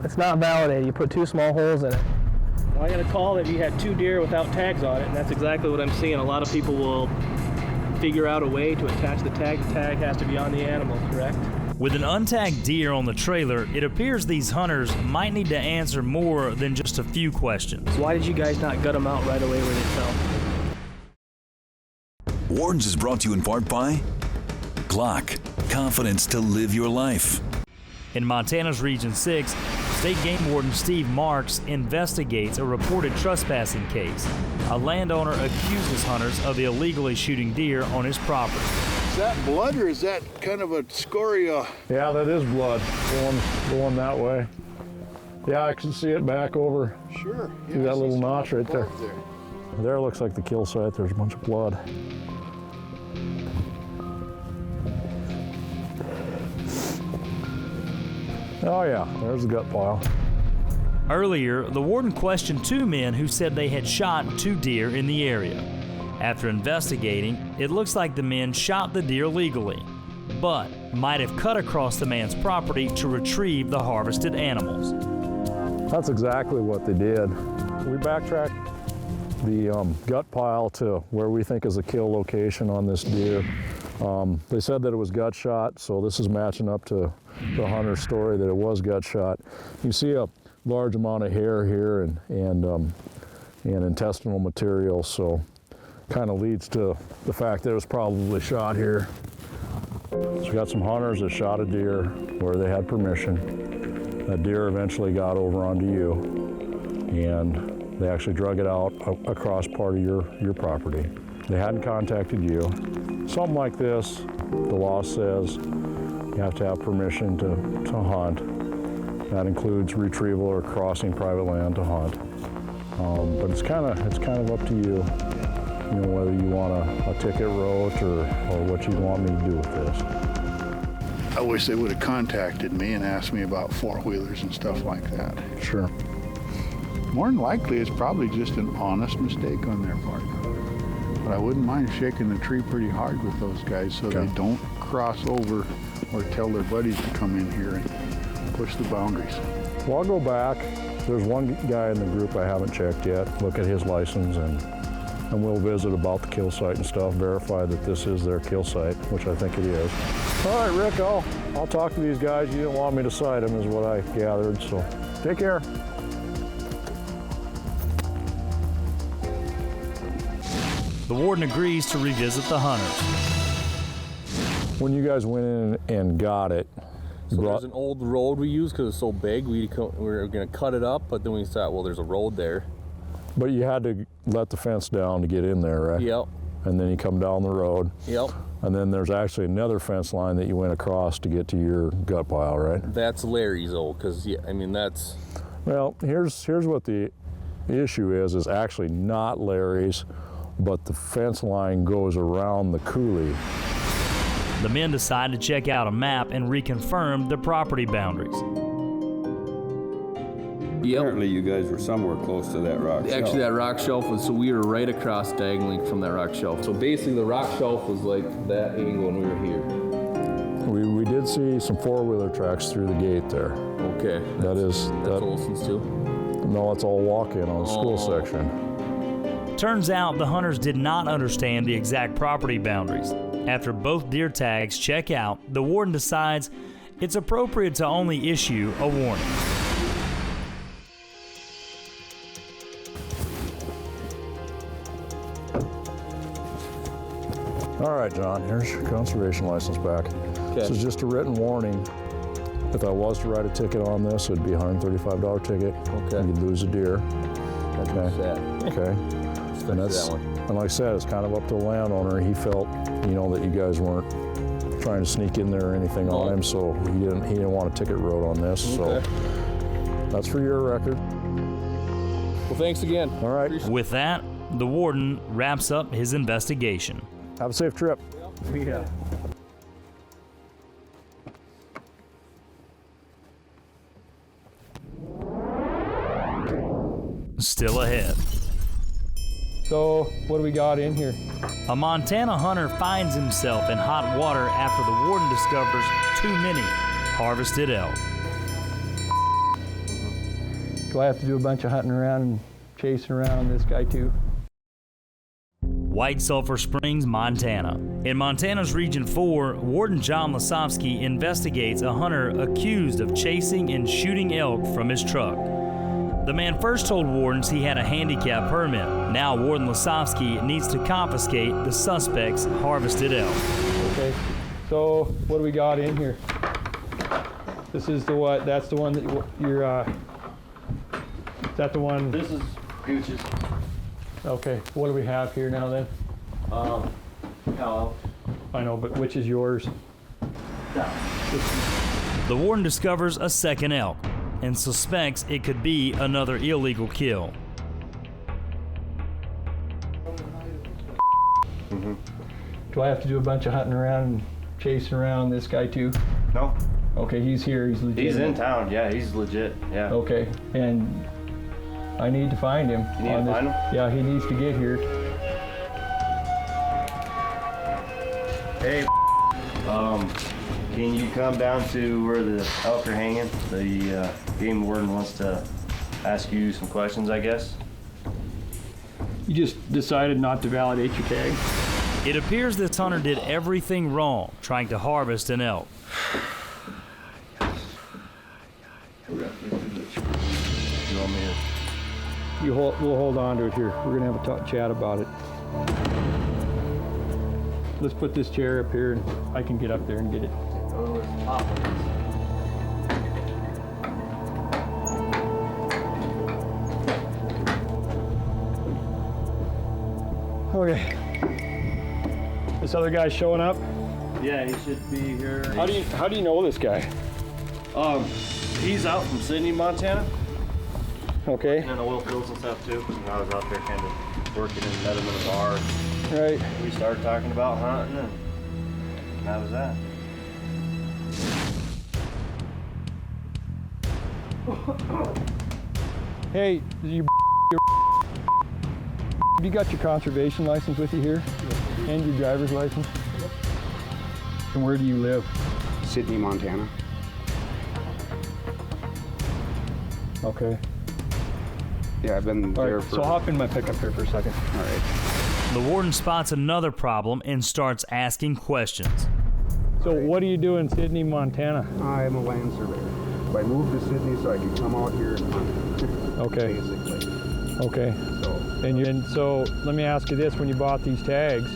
Speaker 7: It's not validated. You put 2 small holes in it.
Speaker 19: Well, I got a call that you had 2 deer without tags on it, and that's exactly what I'm seeing. A lot of people will figure out a way to attach the tag. The tag has to be on the animal, correct?
Speaker 1: With an untagged deer on the trailer, it appears these hunters might need to answer more than just a few questions.
Speaker 19: Why did you guys not gut them out right away where they fell?
Speaker 8: Wardens is brought to you in part by Glock, confidence to live your life.
Speaker 1: In Montana's Region 6, State Game Warden Steve Marks investigates a reported trespassing case. A landowner accuses hunters of illegally shooting deer on his property.
Speaker 5: Is that blood or is that kind of a scoria?
Speaker 3: Yeah, that is blood going that way. Yeah, I can see it back over.
Speaker 5: Sure.
Speaker 3: See that little notch right there. There looks like the kill site. There's a bunch of blood. Oh yeah, there's the gut pile.
Speaker 1: Earlier, the warden questioned 2 men who said they had shot 2 deer in the area. After investigating, it looks like the men shot the deer legally, but might have cut across the man's property to retrieve the harvested animals.
Speaker 3: That's exactly what they did. We backtracked the gut pile to where we think is the kill location on this deer. They said that it was gut shot, so this is matching up to the hunter's story that it was gut shot. You see a large amount of hair here and intestinal material, so kind of leads to the fact that it was probably shot here. So we got some hunters that shot a deer where they had permission. That deer eventually got over onto you, and they actually drug it out across part of your property. They hadn't contacted you. Something like this, the law says you have to have permission to hunt. That includes retrieval or crossing private land to hunt. But it's kind of up to you, whether you want a ticket wrote or what you want me to do with this.
Speaker 5: I wish they would have contacted me and asked me about 4-wheelers and stuff like that.
Speaker 3: Sure.
Speaker 5: More than likely, it's probably just an honest mistake on their part. But I wouldn't mind shaking the tree pretty hard with those guys so they don't cross over or tell their buddies to come in here and push the boundaries.
Speaker 3: Well, I'll go back. There's one guy in the group I haven't checked yet. Look at his license and we'll visit about the kill site and stuff, verify that this is their kill site, which I think it is. All right, Rick, I'll talk to these guys. You didn't want me to cite them is what I gathered, so take care.
Speaker 1: The warden agrees to revisit the hunters.
Speaker 3: When you guys went in and got it,
Speaker 11: so there's an old road we use because it's so big. We were going to cut it up, but then we thought, well, there's a road there.
Speaker 3: But you had to let the fence down to get in there, right?
Speaker 11: Yep.
Speaker 3: and then you come down the road.
Speaker 11: Yep.
Speaker 3: And then there's actually another fence line that you went across to get to your gut pile, right?
Speaker 11: That's Larry's, though, because, yeah, I mean, that's...
Speaker 3: Well, here's what the issue is actually not Larry's, but the fence line goes around the coulee.
Speaker 1: The men decide to check out a map and reconfirm the property boundaries.
Speaker 11: Yep.
Speaker 2: Apparently you guys were somewhere close to that rock shelf.
Speaker 11: Actually, that rock shelf was, so we were right across diagonally from that rock shelf. So basically the rock shelf was like that angle and we were here.
Speaker 3: We did see some four-wheeler tracks through the gate there.
Speaker 11: Okay.
Speaker 3: That's
Speaker 11: Olson's too?
Speaker 3: No, it's all walk-in on the school section.
Speaker 1: Turns out the hunters did not understand the exact property boundaries. After both deer tags check out, the warden decides it's appropriate to only issue a warning.
Speaker 3: All right, John, here's your conservation license back.
Speaker 11: Okay.
Speaker 3: This is just a written warning. If I was to write a ticket on this, it'd be a $135 ticket.
Speaker 11: Okay.
Speaker 3: You'd lose a deer. Okay. Okay. And
Speaker 11: that one.
Speaker 3: And like I said, it's kind of up to the landowner. He felt, that you guys weren't trying to sneak in there or anything on him, so he didn't want a ticket wrote on this.
Speaker 11: Okay.
Speaker 3: So that's for your record.
Speaker 11: Well, thanks again.
Speaker 3: All right.
Speaker 1: With that, the warden wraps up his investigation.
Speaker 3: Have a safe trip.
Speaker 22: Yeah.
Speaker 1: Still ahead.
Speaker 10: So, what do we got in here?
Speaker 1: A Montana hunter finds himself in hot water after the warden discovers too many harvested elk.
Speaker 10: Do I have to do a bunch of hunting around and chasing around on this guy too?
Speaker 1: White Sulphur Springs, Montana. In Montana's Region 4, Warden John Lasovsky investigates a hunter accused of chasing and shooting elk from his truck. The man first told wardens he had a handicap permit. Now Warden Lasovsky needs to confiscate the suspect's harvested elk.
Speaker 10: Okay, so what do we got in here? This is the what? That's the one that you're, is that the one?
Speaker 4: This is Gooch's.
Speaker 10: Okay, what do we have here now then?
Speaker 4: Hello.
Speaker 10: I know, but which is yours?
Speaker 1: The warden discovers a second elk and suspects it could be another illegal kill.
Speaker 10: Do I have to do a bunch of hunting around and chasing around this guy too?
Speaker 4: No.
Speaker 10: Okay, he's here, he's legit.
Speaker 4: He's in town, yeah, he's legit, yeah.
Speaker 10: Okay, and I need to find him.
Speaker 4: You need to find him?
Speaker 10: Yeah, he needs to get here.
Speaker 4: Hey, can you come down to where the elk are hanging? The game warden wants to ask you some questions, I guess.
Speaker 10: You just decided not to validate your tag?
Speaker 1: It appears this hunter did everything wrong trying to harvest an elk.
Speaker 10: We'll hold on to it here. We're gonna have a chat about it. Let's put this chair up here and I can get up there and get it. Okay. This other guy's showing up?
Speaker 4: Yeah, he should be here.
Speaker 10: How do you know this guy?
Speaker 4: He's out from Sydney, Montana.
Speaker 10: Okay.
Speaker 4: And in the oil fields and stuff too. And I was out there kind of working and met him in a bar.
Speaker 10: Right.
Speaker 4: We started talking about hunting and that was that.
Speaker 10: Hey, you got your conservation license with you here? And your driver's license? And where do you live?
Speaker 9: Sydney, Montana.
Speaker 10: Okay.
Speaker 9: Yeah, I've been there
Speaker 10: for... So hop in my pickup here for a second.
Speaker 9: All right.
Speaker 1: The warden spots another problem and starts asking questions.
Speaker 10: So what do you do in Sydney, Montana?
Speaker 9: I'm a land surveyor. I moved to Sydney so I could come out here and hunt.
Speaker 10: Okay.
Speaker 9: Basically.
Speaker 10: Okay. So let me ask you this: when you bought these tags,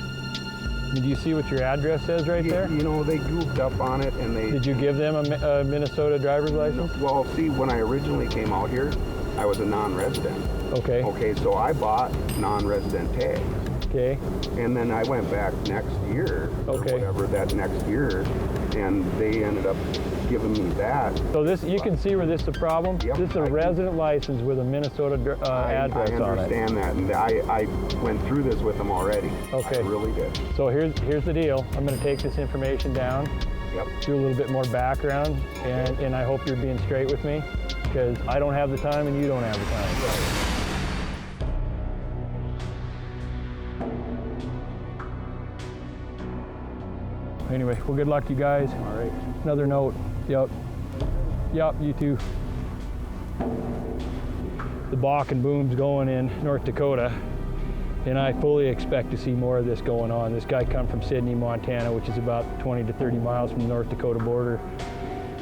Speaker 10: did you see what your address says right there?
Speaker 9: You know, they goofed up on it and they...
Speaker 10: Did you give them a Minnesota driver's license?
Speaker 9: Well, see, when I originally came out here, I was a non-resident.
Speaker 10: Okay.
Speaker 9: Okay, so I bought non-resident tags.
Speaker 21: Okay.
Speaker 9: And then I went back next year, or whatever that next year, and they ended up giving me that.
Speaker 10: So this, you can see where this is a problem?
Speaker 9: Yep,
Speaker 10: This is a resident license with a Minnesota address on it.
Speaker 9: I understand that, and I went through this with them already.
Speaker 10: Okay.
Speaker 9: I really did.
Speaker 10: So here's the deal. I'm going to take this information down, do a little bit more background, and I hope you're being straight with me, because I don't have the time and you don't have the time. Anyway, well, good luck, you guys. All right. Another note. Yep, you too. The Bach and boom's going in North Dakota, and I fully expect to see more of this going on. This guy come from Sydney, Montana, which is about 20 to 30 miles from the North Dakota border.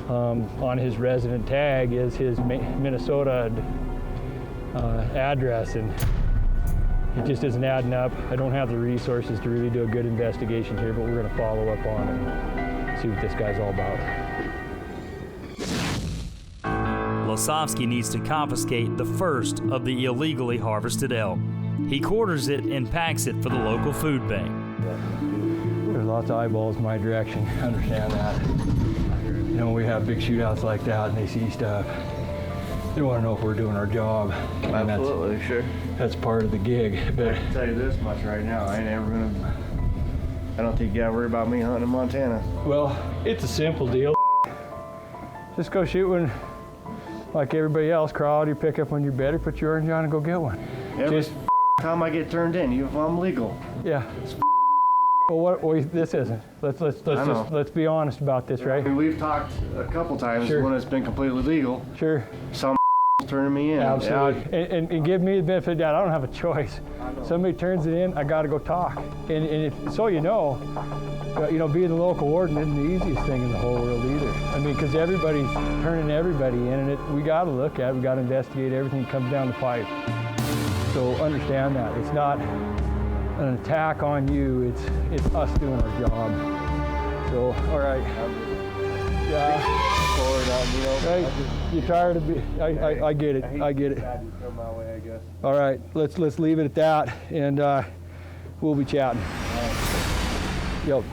Speaker 10: On his resident tag is his Minnesota address, and it just isn't adding up. I don't have the resources to really do a good investigation here, but we're going to follow up on it and see what this guy's all about.
Speaker 1: Lasovsky needs to confiscate the first of the illegally harvested elk. He quarters it and packs it for the local food bank.
Speaker 10: There's lots of eyeballs in my direction. I understand that. You know, we have big shootouts like that and they see stuff. They want to know if we're doing our job.
Speaker 22: Absolutely, sure.
Speaker 10: That's part of the gig. But
Speaker 22: I can tell you this much right now, I don't think you gotta worry about me hunting in Montana.
Speaker 10: Well, it's a simple deal. Just go shoot one like everybody else. Crawl out your pickup when you're better, put your orange on and go get one.
Speaker 22: Every time I get turned in, even if I'm legal.
Speaker 10: Yeah. Well, this isn't. Let's be honest about this, right?
Speaker 22: I mean, we've talked a couple times when it's been completely legal.
Speaker 10: Sure.
Speaker 22: Some turning me in.
Speaker 10: Absolutely. And give me the benefit of the doubt. I don't have a choice. Somebody turns it in, I got to go talk. And so you know, being the local warden isn't the easiest thing in the whole world either. I mean, because everybody's turning everybody in, and we got to look at it. We got to investigate everything that comes down the pipe. So understand that it's not an attack on you. It's us doing our job. So, all right. Yeah. Right. You're tired of being. I get it. I get it. All right. Let's leave it at that, and we'll be chatting. Yep.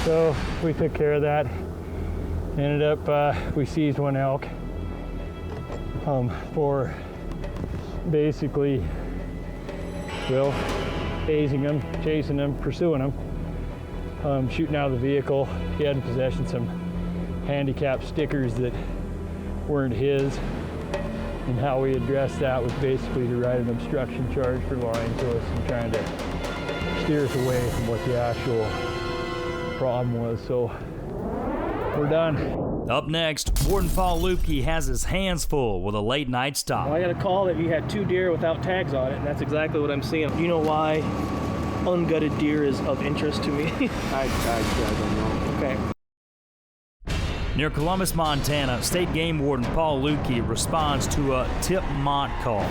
Speaker 10: So we took care of that. Ended up we seized one elk for basically, well, hazing him, chasing him, pursuing him. Shooting out of the vehicle. He had in possession some handicap stickers that weren't his. And how we addressed that was basically to write an obstruction charge for lying to us and trying to steer us away from what the actual problem was. So we're done.
Speaker 1: Up next, Warden Paul Lupke has his hands full with a late night stop.
Speaker 19: Well, I got a call that you had 2 deer without tags on it, and that's exactly what I'm seeing. Do you know why ungutted deer is of interest to me?
Speaker 9: I don't know.
Speaker 19: Okay.
Speaker 1: Near Columbus, Montana, State Game Warden Paul Lupke responds to a tip Mont call.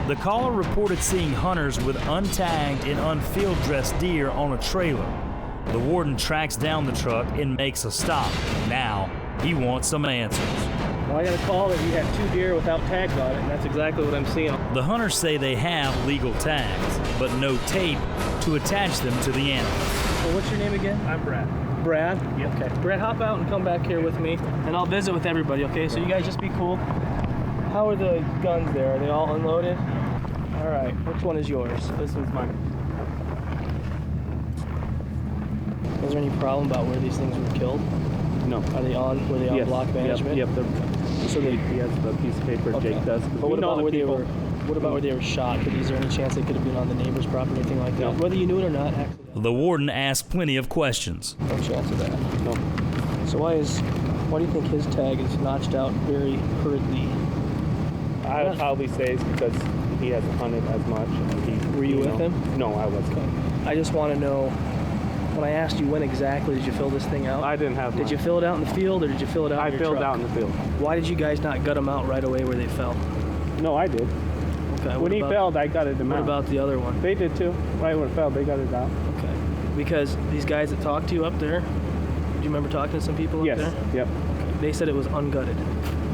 Speaker 1: The caller reported seeing hunters with untagged and unfield-dressed deer on a trailer. The warden tracks down the truck and makes a stop. Now, he wants some answers.
Speaker 19: Well, I got a call that you had 2 deer without tags on it, and that's exactly what I'm seeing.
Speaker 1: The hunters say they have legal tags, but no tape to attach them to the animal.
Speaker 19: Well, what's your name again?
Speaker 16: I'm Brad.
Speaker 19: Brad? Yep. Okay. Brad, hop out and come back here with me, and I'll visit with everybody, okay? So you guys just be cool. How are the guns there? Are they all unloaded? All right. Which one is yours?
Speaker 16: This one's mine.
Speaker 19: Was there any problem about where these things were killed?
Speaker 16: No.
Speaker 19: Were they on block management?
Speaker 16: Yep.
Speaker 19: So
Speaker 16: he has the piece of paper.
Speaker 19: Okay.
Speaker 16: Jake does.
Speaker 19: But what about where they were shot? Is there any chance they could have been on the neighbor's property or anything like that?
Speaker 16: No.
Speaker 19: Whether you knew it or not,
Speaker 1: The warden asked plenty of questions.
Speaker 19: No chance of that.
Speaker 16: No.
Speaker 19: So why do you think his tag is notched out very hurriedly?
Speaker 16: I would probably say it's because he hasn't hunted as much. And
Speaker 19: Were you with him?
Speaker 16: No, I wasn't.
Speaker 19: Okay. I just want to know, when I asked you when exactly did you fill this thing out?
Speaker 16: I didn't have
Speaker 19: Did you fill it out in the field or did you fill it out in your truck?
Speaker 16: I filled out in the field.
Speaker 19: Why did you guys not gut them out right away where they fell?
Speaker 16: No, I did.
Speaker 19: Okay.
Speaker 16: When he felled, I gutted them out.
Speaker 19: What about the other one?
Speaker 16: They did too. Right when it fell, they gutted it out.
Speaker 19: Okay. Because these guys that talked to you up there, do you remember talking to some people up there?
Speaker 16: Yes. Yep.
Speaker 19: Okay. They said it was ungutted.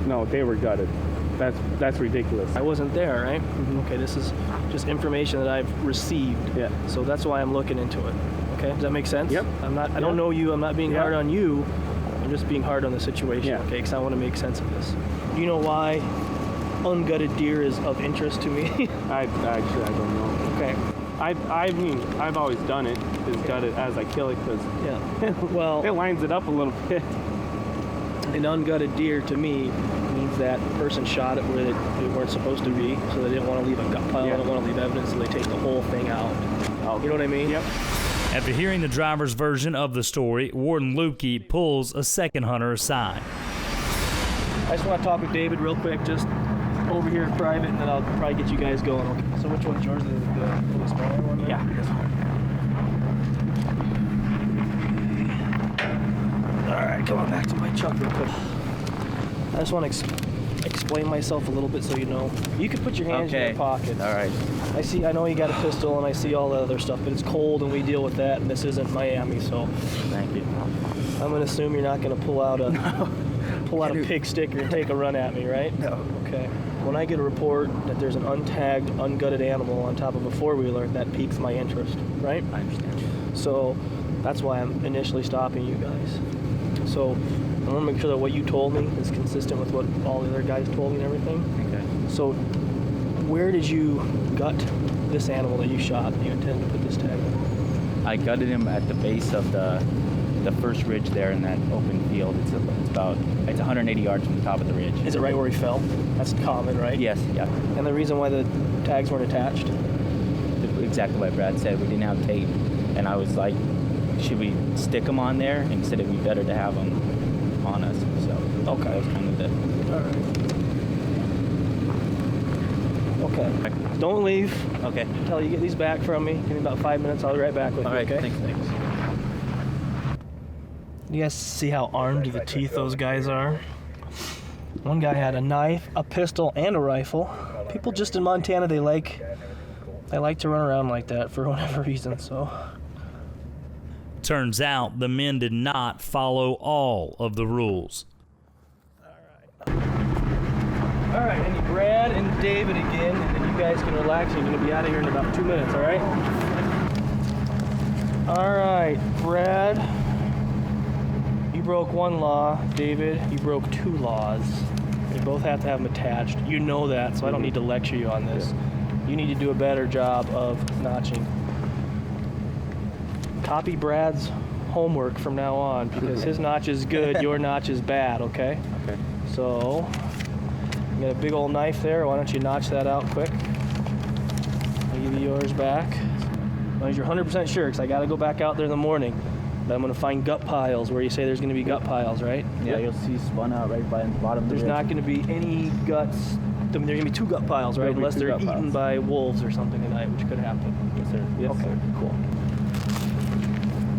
Speaker 16: No, they were gutted. That's ridiculous.
Speaker 7: I wasn't there, right? Okay, this is just information that I've received.
Speaker 16: Yeah.
Speaker 7: So that's why I'm looking into it. Okay, does that make sense?
Speaker 16: Yep.
Speaker 7: I don't know you. I'm not being hard on you. I'm just being hard on the situation.
Speaker 16: Yeah.
Speaker 7: Okay, because I want to make sense of this. Do you know why ungutted deer is of interest to me?
Speaker 16: I don't know.
Speaker 7: Okay.
Speaker 16: I've always done it. Is gut it as I kill it because
Speaker 7: well,
Speaker 16: it lines it up a little bit.
Speaker 7: An ungutted deer to me means that the person shot it where they weren't supposed to be, so they didn't want to leave a gut pile. They don't want to leave evidence, so they take the whole thing out. You know what I mean?
Speaker 16: Yep.
Speaker 1: After hearing the driver's version of the story, Warden Lukey pulls a second hunter aside.
Speaker 7: I just want to talk with David real quick, just over here in private, and then I'll probably get you guys going. Okay. So which one's yours? The smaller one? Right?
Speaker 16: Yeah.
Speaker 7: All right, come on back to my truck real quick. I just want to explain myself a little bit so you know. You can put your hands in your pockets.
Speaker 13: All right.
Speaker 7: I know you got a pistol and I see all the other stuff, but it's cold and we deal with that, and this isn't Miami, so.
Speaker 13: Thank you.
Speaker 7: I'm gonna assume you're not gonna pull out a pig sticker and take a run at me, right?
Speaker 13: No.
Speaker 7: Okay. When I get a report that there's an untagged, ungutted animal on top of a four-wheeler, that piques my interest, right?
Speaker 13: I understand.
Speaker 7: So that's why I'm initially stopping you guys. So I want to make sure that what you told me is consistent with what all the other guys told me and everything.
Speaker 13: Okay.
Speaker 7: So where did you gut this animal that you shot that you intend to put this tag on?
Speaker 13: I gutted him at the base of the first ridge there in that open field. It's 180 yards from the top of the ridge.
Speaker 7: Is it right where he fell? That's common, right?
Speaker 13: Yes, yeah.
Speaker 7: And the reason why the tags weren't attached?
Speaker 13: Exactly what Brad said. We didn't have tape, and I was like, should we stick them on there instead of be better to have them on us? So
Speaker 7: okay,
Speaker 13: that was kind of the.
Speaker 7: All right. Okay. Don't leave.
Speaker 13: Okay.
Speaker 7: Until you get these back from me. Give me about 5 minutes. I'll be right back with you.
Speaker 13: All right.
Speaker 7: Okay.
Speaker 13: Thanks.
Speaker 7: You guys see how armed to the teeth those guys are? One guy had a knife, a pistol, and a rifle. People just in Montana, they like to run around like that for whatever reason, so.
Speaker 1: Turns out the men did not follow all of the rules.
Speaker 7: All right, I need Brad and David again, and then you guys can relax. You're going to be out of here in about 2 minutes, all right? All right, Brad, you broke one law. David, you broke 2 laws. You both have to have them attached. You know that, so I don't need to lecture you on this. You need to do a better job of notching. Copy Brad's homework from now on, because his notch is good, your notch is bad, okay?
Speaker 13: Okay.
Speaker 7: So, you got a big old knife there. Why don't you notch that out quick? I'll give you yours back. As long as you're 100% sure, because I got to go back out there in the morning. But I'm going to find gut piles where you say there's going to be gut piles, right?
Speaker 13: Yeah, you'll see spun out right by the bottom of the
Speaker 7: There's
Speaker 13: ridge.
Speaker 7: not going to be any guts. I mean, there's going to be 2 gut piles, right?
Speaker 13: There'll be
Speaker 7: Unless
Speaker 13: 2
Speaker 7: they're
Speaker 13: gut
Speaker 7: eaten
Speaker 13: piles.
Speaker 7: by wolves or something tonight, which could happen.
Speaker 13: Yes, sir. Yes,
Speaker 7: okay,
Speaker 13: sir.
Speaker 7: cool.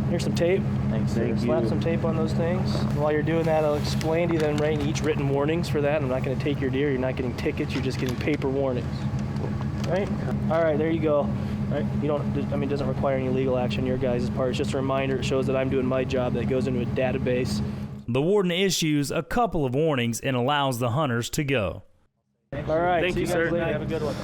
Speaker 7: Here's some tape.
Speaker 13: Thanks, sir.
Speaker 7: Slap some tape on those things. And while you're doing that, I'll explain to you then writing each written warnings for that. I'm not going to take your deer. You're not getting tickets. You're just getting paper warnings. Right? All right, there you go. Right? You don't. I mean, it doesn't require any legal action on your guys' part. It's just a reminder. It shows that I'm doing my job. That goes into a database.
Speaker 1: The warden issues a couple of warnings and allows the hunters to go.
Speaker 7: All right.
Speaker 16: Thank
Speaker 7: see
Speaker 16: you,
Speaker 7: guys
Speaker 16: sir.
Speaker 7: later. Have a good one.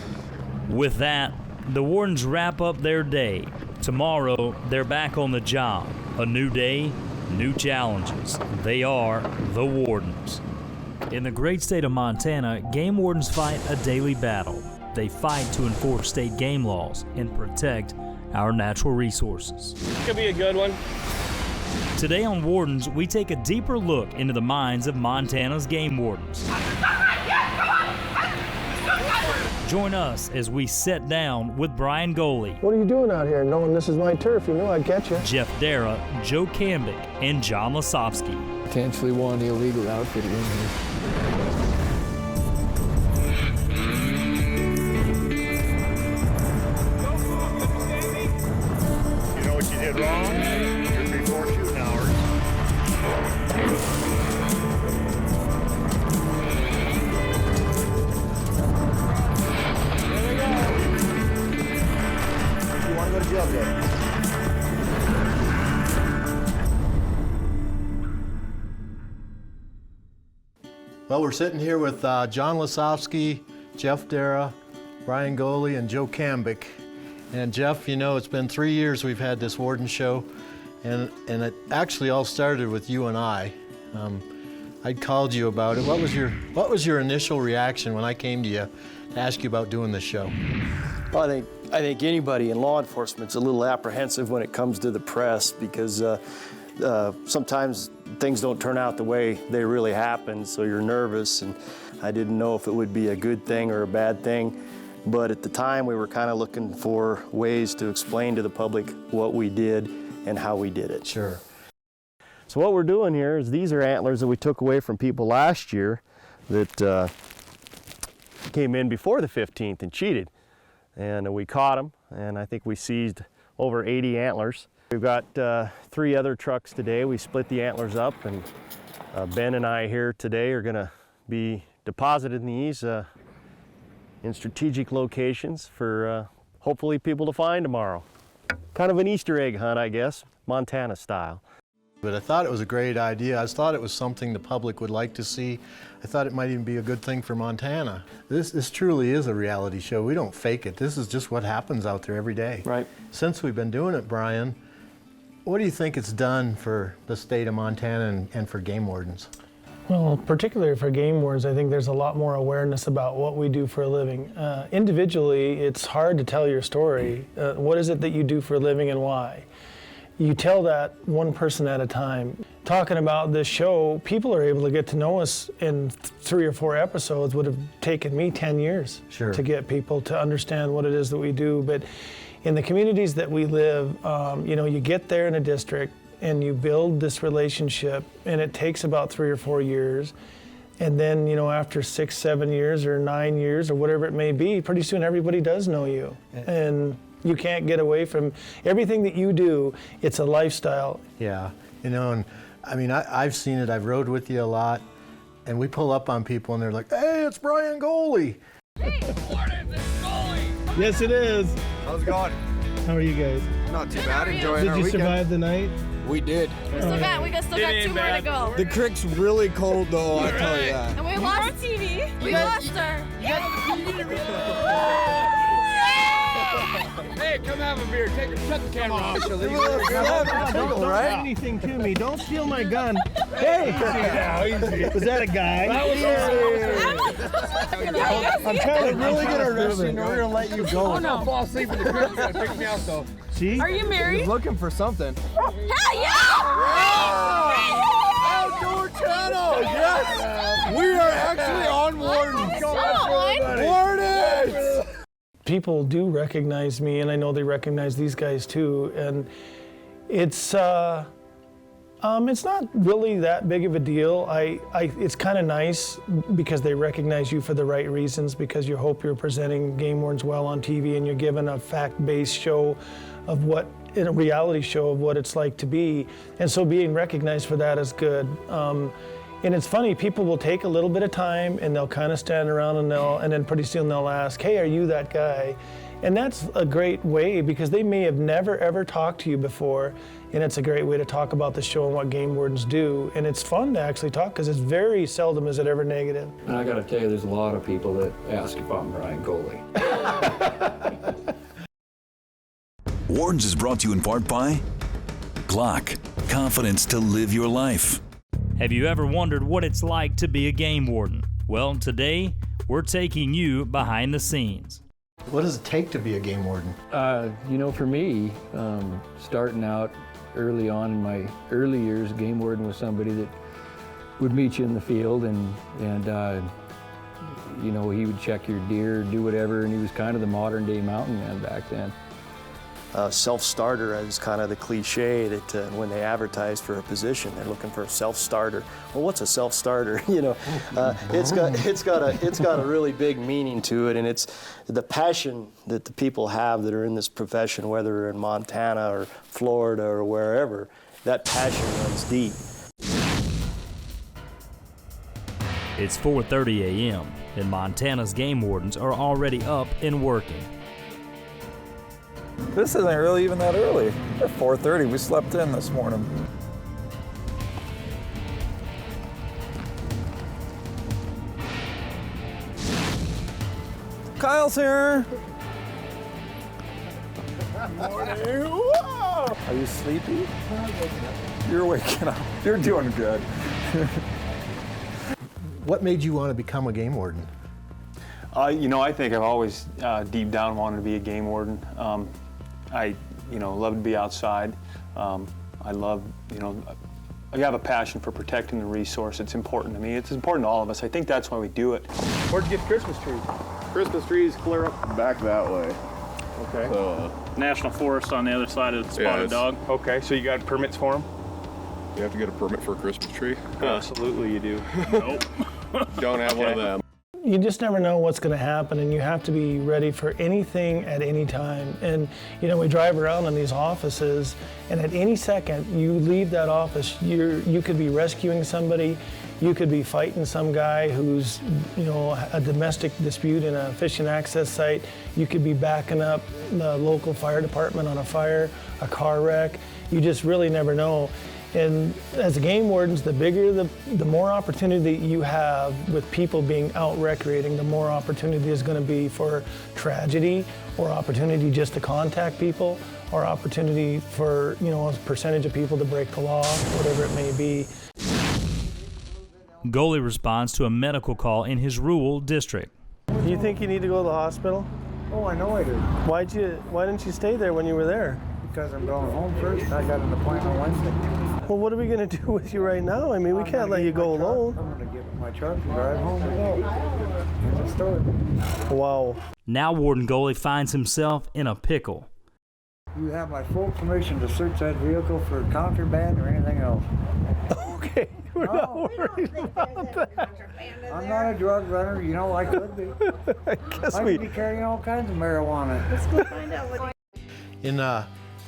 Speaker 1: With that, the wardens wrap up their day. Tomorrow, they're back on the job. A new day, new challenges. They are the wardens. In the great state of Montana, game wardens fight a daily battle. They fight to enforce state game laws and protect our natural resources.
Speaker 7: Could be a good one.
Speaker 1: Today on Wardens, we take a deeper look into the minds of Montana's game wardens. Join us as we sit down with Brian Goley.
Speaker 7: What are you doing out here knowing this is my turf? You know I'd catch you.
Speaker 1: Jeff Dara, Joe Cambick, and John Lasovsky.
Speaker 15: Potentially one illegal outfitter in here.
Speaker 17: You know what you did wrong? You're before shooting hours.
Speaker 7: You want to go to jail, Joe?
Speaker 6: Well, we're sitting here with John Lasofsky, Jeff Dara, Brian Goley, and Joe Cambick. And Jeff, you know, it's been 3 years we've had this Warden show, and it actually all started with you and I. I'd called you about it. What was your initial reaction when I came to you to ask you about doing this show?
Speaker 4: Well, I think anybody in law enforcement's a little apprehensive when it comes to the press because sometimes things don't turn out the way they really happen, so you're nervous, and I didn't know if it would be a good thing or a bad thing. But at the time, we were kind of looking for ways to explain to the public what we did and how we did it.
Speaker 6: Sure.
Speaker 4: So what we're doing here is these are antlers that we took away from people last year that came in before the 15th and cheated. And we caught them, and I think we seized over 80 antlers. We've got 3 other trucks today. We split the antlers up, and Ben and I here today are gonna be depositing these in strategic locations for hopefully people to find tomorrow. Kind of an Easter egg hunt, I guess, Montana style.
Speaker 6: But I thought it was a great idea. I thought it was something the public would like to see. I thought it might even be a good thing for Montana. This truly is a reality show. We don't fake it. This is just what happens out there every day.
Speaker 4: Right.
Speaker 6: Since we've been doing it, Brian, what do you think it's done for the state of Montana and for game wardens?
Speaker 7: Well, particularly for game wardens, I think there's a lot more awareness about what we do for a living. Individually, it's hard to tell your story. What is it that you do for a living and why? You tell that one person at a time. Talking about this show, people are able to get to know us in 3 or 4 episodes. Would have taken me 10 years to get people to understand what it is that we do. But in the communities that we live, you know, you get there in a district and you build this relationship, and it takes about 3 or 4 years. And then, you know, after 6, 7 years or 9 years or whatever it may be, pretty soon everybody does know you. And you can't get away from everything that you do. It's a lifestyle.
Speaker 6: Yeah, you know, and I mean, I've seen it. I've rode with you a lot, and we pull up on people, and they're like, "Hey, it's Brian Goley."
Speaker 14: Hey, Wardens, it's Goley.
Speaker 7: Yes, it is.
Speaker 12: How's it going?
Speaker 7: How are you guys?
Speaker 12: Not too bad. Enjoying our
Speaker 7: Did you
Speaker 12: weekend.
Speaker 7: survive the night?
Speaker 12: We did.
Speaker 23: We still got 2 more to go.
Speaker 12: The creek's really cold, though. I tell you that.
Speaker 23: And we lost TV. We lost her.
Speaker 12: Hey, come have a beer. Shut the camera off.
Speaker 7: Don't say anything to me. Don't steal my gun. Hey! Was that a guy?
Speaker 12: That was
Speaker 7: I'm trying to
Speaker 12: really get arrested, and we're gonna let you go.
Speaker 23: Oh, no.
Speaker 12: Fall asleep in the crib. You gotta pick me up, though.
Speaker 7: See?
Speaker 23: Are you married?
Speaker 12: He's looking for something.
Speaker 23: Hell yeah!
Speaker 12: Outdoor channel. Yes. We are actually on Wardens. Wardens.
Speaker 7: People do recognize me, and I know they recognize these guys too. And it's not really that big of a deal. It's kind of nice because they recognize you for the right reasons, because you hope you're presenting game wardens well on TV and you're given a fact-based show of what, in a reality show of what it's like to be. And so being recognized for that is good. And it's funny, people will take a little bit of time and they'll kind of stand around and then pretty soon they'll ask, "Hey, are you that guy?" And that's a great way because they may have never ever talked to you before, and it's a great way to talk about the show and what game wardens do. And it's fun to actually talk because it's very seldom is it ever negative.
Speaker 20: And I gotta tell you, there's a lot of people that ask if I'm Brian Goley.
Speaker 8: Wardens is brought to you in part by Glock, confidence to live your life.
Speaker 1: Have you ever wondered what it's like to be a game warden? Well, today we're taking you behind the scenes.
Speaker 6: What does it take to be a game warden?
Speaker 20: You know, for me, starting out early on in my early years, game warden was somebody that would meet you in the field and you know, he would check your deer, do whatever, and he was kind of the modern day mountain man back then.
Speaker 4: Self-starter is kind of the cliche that when they advertise for a position, they're looking for a self-starter. Well, what's a self-starter? You know, it's got a really big meaning to it, and it's the passion that the people have that are in this profession, whether they're in Montana or Florida or wherever. That passion runs deep.
Speaker 1: It's 4:30 a.m. and Montana's game wardens are already up and working.
Speaker 24: This isn't really even that early. At 4:30, we slept in this morning. Kyle's here.
Speaker 12: Are
Speaker 24: you sleepy? You're waking up. You're doing good.
Speaker 6: What made you want to become a game warden?
Speaker 2: You know, I think I've always deep down wanted to be a game warden. I love to be outside. I love, I have a passion for protecting the resource. It's important to me. It's important to all of us. I think that's why we do it.
Speaker 16: Where'd you get Christmas trees?
Speaker 5: Christmas trees clear up back that way.
Speaker 16: Okay.
Speaker 5: So,
Speaker 16: National Forest on the other side of the Spotted Dog. Okay, so you got permits for them?
Speaker 5: You have to get a permit for a Christmas tree?
Speaker 16: Absolutely you do. Nope.
Speaker 5: Don't have one of them.
Speaker 7: You just never know what's going to happen, and you have to be ready for anything at any time. And we drive around in these offices, and at any second you leave that office, you could be rescuing somebody, you could be fighting some guy who's a domestic dispute in a fishing access site, you could be backing up the local fire department on a fire, a car wreck. You just really never know. And as a game wardens, the bigger, the more opportunity you have with people being out recreating, the more opportunity is going to be for tragedy, or opportunity just to contact people, or opportunity for, a percentage of people to break the law, whatever it may be.
Speaker 1: Goalie responds to a medical call in his rural district.
Speaker 7: Do you think you need to go to the hospital?
Speaker 11: Oh, I know I do.
Speaker 7: Why didn't you stay there when you were there?
Speaker 11: Because I'm going home first. I got an appointment Wednesday.
Speaker 7: Well, what are we going to do with you right now? I mean, we can't let you go alone.
Speaker 11: I'm going to get my truck and drive home and go. It's a story.
Speaker 7: Wow.
Speaker 1: Now Warden Goalie finds himself in a pickle.
Speaker 11: You have my full permission to search that vehicle for contraband or anything else.
Speaker 7: Okay, we're not worried about that.
Speaker 11: I'm not a drug runner. I could be. I could be carrying all kinds of marijuana.
Speaker 23: Let's go find out what.
Speaker 6: In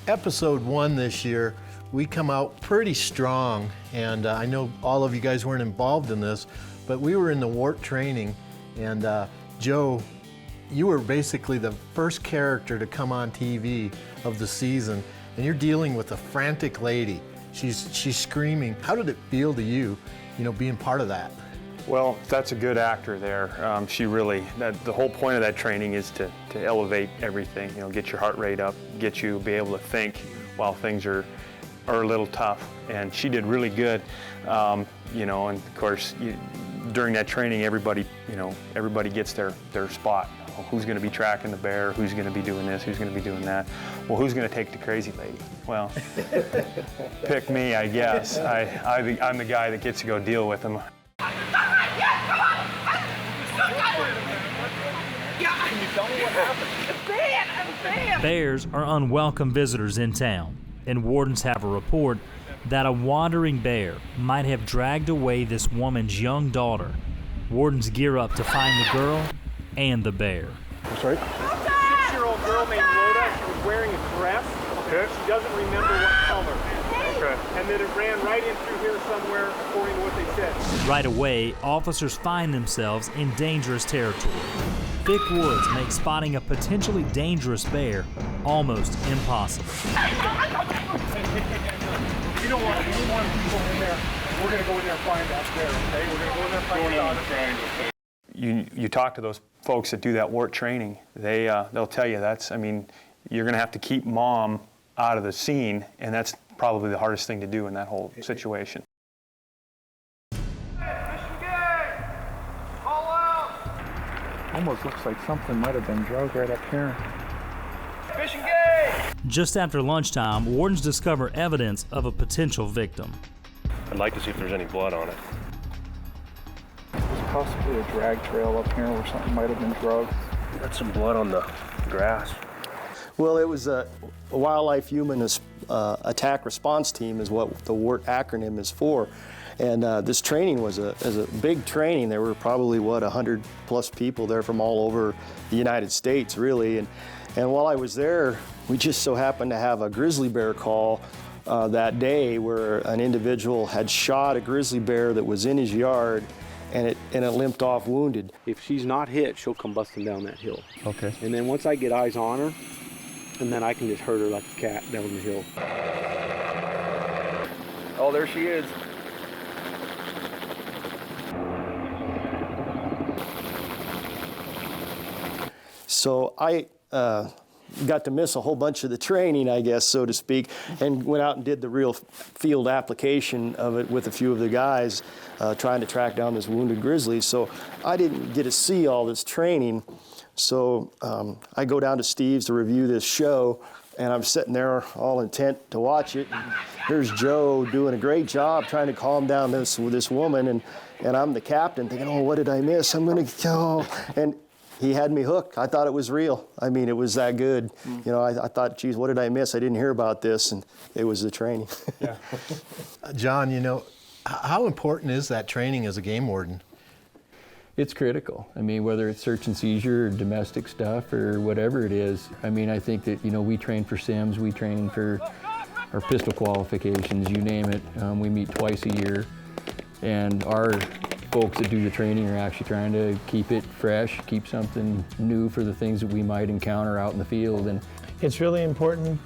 Speaker 6: episode 1 this year, we come out pretty strong, and I know all of you guys weren't involved in this, but we were in the WART training, and Joe, you were basically the first character to come on TV of the season, and you're dealing with a frantic lady. She's screaming. How did it feel to you, being part of that?
Speaker 2: Well, that's a good actor there. The whole point of that training is to elevate everything, get your heart rate up, get you be able to think while things are a little tough. And she did really good, and of course, during that training, everybody gets their spot. Who's going to be tracking the bear? Who's going to be doing this? Who's going to be doing that? Well, who's going to take the crazy lady? Well, pick me, I guess. I'm the guy that gets to go deal with them.
Speaker 14: Can you tell me what happened?
Speaker 1: Bears are unwelcome visitors in town, and wardens have a report that a wandering bear might have dragged away this woman's young daughter. Wardens gear up to find the girl and the bear.
Speaker 22: That's right.
Speaker 16: A 6-year-old girl named Rhoda. She was wearing a dress. Okay. She doesn't remember what color. Okay. And then it ran right in through here somewhere, according to what they said.
Speaker 1: Right away, officers find themselves in dangerous territory. Thick woods make spotting a potentially dangerous bear almost impossible.
Speaker 16: You don't want any more people in there. We're going to go in there and find that bear, okay? We're going to go in there and find out.
Speaker 2: You talk to those folks that do that WART training, they'll tell you you're going to have to keep mom out of the scene, and that's probably the hardest thing to do in that whole situation.
Speaker 11: Almost looks like something might have been drugged right up here.
Speaker 14: Fishing game!
Speaker 1: Just after lunchtime, wardens discover evidence of a potential victim.
Speaker 18: I'd like to see if there's any blood on it.
Speaker 11: There's possibly a drag trail up here where something might have been drugged.
Speaker 18: Got some blood on the grass.
Speaker 4: Well, it was a wildlife human attack response team is what the WART acronym is for. And this training was a big training. There were probably, 100 plus people there from all over the United States, really. And while I was there, we just so happened to have a grizzly bear call that day where an individual had shot a grizzly bear that was in his yard, and it limped off wounded.
Speaker 25: If she's not hit, she'll come busting down that hill.
Speaker 4: Okay.
Speaker 25: And then once I get eyes on her, and then I can just herd her like a cat down the hill.
Speaker 18: Oh, there she is.
Speaker 4: So I got to miss a whole bunch of the training, I guess, so to speak, and went out and did the real field application of it with a few of the guys trying to track down this wounded grizzly. So I didn't get to see all this training. So I go down to Steve's to review this show, and I'm sitting there all intent to watch it. Here's Joe doing a great job trying to calm down this woman, and I'm the captain thinking, oh, what did I miss? I'm gonna go. And he had me hooked. I thought it was real. I mean, it was that good. You know, I thought, geez, what did I miss? I didn't hear about this, and it was the training.
Speaker 6: Yeah. John, you know, how important is that training as a game warden?
Speaker 20: It's critical. I mean, whether it's search and seizure or domestic stuff or whatever it is, I mean, I think that, you know, we train for SIMs, we train for our pistol qualifications, you name it. We meet twice a year, and our folks that do the training are actually trying to keep it fresh, keep something new for the things that we might encounter out in the field. And
Speaker 7: it's really important.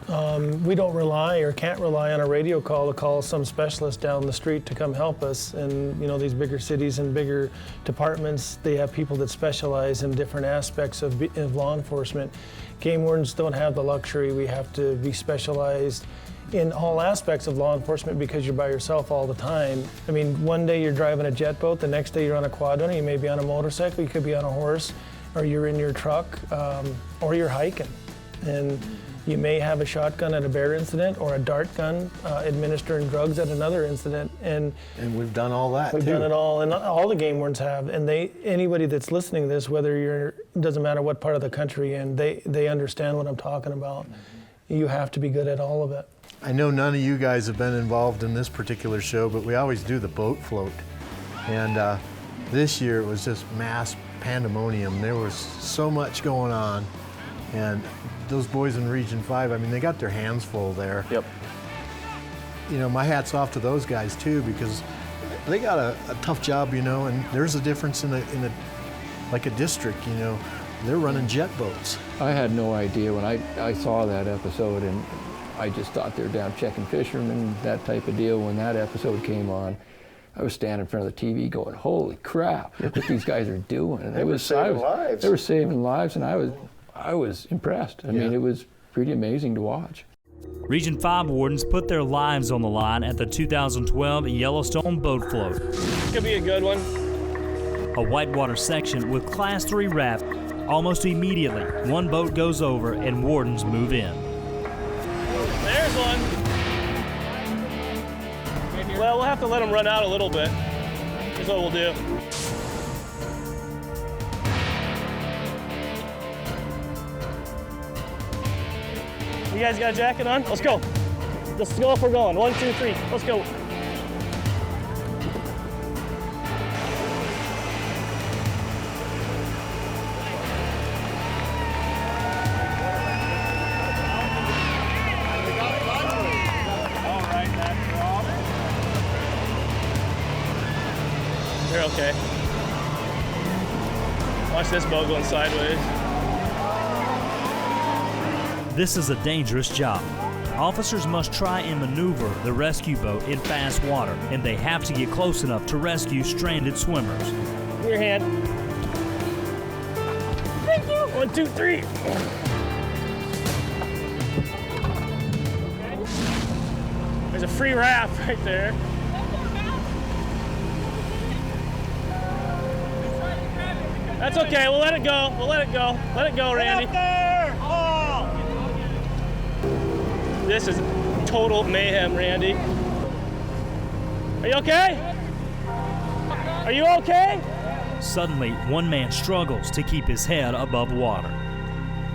Speaker 7: We don't rely or can't rely on a radio call to call some specialist down the street to come help us. And you know, these bigger cities and bigger departments, they have people that specialize in different aspects of law enforcement. Game wardens don't have the luxury. We have to be specialized in all aspects of law enforcement because you're by yourself all the time. I mean, one day you're driving a jet boat, the next day you're on a quad runner, you may be on a motorcycle, you could be on a horse, or you're in your truck, or you're hiking. And you may have a shotgun at a bear incident or a dart gun administering drugs at another incident. And
Speaker 6: we've done all that
Speaker 7: We've
Speaker 6: too.
Speaker 7: done it all, and all the game wardens have. And anybody that's listening to this, whether you're, doesn't matter what part of the country, and they understand what I'm talking about. You have to be good at all of it.
Speaker 6: I know none of you guys have been involved in this particular show, but we always do the boat float. And this year it was just mass pandemonium. There was so much going on. And those boys in Region 5, I mean, they got their hands full there.
Speaker 4: Yep.
Speaker 6: You know, my hat's off to those guys too, because they got a tough job, you know, and there's a difference in like a district, you know. They're running jet boats.
Speaker 20: I had no idea when I saw that episode, and I just thought they were down checking fishermen, that type of deal. When that episode came on, I was standing in front of the TV going, holy crap, look what these guys are doing. And
Speaker 4: They were saving lives.
Speaker 20: They were saving lives, and I was impressed. I mean, it was pretty amazing to watch.
Speaker 1: Region 5 wardens put their lives on the line at the 2012 Yellowstone boat float.
Speaker 3: Could be a good one.
Speaker 1: A whitewater section with Class 3 raft. Almost immediately, one boat goes over and wardens move in.
Speaker 3: There's one. Well, we'll have to let them run out a little bit. That's what we'll do. You guys got a jacket on? Let's go. Let's go if we're going. 1, 2, 3. Let's go. You're okay. Watch this boat going sideways.
Speaker 1: This is a dangerous job. Officers must try and maneuver the rescue boat in fast water, and they have to get close enough to rescue stranded swimmers.
Speaker 3: Your hand. Thank you. 1, 2, 3. There's a free raft right there. That's okay. We'll let it go. We'll let it go. Let it go, Randy. Get up there! Oh! This is total mayhem, Randy. Are you okay? Are you okay?
Speaker 1: Suddenly, one man struggles to keep his head above water.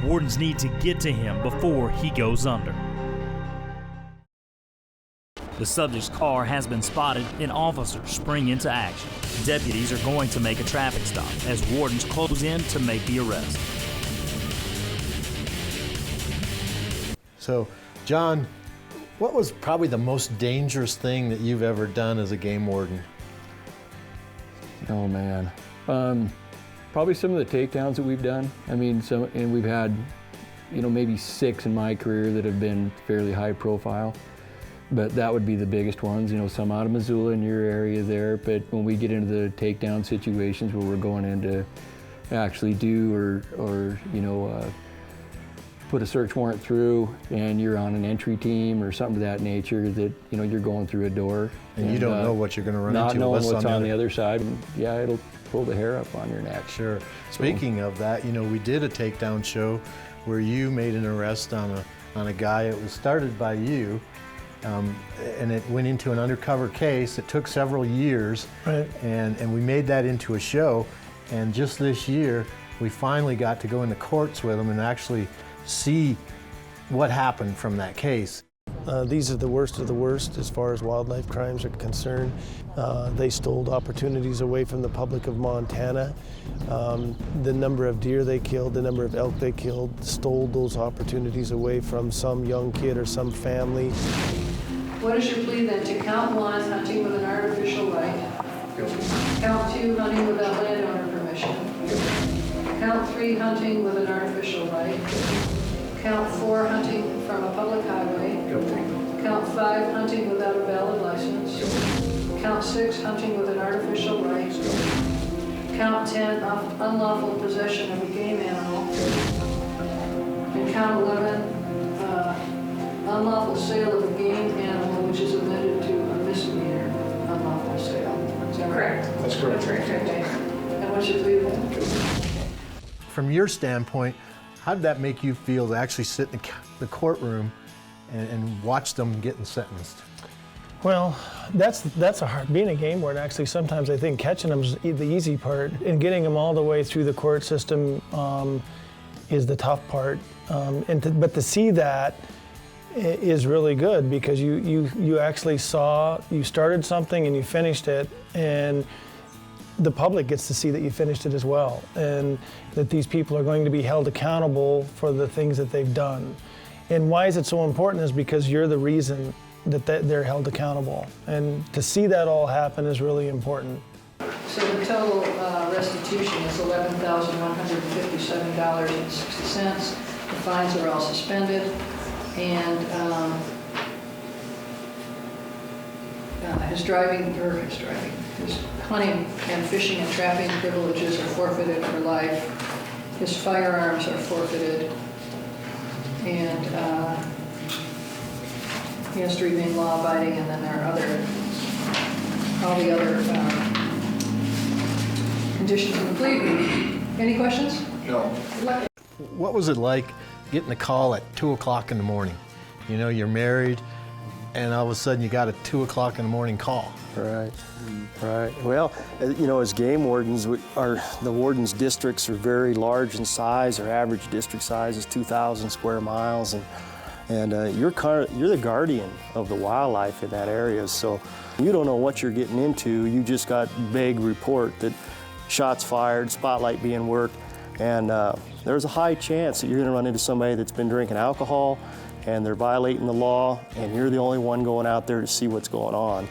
Speaker 1: Wardens need to get to him before he goes under. The subject's car has been spotted and officers spring into action. Deputies are going to make a traffic stop as wardens close in to make the arrest.
Speaker 6: So, John, what was probably the most dangerous thing that you've ever done as a game warden?
Speaker 20: Oh man, probably some of the takedowns that we've done. I mean, and we've had, you know, maybe 6 in my career that have been fairly high profile. But that would be the biggest ones, you know, some out of Missoula in your area there. But when we get into the takedown situations where we're going into actually do or you know, put a search warrant through and you're on an entry team or something of that nature that, you know, you're going through a door.
Speaker 6: And you don't know what you're going to run
Speaker 20: not
Speaker 6: into.
Speaker 20: Not knowing what's on the other side. And yeah, it'll pull the hair up on your neck.
Speaker 6: Sure. Speaking of that, you know, we did a takedown show where you made an arrest on a guy. It was started by you, and it went into an undercover case. It took several years,
Speaker 7: right.
Speaker 6: And we made that into a show. And just this year, we finally got to go into courts with him and actually see what happened from that case.
Speaker 7: These are the worst of the worst as far as wildlife crimes are concerned. They stole opportunities away from the public of Montana. The number of deer they killed, the number of elk they killed, stole those opportunities away from some young kid or some family.
Speaker 9: What is your plea then? To count 1, hunting with an artificial light. Count 2, hunting without landowner permission. Count 3, hunting with an artificial light. Count 4, hunting from a public highway. Count 5, hunting without a valid license. Count 6, hunting with an artificial light. Count 10, unlawful possession of a game animal. And count 11, unlawful sale of a game animal, which is amended to a misdemeanor, unlawful sale. Is that correct?
Speaker 12: That's correct.
Speaker 9: Okay. And what's your plea then?
Speaker 6: From your standpoint, how did that make you feel to actually sit in the courtroom and watch them getting sentenced?
Speaker 7: Well, that's a hard, being a game warden, actually, sometimes I think catching them is the easy part, and getting them all the way through the court system is the tough part. But to see that is really good, because you actually saw, you started something and you finished it, and the public gets to see that you finished it as well, and that these people are going to be held accountable for the things that they've done. And why is it so important is because you're the reason that they're held accountable. And to see that all happen is really important.
Speaker 9: So the total restitution is $11,157.60. The fines are all suspended, and his hunting and fishing and trapping privileges are forfeited for life. His firearms are forfeited, and he has to remain law-abiding, and then there are all the other conditions of the plea. Any questions?
Speaker 12: No.
Speaker 6: What was it like getting a call at 2 o'clock in the morning? You know, you're married, and all of a sudden you got a 2 o'clock in the morning call.
Speaker 22: Right, right. Well, you know, as game wardens, the wardens' districts are very large in size. Our average district size is 2,000 square miles, and you're the guardian of the wildlife in that area. So you don't know what you're getting into. You just got vague report that shots fired, spotlight being worked, and there's a high chance that you're going to run into somebody that's been drinking alcohol, and they're violating the law, and you're the only one going out there to see what's going on.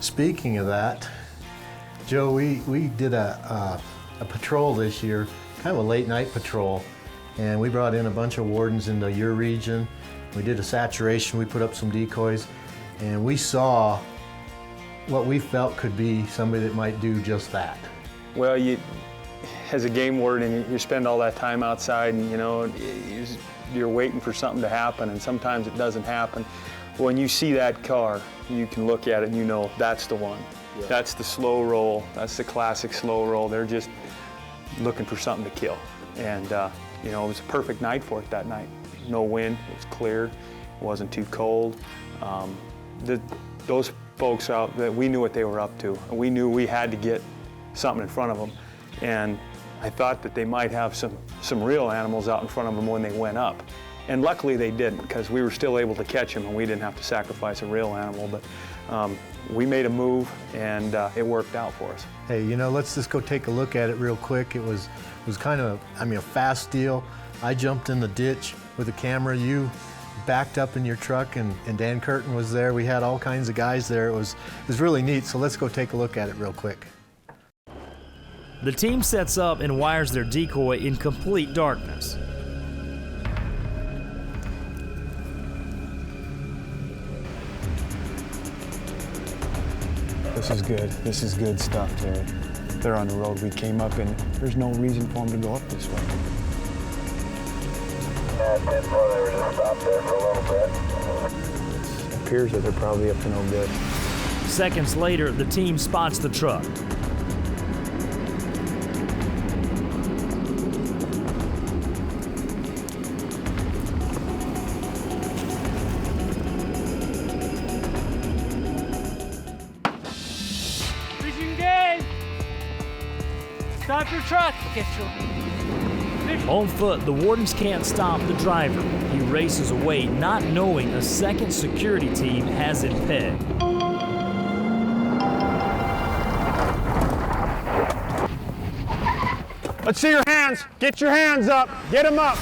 Speaker 6: Speaking of that, Joe, we did a patrol this year, kind of a late night patrol, and we brought in a bunch of wardens into your region. We did a saturation, we put up some decoys, and we saw what we felt could be somebody that might do just that.
Speaker 2: Well, as a game warden, you spend all that time outside, and you know, you're waiting for something to happen, and sometimes it doesn't happen. When you see that car, you can look at it and you know that's the one. Yeah. That's the slow roll. That's the classic slow roll. They're just looking for something to kill. And you know, it was a perfect night for it that night. No wind, it was clear, it wasn't too cold. Those folks out, that we knew what they were up to. And we knew we had to get something in front of them. And I thought that they might have some real animals out in front of them when they went up. And luckily they didn't, because we were still able to catch them and we didn't have to sacrifice a real animal. But we made a move, and it worked out for us.
Speaker 6: Hey, you know, let's just go take a look at it real quick. It was kind of, a fast deal. I jumped in the ditch with a camera. You backed up in your truck, and Dan Curtin was there. We had all kinds of guys there. It was really neat. So let's go take a look at it real quick.
Speaker 1: The team sets up and wires their decoy in complete darkness.
Speaker 22: This is good. This is good stuff, Terry.
Speaker 10: they're on the road. We came up, and there's no reason for them to go up this way.
Speaker 17: Yeah, 10-4, they were just stopped there for a little bit.
Speaker 10: It appears that they're probably up to no good.
Speaker 1: Seconds later, the team spots the truck.
Speaker 3: Stop your truck!
Speaker 1: On foot, the wardens can't stop the driver. He races away, not knowing a second security team has him pegged.
Speaker 16: Let's see your hands. Get your hands up. Get them up.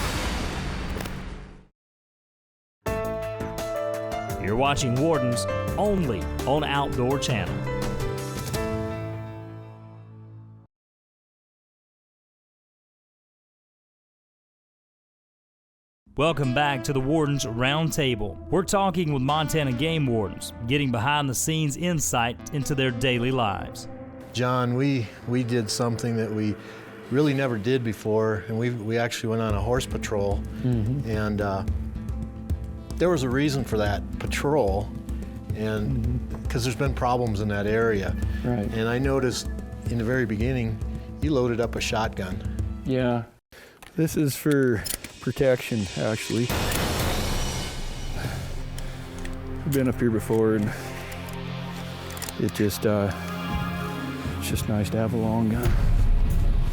Speaker 1: You're watching Wardens only on Outdoor Channel. Welcome back to the Wardens Roundtable. We're talking with Montana game wardens, getting behind the scenes insight into their daily lives.
Speaker 6: John, we did something that we really never did before, and we actually went on a horse patrol. And there was a reason for that patrol, and because there's been problems in that area.
Speaker 20: Right.
Speaker 6: And I noticed in the very beginning, you loaded up a shotgun.
Speaker 20: Yeah. This is for protection, actually. I've been up here before, and it's just nice to have a long gun.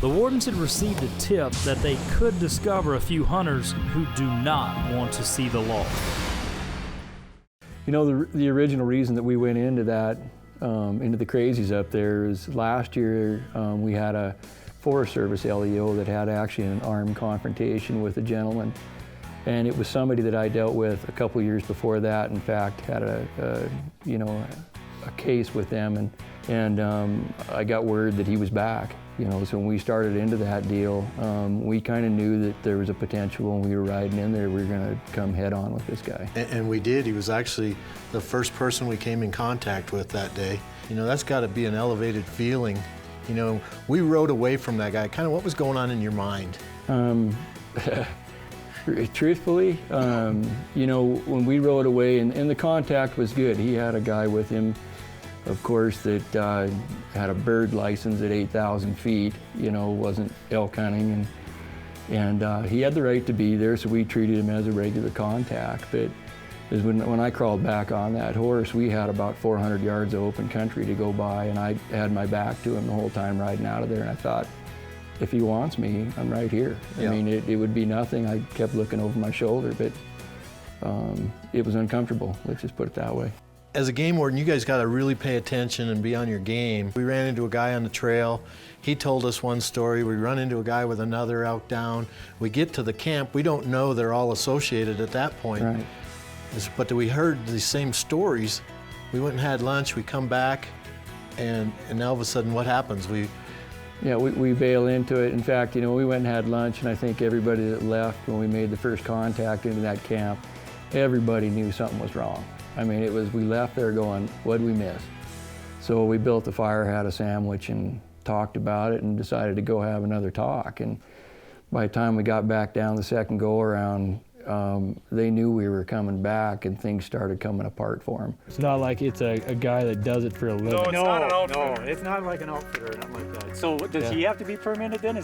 Speaker 1: The wardens had received a tip that they could discover a few hunters who do not want to see the law.
Speaker 20: You know, the original reason that we went into that, into the crazies up there is last year we had a Forest Service LEO that had actually an armed confrontation with a gentleman. And it was somebody that I dealt with a couple years before that, in fact, had a case with them, and I got word that he was back. You know, so when we started into that deal, we kind of knew that there was a potential when we were riding in there, we were going to come head on with this guy.
Speaker 6: And we did. He was actually the first person we came in contact with that day. You know, that's got to be an elevated feeling. You know, we rode away from that guy. Kind of what was going on in your mind?
Speaker 20: Truthfully, you know, when we rode away, and the contact was good. He had a guy with him, of course, that had a bird license at 8,000 feet, you know, wasn't elk hunting, and he had the right to be there, so we treated him as a regular contact. But when I crawled back on that horse, we had about 400 yards of open country to go by, and I had my back to him the whole time riding out of there, and I thought, if he wants me, I'm right here.
Speaker 6: Yeah.
Speaker 20: I mean, it would be nothing. I kept looking over my shoulder, but it was uncomfortable, let's just put it that way.
Speaker 6: As a game warden, you guys got to really pay attention and be on your game. We ran into a guy on the trail. He told us one story. We run into a guy with another out down. We get to the camp. We don't know they're all associated at that point.
Speaker 20: Right.
Speaker 6: But we heard these same stories. We went and had lunch. We come back, and now all of a sudden, what happens? We
Speaker 20: bail into it. In fact, you know, we went and had lunch, and I think everybody that left when we made the first contact into that camp, everybody knew something was wrong. I mean, we left there going, what'd we miss? So we built a fire, had a sandwich, and talked about it, and decided to go have another talk. And by the time we got back down the second go-around, they knew we were coming back, and things started coming apart for them.
Speaker 7: It's not like it's a guy that does it for a living.
Speaker 16: No, it's not an outfitter.
Speaker 11: No, it's not like an outfitter or nothing like that.
Speaker 16: So does he have to be permitted then?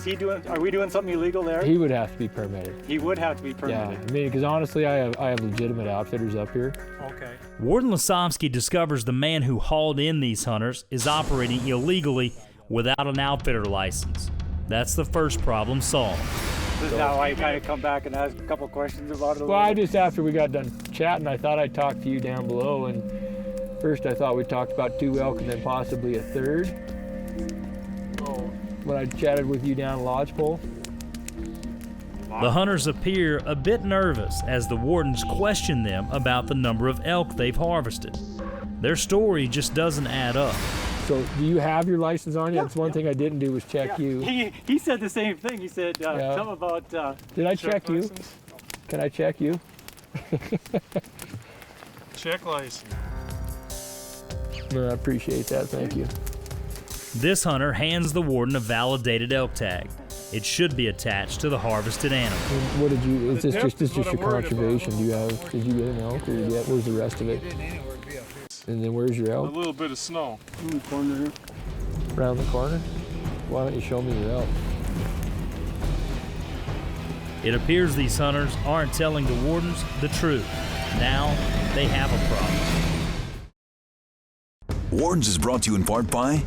Speaker 16: Are we doing something illegal there?
Speaker 7: He would have to be permitted.
Speaker 16: He would have to be
Speaker 7: Yeah,
Speaker 16: permitted.
Speaker 7: I mean, because honestly, I have legitimate outfitters up here.
Speaker 16: Okay.
Speaker 1: Warden Lasovsky discovers the man who hauled in these hunters is operating illegally without an outfitter license. That's the first problem solved.
Speaker 16: This is how I kind of come back and ask a couple questions about it.
Speaker 7: Well, after we got done chatting, I thought I'd talk to you down below, and first I thought we talked about 2 elk and then possibly a third. When I chatted with you down Lodgepole.
Speaker 1: The hunters appear a bit nervous as the wardens question them about the number of elk they've harvested. Their story just doesn't add up.
Speaker 7: So do you have your license on you? That's one thing I didn't do was check you.
Speaker 16: He said the same thing. He said something about...
Speaker 7: Did I check you?
Speaker 16: License?
Speaker 7: Can I check you?
Speaker 16: Check license.
Speaker 7: No, I appreciate that. Thank you.
Speaker 1: This hunter hands the warden a validated elk tag. It should be attached to the harvested animal.
Speaker 20: What did you, is this just your conservation? Did you get an elk, or where's the rest of it? And then where's your elk?
Speaker 12: A little bit of snow.
Speaker 22: In the corner here.
Speaker 20: Around the corner? Why don't you show me your elk?
Speaker 1: It appears these hunters aren't telling the wardens the truth. Now they have a problem.
Speaker 8: Wardens is brought to you in part by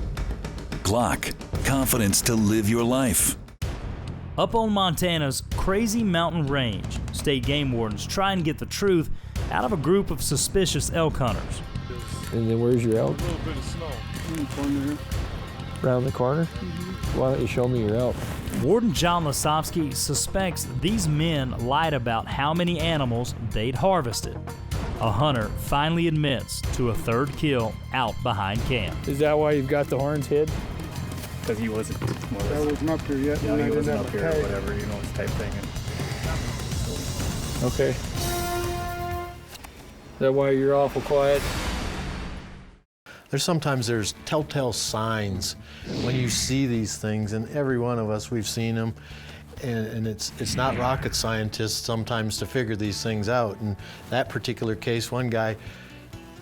Speaker 8: Glock, confidence to live your life.
Speaker 1: Up on Montana's crazy mountain range, state game wardens try and get the truth out of a group of suspicious elk hunters.
Speaker 20: And then where's your elk?
Speaker 12: A little bit of snow.
Speaker 22: In the corner here.
Speaker 20: Around the corner? Why don't you show me your elk?
Speaker 1: Warden John Lasovsky suspects these men lied about how many animals they'd harvested. A hunter finally admits to a third kill out behind camp.
Speaker 20: Is that why you've got the horns hid?
Speaker 10: Because he wasn't.
Speaker 22: That wasn't up here yet.
Speaker 10: Yeah, he wasn't up here or whatever, you know, this type thing.
Speaker 20: Okay. Is that why you're awful quiet?
Speaker 6: There's telltale signs when you see these things, and every one of us, we've seen them, and it's not rocket scientists sometimes to figure these things out. In that particular case, one guy,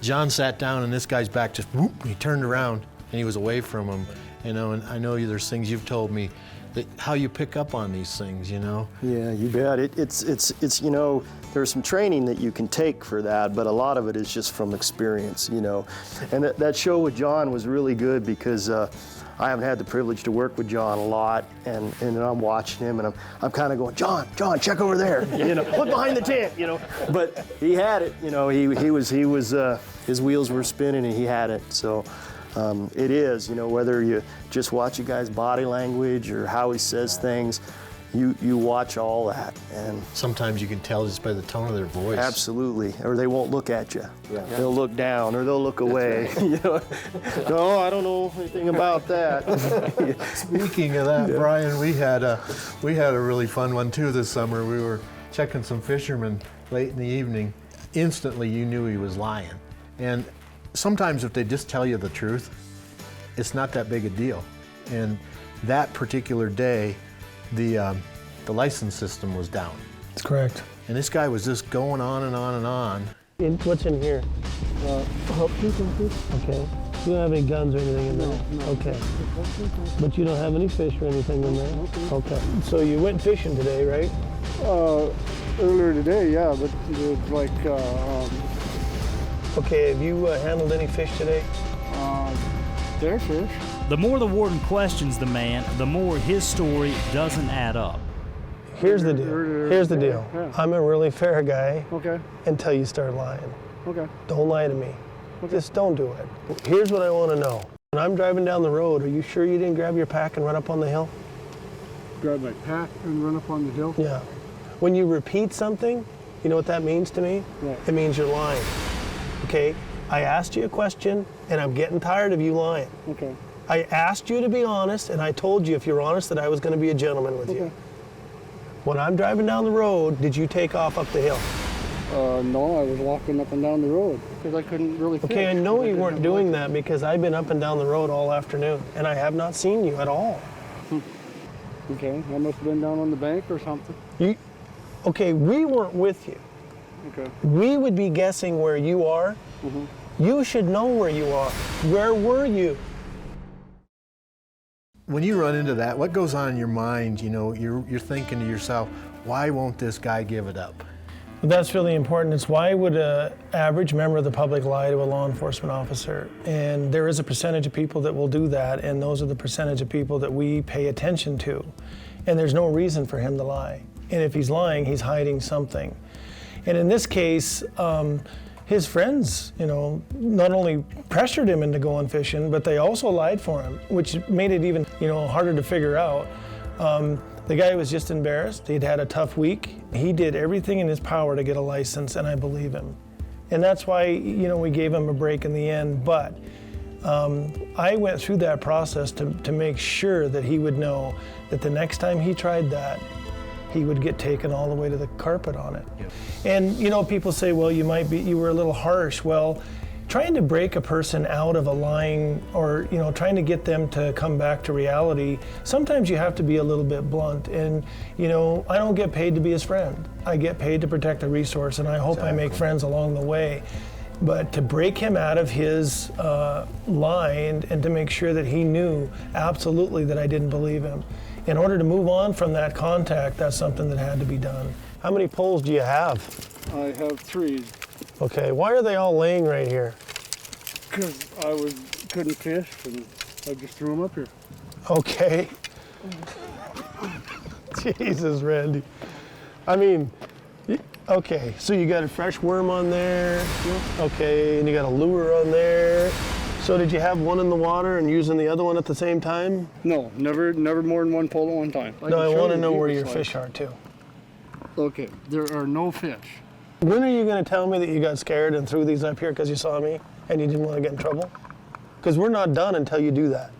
Speaker 6: John sat down and this guy's back just, whoop, he turned around and he was away from him. You know, and I know there's things you've told me that how you pick up on these things, you know?
Speaker 22: Yeah, you bet. It's you know, there's some training that you can take for that, but a lot of it is just from experience, you know. And that show with John was really good because I haven't had the privilege to work with John a lot, and I'm watching him, and I'm kind of going, John, check over there, you know, look behind the tent, you know. But he had it, you know. He was his wheels were spinning, and he had it. So. It is, you know, whether you just watch a guy's body language or how he says things, you watch all that. And
Speaker 6: sometimes you can tell just by the tone of their voice.
Speaker 22: Absolutely, or they won't look at you. Yeah. They'll look down or they'll look away. Right. You know? No, I don't know anything about that.
Speaker 6: Speaking of that, yeah. Brian, we had a really fun one too this summer. We were checking some fishermen late in the evening. Instantly, you knew he was lying. And sometimes if they just tell you the truth, it's not that big a deal. And that particular day, the license system was down.
Speaker 7: That's correct.
Speaker 6: And this guy was just going on and on and on.
Speaker 7: What's in here? Okay. You don't have any guns or anything in there?
Speaker 22: No.
Speaker 7: Okay. But you don't have any fish or anything in there? Okay. So you went fishing today, right?
Speaker 22: Earlier today, yeah, but it was like...
Speaker 7: Okay, have you handled any fish today?
Speaker 22: They're fish.
Speaker 1: The more the warden questions the man, the more his story doesn't add up.
Speaker 7: Here's the deal.
Speaker 22: Yeah.
Speaker 7: I'm a really fair guy.
Speaker 22: Okay.
Speaker 7: Until you start lying.
Speaker 22: Okay.
Speaker 7: Don't lie to me.
Speaker 22: Okay.
Speaker 7: Just don't do it. Here's what I want to know. When I'm driving down the road, are you sure you didn't grab your pack and run up on the hill?
Speaker 22: Grab my pack and run up on the hill?
Speaker 7: Yeah. When you repeat something, you know what that means to me?
Speaker 22: Right.
Speaker 7: It means you're lying. Okay, I asked you a question, and I'm getting tired of you lying.
Speaker 22: Okay.
Speaker 7: I asked you to be honest, and I told you if you're honest that I was going to be a gentleman with you. When I'm driving down the road, did you take off up the hill?
Speaker 22: No, I was walking up and down the road because I couldn't really fish.
Speaker 7: Okay, I know you weren't doing that because I've been up and down the road all afternoon, and I have not seen you at all.
Speaker 22: Okay, I must have been down on the bank or something.
Speaker 7: Okay, we weren't with you.
Speaker 22: Okay.
Speaker 7: We would be guessing where you are.
Speaker 22: Mm-hmm.
Speaker 7: You should know where you are. Where were you?
Speaker 6: When you run into that, what goes on in your mind? You know, you're thinking to yourself, why won't this guy give it up?
Speaker 7: That's really important. It's why would an average member of the public lie to a law enforcement officer? And there is a percentage of people that will do that, and those are the percentage of people that we pay attention to. And there's no reason for him to lie. And if he's lying, he's hiding something. And in this case, his friends, you know, not only pressured him into going fishing, but they also lied for him, which made it even, you know, harder to figure out. The guy was just embarrassed. He'd had a tough week. He did everything in his power to get a license, and I believe him. And that's why, you know, we gave him a break in the end. But I went through that process to make sure that he would know that the next time he tried that, he would get taken all the way to the carpet on it. Yep. And you know, people say, well, you were a little harsh. Well, trying to break a person out of a lying, or trying to get them to come back to reality, sometimes you have to be a little bit blunt. And I don't get paid to be his friend. I get paid to protect a resource, and I hope I make friends along the way. But to break him out of his lie and to make sure that he knew absolutely that I didn't believe him, in order to move on from that contact, that's something that had to be done. How many poles do you have?
Speaker 13: I have 3.
Speaker 7: Okay, why are they all laying right here?
Speaker 13: Because I couldn't fish, and I just threw them up here.
Speaker 7: Okay. Jesus, Randy. I mean, okay, so you got a fresh worm on there. Okay, and you got a lure on there. So did you have one in the water and using the other one at the same time?
Speaker 13: No, never more than one pole at one time.
Speaker 7: No, I want to know where your fish are too.
Speaker 13: Okay, there are no fish.
Speaker 7: When are you going to tell me that you got scared and threw these up here because you saw me and you didn't want to get in trouble? Because we're not done until you do that.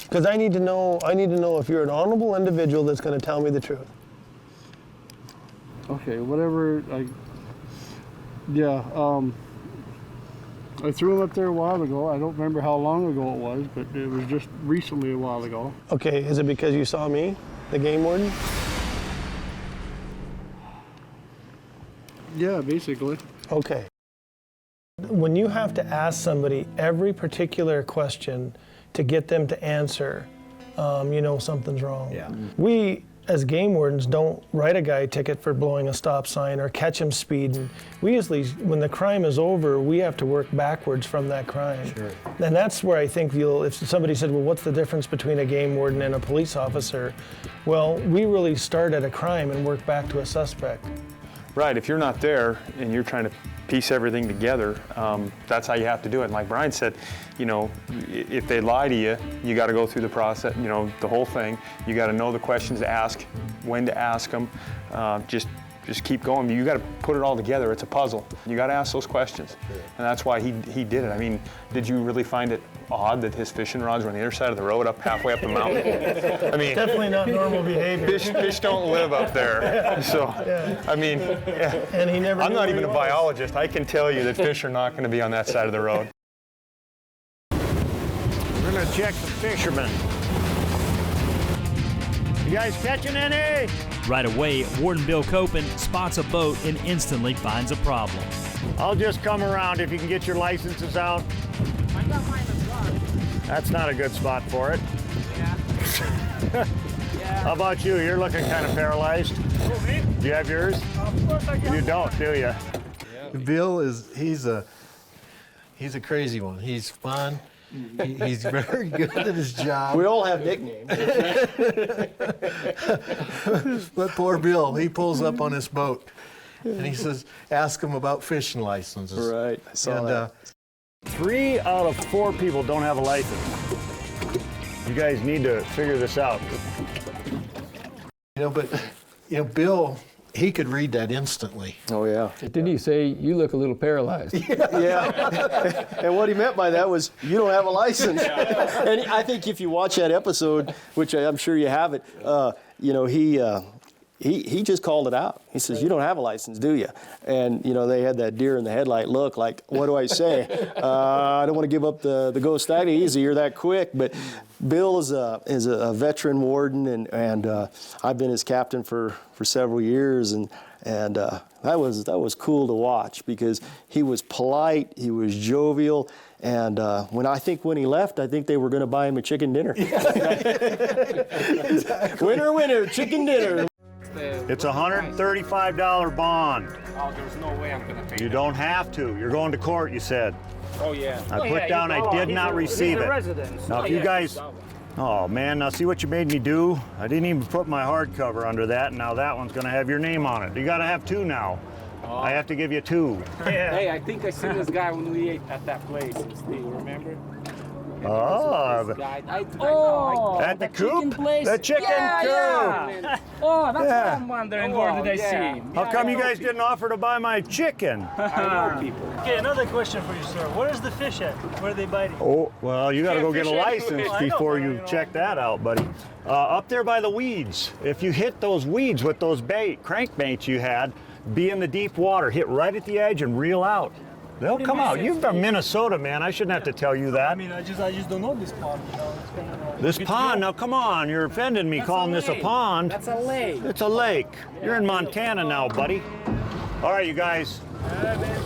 Speaker 7: Because I need to know if you're an honorable individual that's going to tell me the truth.
Speaker 13: Okay, whatever. I threw them up there a while ago. I don't remember how long ago it was, but it was just recently a while ago.
Speaker 7: Okay, is it because you saw me, the game warden?
Speaker 13: Yeah, basically.
Speaker 7: Okay. When you have to ask somebody every particular question to get them to answer, something's wrong.
Speaker 13: Yeah.
Speaker 7: We, as game wardens, don't write a guy a ticket for blowing a stop sign or catch him speeding. We usually, when the crime is over, we have to work backwards from that crime.
Speaker 13: Sure.
Speaker 7: And that's where I think if somebody said, well, what's the difference between a game warden and a police officer? Well, we really start at a crime and work back to a suspect.
Speaker 2: Right, if you're not there and you're trying to piece everything together, that's how you have to do it. And like Brian said, if they lie to you, you got to go through the process, the whole thing. You got to know the questions to ask, when to ask them. Just keep going. You got to put it all together. It's a puzzle. You got to ask those questions. Sure. And that's why he did it. I mean, did you really find it odd that his fishing rods were on the other side of the road, halfway up the mountain? I mean,
Speaker 7: definitely not normal behavior.
Speaker 2: Fish don't live up there. So, I mean,
Speaker 7: and he never.
Speaker 2: I'm not even a biologist. I can tell you that fish are not going to be on that side of the road.
Speaker 12: We're going to check the fishermen. You guys catching any?
Speaker 1: Right away, Warden Bill Copen spots a boat and instantly finds a problem.
Speaker 12: I'll just come around if you can get your licenses out.
Speaker 14: I got mine as well.
Speaker 12: That's not a good spot for it.
Speaker 14: Yeah.
Speaker 12: How about you? You're looking kind of paralyzed.
Speaker 14: Oh, me?
Speaker 12: Do you have yours?
Speaker 14: Of course I got
Speaker 12: You don't, do you?
Speaker 6: Bill he's a crazy one. He's fun. He's very good at his job.
Speaker 7: We all have nicknames.
Speaker 6: But poor Bill, he pulls up on his boat and he says, ask him about fishing licenses.
Speaker 22: Right, I saw that.
Speaker 12: 3 out of 4 people don't have a license. You guys need to figure this out.
Speaker 6: Bill, he could read that instantly.
Speaker 22: Oh, yeah.
Speaker 20: Didn't he say, you look a little paralyzed?
Speaker 22: Yeah. And what he meant by that was, you don't have a license. And I think if you watch that episode, which I'm sure you have it, he just called it out. He says, you don't have a license, do you? And, they had that deer in the headlight look like, what do I say? I don't want to give up the ghost that easy or that quick. But Bill is a veteran warden, and I've been his captain for several years. And that was cool to watch because he was polite, he was jovial. And when he left, I think they were going to buy him a chicken dinner.
Speaker 6: Exactly.
Speaker 22: Winner, chicken dinner.
Speaker 12: It's a $135 bond.
Speaker 14: Oh, there's no way I'm going to pay.
Speaker 12: You don't have to. You're going to court, you said.
Speaker 14: Oh, yeah.
Speaker 12: I put down I did not receive it. Now, if you guys... Oh, man, now see what you made me do? I didn't even put my hardcover under that, and now that one's going to have your name on it. You got to have 2 now.
Speaker 14: Oh.
Speaker 12: I have to give you 2.
Speaker 14: Hey, I think I seen this guy when we ate at that place. Steve, remember?
Speaker 12: Oh, at the coop? The chicken coop.
Speaker 14: Yeah. Oh, that's what I'm wondering. Where did I see him?
Speaker 12: How come you guys didn't offer to buy my chicken?
Speaker 14: I know people.
Speaker 7: Okay, another question for you, sir. Where's the fish at? Where are they biting?
Speaker 12: Oh, well, you got to go get a license before you check that out, buddy. Up there by the weeds. If you hit those weeds with those crankbaits you had, be in the deep water, hit right at the edge and reel out. They'll come out. You're from Minnesota, man. I shouldn't have to tell you that.
Speaker 3: I mean, I just don't know this pond, you know. It's kind of,
Speaker 12: this pond? Now, come on. You're offending me calling this a pond.
Speaker 14: That's a lake.
Speaker 12: It's a lake. You're in Montana now, buddy. All right, you guys.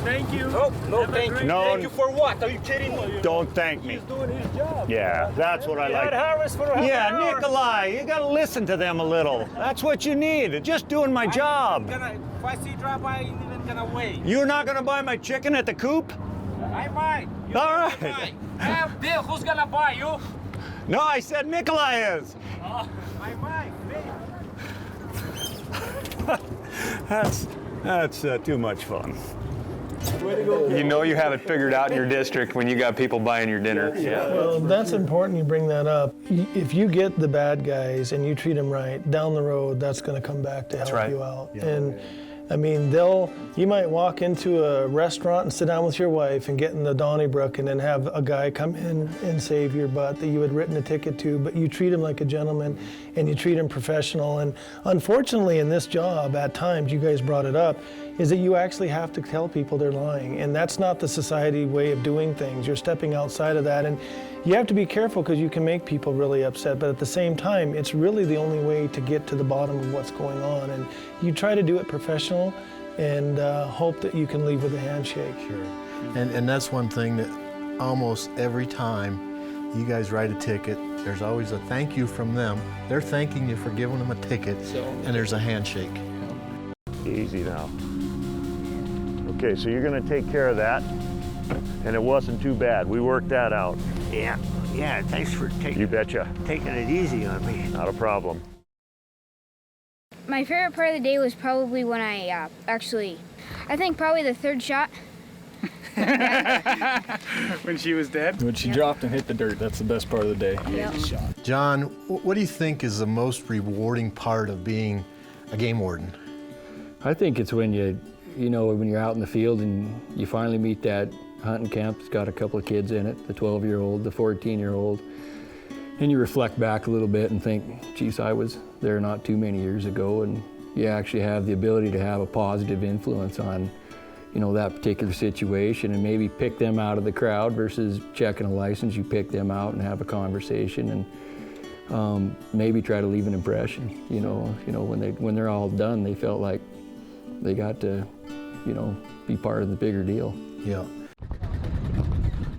Speaker 3: Thank you.
Speaker 14: Oh, no, thank you.
Speaker 12: No.
Speaker 14: Thank you for what? Are you kidding me?
Speaker 12: Don't thank me.
Speaker 3: He's doing his job.
Speaker 12: Yeah, that's what I like. Yeah, Nikolai, you got to listen to them a little. That's what you need. Just doing my job.
Speaker 14: If I see you drop by, I'm even gonna wait.
Speaker 12: You're not going to buy my chicken at the coop?
Speaker 14: I might.
Speaker 12: All right.
Speaker 14: Bill, who's gonna buy you?
Speaker 12: No, I said Nikolai is.
Speaker 14: I might.
Speaker 12: That's too much fun.
Speaker 2: You know you have it figured out in your district when you got people buying your dinner. Yeah.
Speaker 7: Well, that's important you bring that up. If you get the bad guys and you treat them right, down the road, that's going to come back to help you out. Yeah. And I mean, you might walk into a restaurant and sit down with your wife and get in the Donnybrook and then have a guy come in and save your butt that you had written a ticket to, but you treat him like a gentleman and you treat him professional. And unfortunately in this job, at times, you guys brought it up, is that you actually have to tell people they're lying. And that's not the society way of doing things. You're stepping outside of that. And you have to be careful because you can make people really upset, but at the same time, it's really the only way to get to the bottom of what's going on. And you try to do it professional and hope that you can leave with a handshake.
Speaker 6: Sure. And that's one thing that almost every time you guys write a ticket, there's always a thank you from them. They're thanking you for giving them a ticket, and there's a handshake.
Speaker 12: Easy now. Okay, so you're going to take care of that, and it wasn't too bad. We worked that out.
Speaker 5: Yeah, thanks for taking it easy on me.
Speaker 12: Not a problem.
Speaker 23: My favorite part of the day was probably when I probably the third shot.
Speaker 10: When she was dead? When she dropped and hit the dirt, that's the best part of the day.
Speaker 23: Yep.
Speaker 6: John, what do you think is the most rewarding part of being a game warden?
Speaker 20: I think it's when when you're out in the field and you finally meet that hunting camp that's got a couple of kids in it, the 12-year-old, the 14-year-old, and you reflect back a little bit and think, geez, I was there not too many years ago, and you actually have the ability to have a positive influence on, that particular situation and maybe pick them out of the crowd versus checking a license. You pick them out and have a conversation and maybe try to leave an impression. When they're all done, they felt like they got to, be part of the bigger deal.
Speaker 6: Yeah.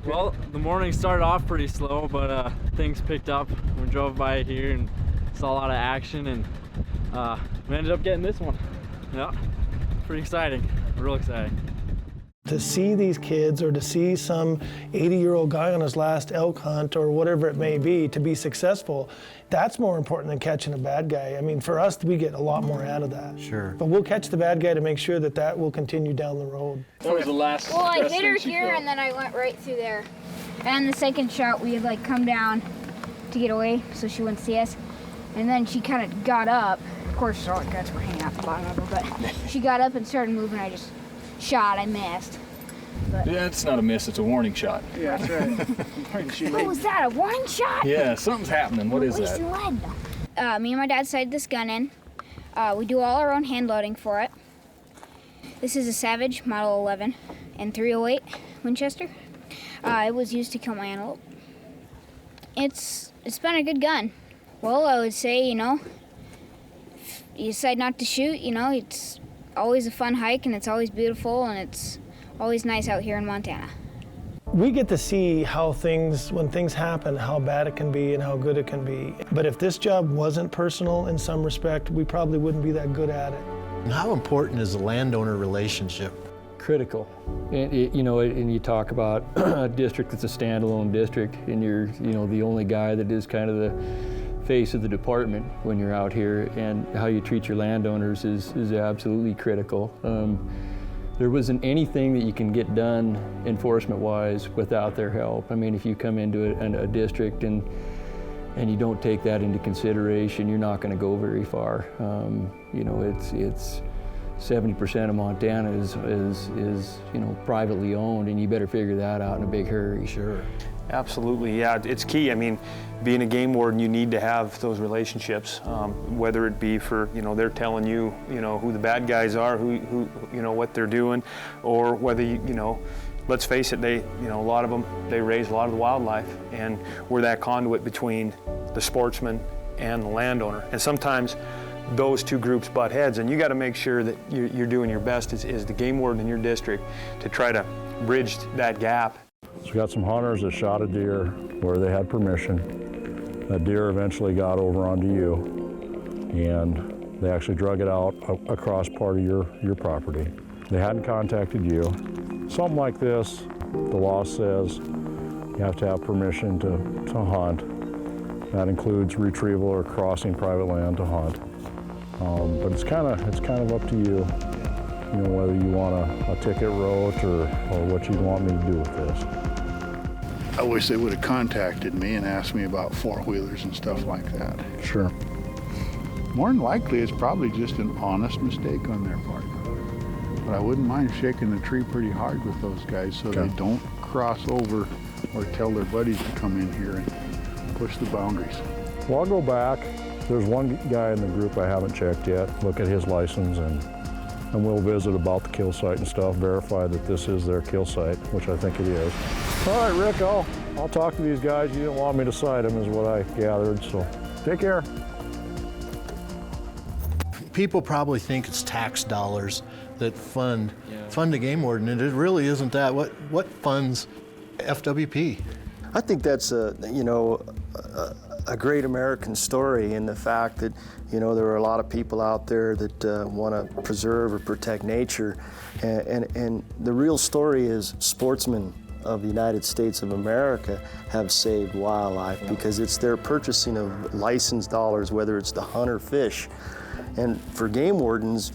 Speaker 3: Well, the morning started off pretty slow, but things picked up. We drove by here and saw a lot of action, and we ended up getting this one. Yeah, pretty exciting, real exciting.
Speaker 7: To see these kids or to see some 80-year-old guy on his last elk hunt or whatever it may be to be successful, that's more important than catching a bad guy. I mean, for us, we get a lot more out of that.
Speaker 6: Sure.
Speaker 7: But we'll catch the bad guy to make sure that will continue down the road.
Speaker 3: That was the last.
Speaker 23: Well, I hit her here and then I went right through there. And the second shot, we had come down to get away so she wouldn't see us. And then she kind of got up. Of course, all the guts were hanging out the bottom of her, but she got up and started moving. I just shot, I missed. But
Speaker 10: yeah, it's not a miss, it's a warning shot.
Speaker 11: Yeah, that's right.
Speaker 23: what was that, a warning shot?
Speaker 10: Yeah, something's happening. What is that?
Speaker 23: Me and my dad sighted this gun in. We do all our own hand loading for it. This is a Savage Model 11 and 308 Winchester. It was used to kill my antelope. It's been a good gun. Well, I would say, if you decide not to shoot, it's always a fun hike and it's always beautiful and it's always nice out here in Montana.
Speaker 7: We get to see when things happen, how bad it can be and how good it can be. But if this job wasn't personal in some respect, we probably wouldn't be that good at it.
Speaker 6: And how important is the landowner relationship?
Speaker 20: Critical. And and you talk about a district that's a standalone district and you're the only guy that is kind of the face of the department when you're out here, and how you treat your landowners is absolutely critical. There wasn't anything that you can get done enforcement-wise without their help. I mean, if you come into a district and you don't take that into consideration, you're not going to go very far. It's 70% of Montana is privately owned, and you better figure that out in a big hurry.
Speaker 6: Sure.
Speaker 2: Absolutely, yeah, it's key. I mean, being a game warden, you need to have those relationships, whether it be for, they're telling you, who the bad guys are, who what they're doing, or whether, let's face it, a lot of them, they raise a lot of the wildlife, and we're that conduit between the sportsman and the landowner. And sometimes those two groups butt heads, and you got to make sure that you're doing your best as the game warden in your district to try to bridge that gap.
Speaker 15: So we got some hunters that shot a deer where they had permission. That deer eventually got over onto you, and they actually drug it out across part of your property. They hadn't contacted you. Something like this, the law says you have to have permission to hunt. That includes retrieval or crossing private land to hunt. But it's kind of up to you, whether you want a ticket wrote or what you want me to do with this.
Speaker 19: I wish they would have contacted me and asked me about four-wheelers and stuff like that.
Speaker 15: Sure.
Speaker 19: More than likely, it's probably just an honest mistake on their part. But I wouldn't mind shaking the tree pretty hard with those guys so they don't cross over or tell their buddies to come in here and push the boundaries.
Speaker 15: Well, I'll go back. There's one guy in the group I haven't checked yet. Look at his license, and we'll visit about the kill site and stuff, verify that this is their kill site, which I think it is. All right, Rick, I'll talk to these guys. You didn't want me to cite them is what I gathered, so take care.
Speaker 6: People probably think it's tax dollars that fund a game warden, and it really isn't that. What funds FWP?
Speaker 22: I think that's a great American story in the fact that, there are a lot of people out there that want to preserve or protect nature. And the real story is sportsmen of the United States of America have saved wildlife because it's their purchasing of licensed dollars, whether it's to hunt or fish. And for game wardens,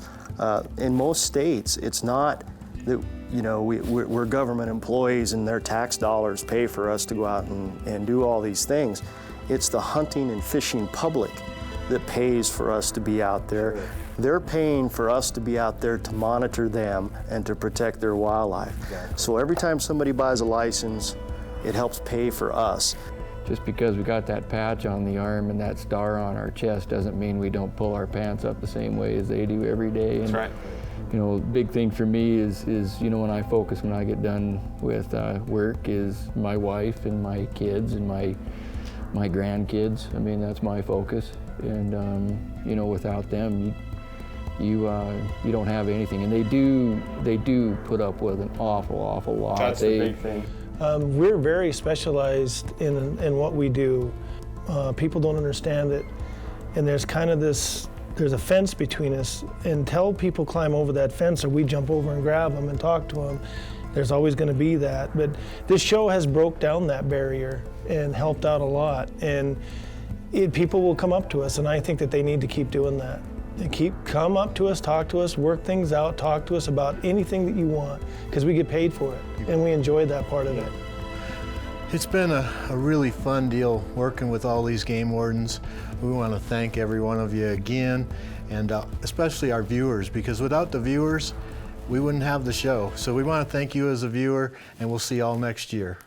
Speaker 22: in most states, it's not that we're government employees and their tax dollars pay for us to go out and do all these things. It's the hunting and fishing public that pays for us to be out there. They're paying for us to be out there to monitor them and to protect their wildlife. So every time somebody buys a license, it helps pay for us.
Speaker 20: Just because we got that patch on the arm and that star on our chest doesn't mean we don't pull our pants up the same way as they do every day.
Speaker 2: That's right.
Speaker 20: Big thing for me is when I focus, when I get done with work, is my wife and my kids and my grandkids. I mean, that's my focus. And without them, you don't have anything. And they do put up with an awful lot.
Speaker 2: That's the big thing.
Speaker 7: We're very specialized in what we do. People don't understand it, and there's kind of there's a fence between us. Until people climb over that fence or we jump over and grab them and talk to them, there's always going to be that. But this show has broke down that barrier and helped out a lot. And people will come up to us, and I think that they need to keep doing that. And come up to us, talk to us, work things out, talk to us about anything that you want, because we get paid for it, and we enjoy that part of it.
Speaker 6: It's been a really fun deal working with all these game wardens. We want to thank every one of you again, and especially our viewers, because without the viewers, we wouldn't have the show. So we want to thank you as a viewer, and we'll see you all next year.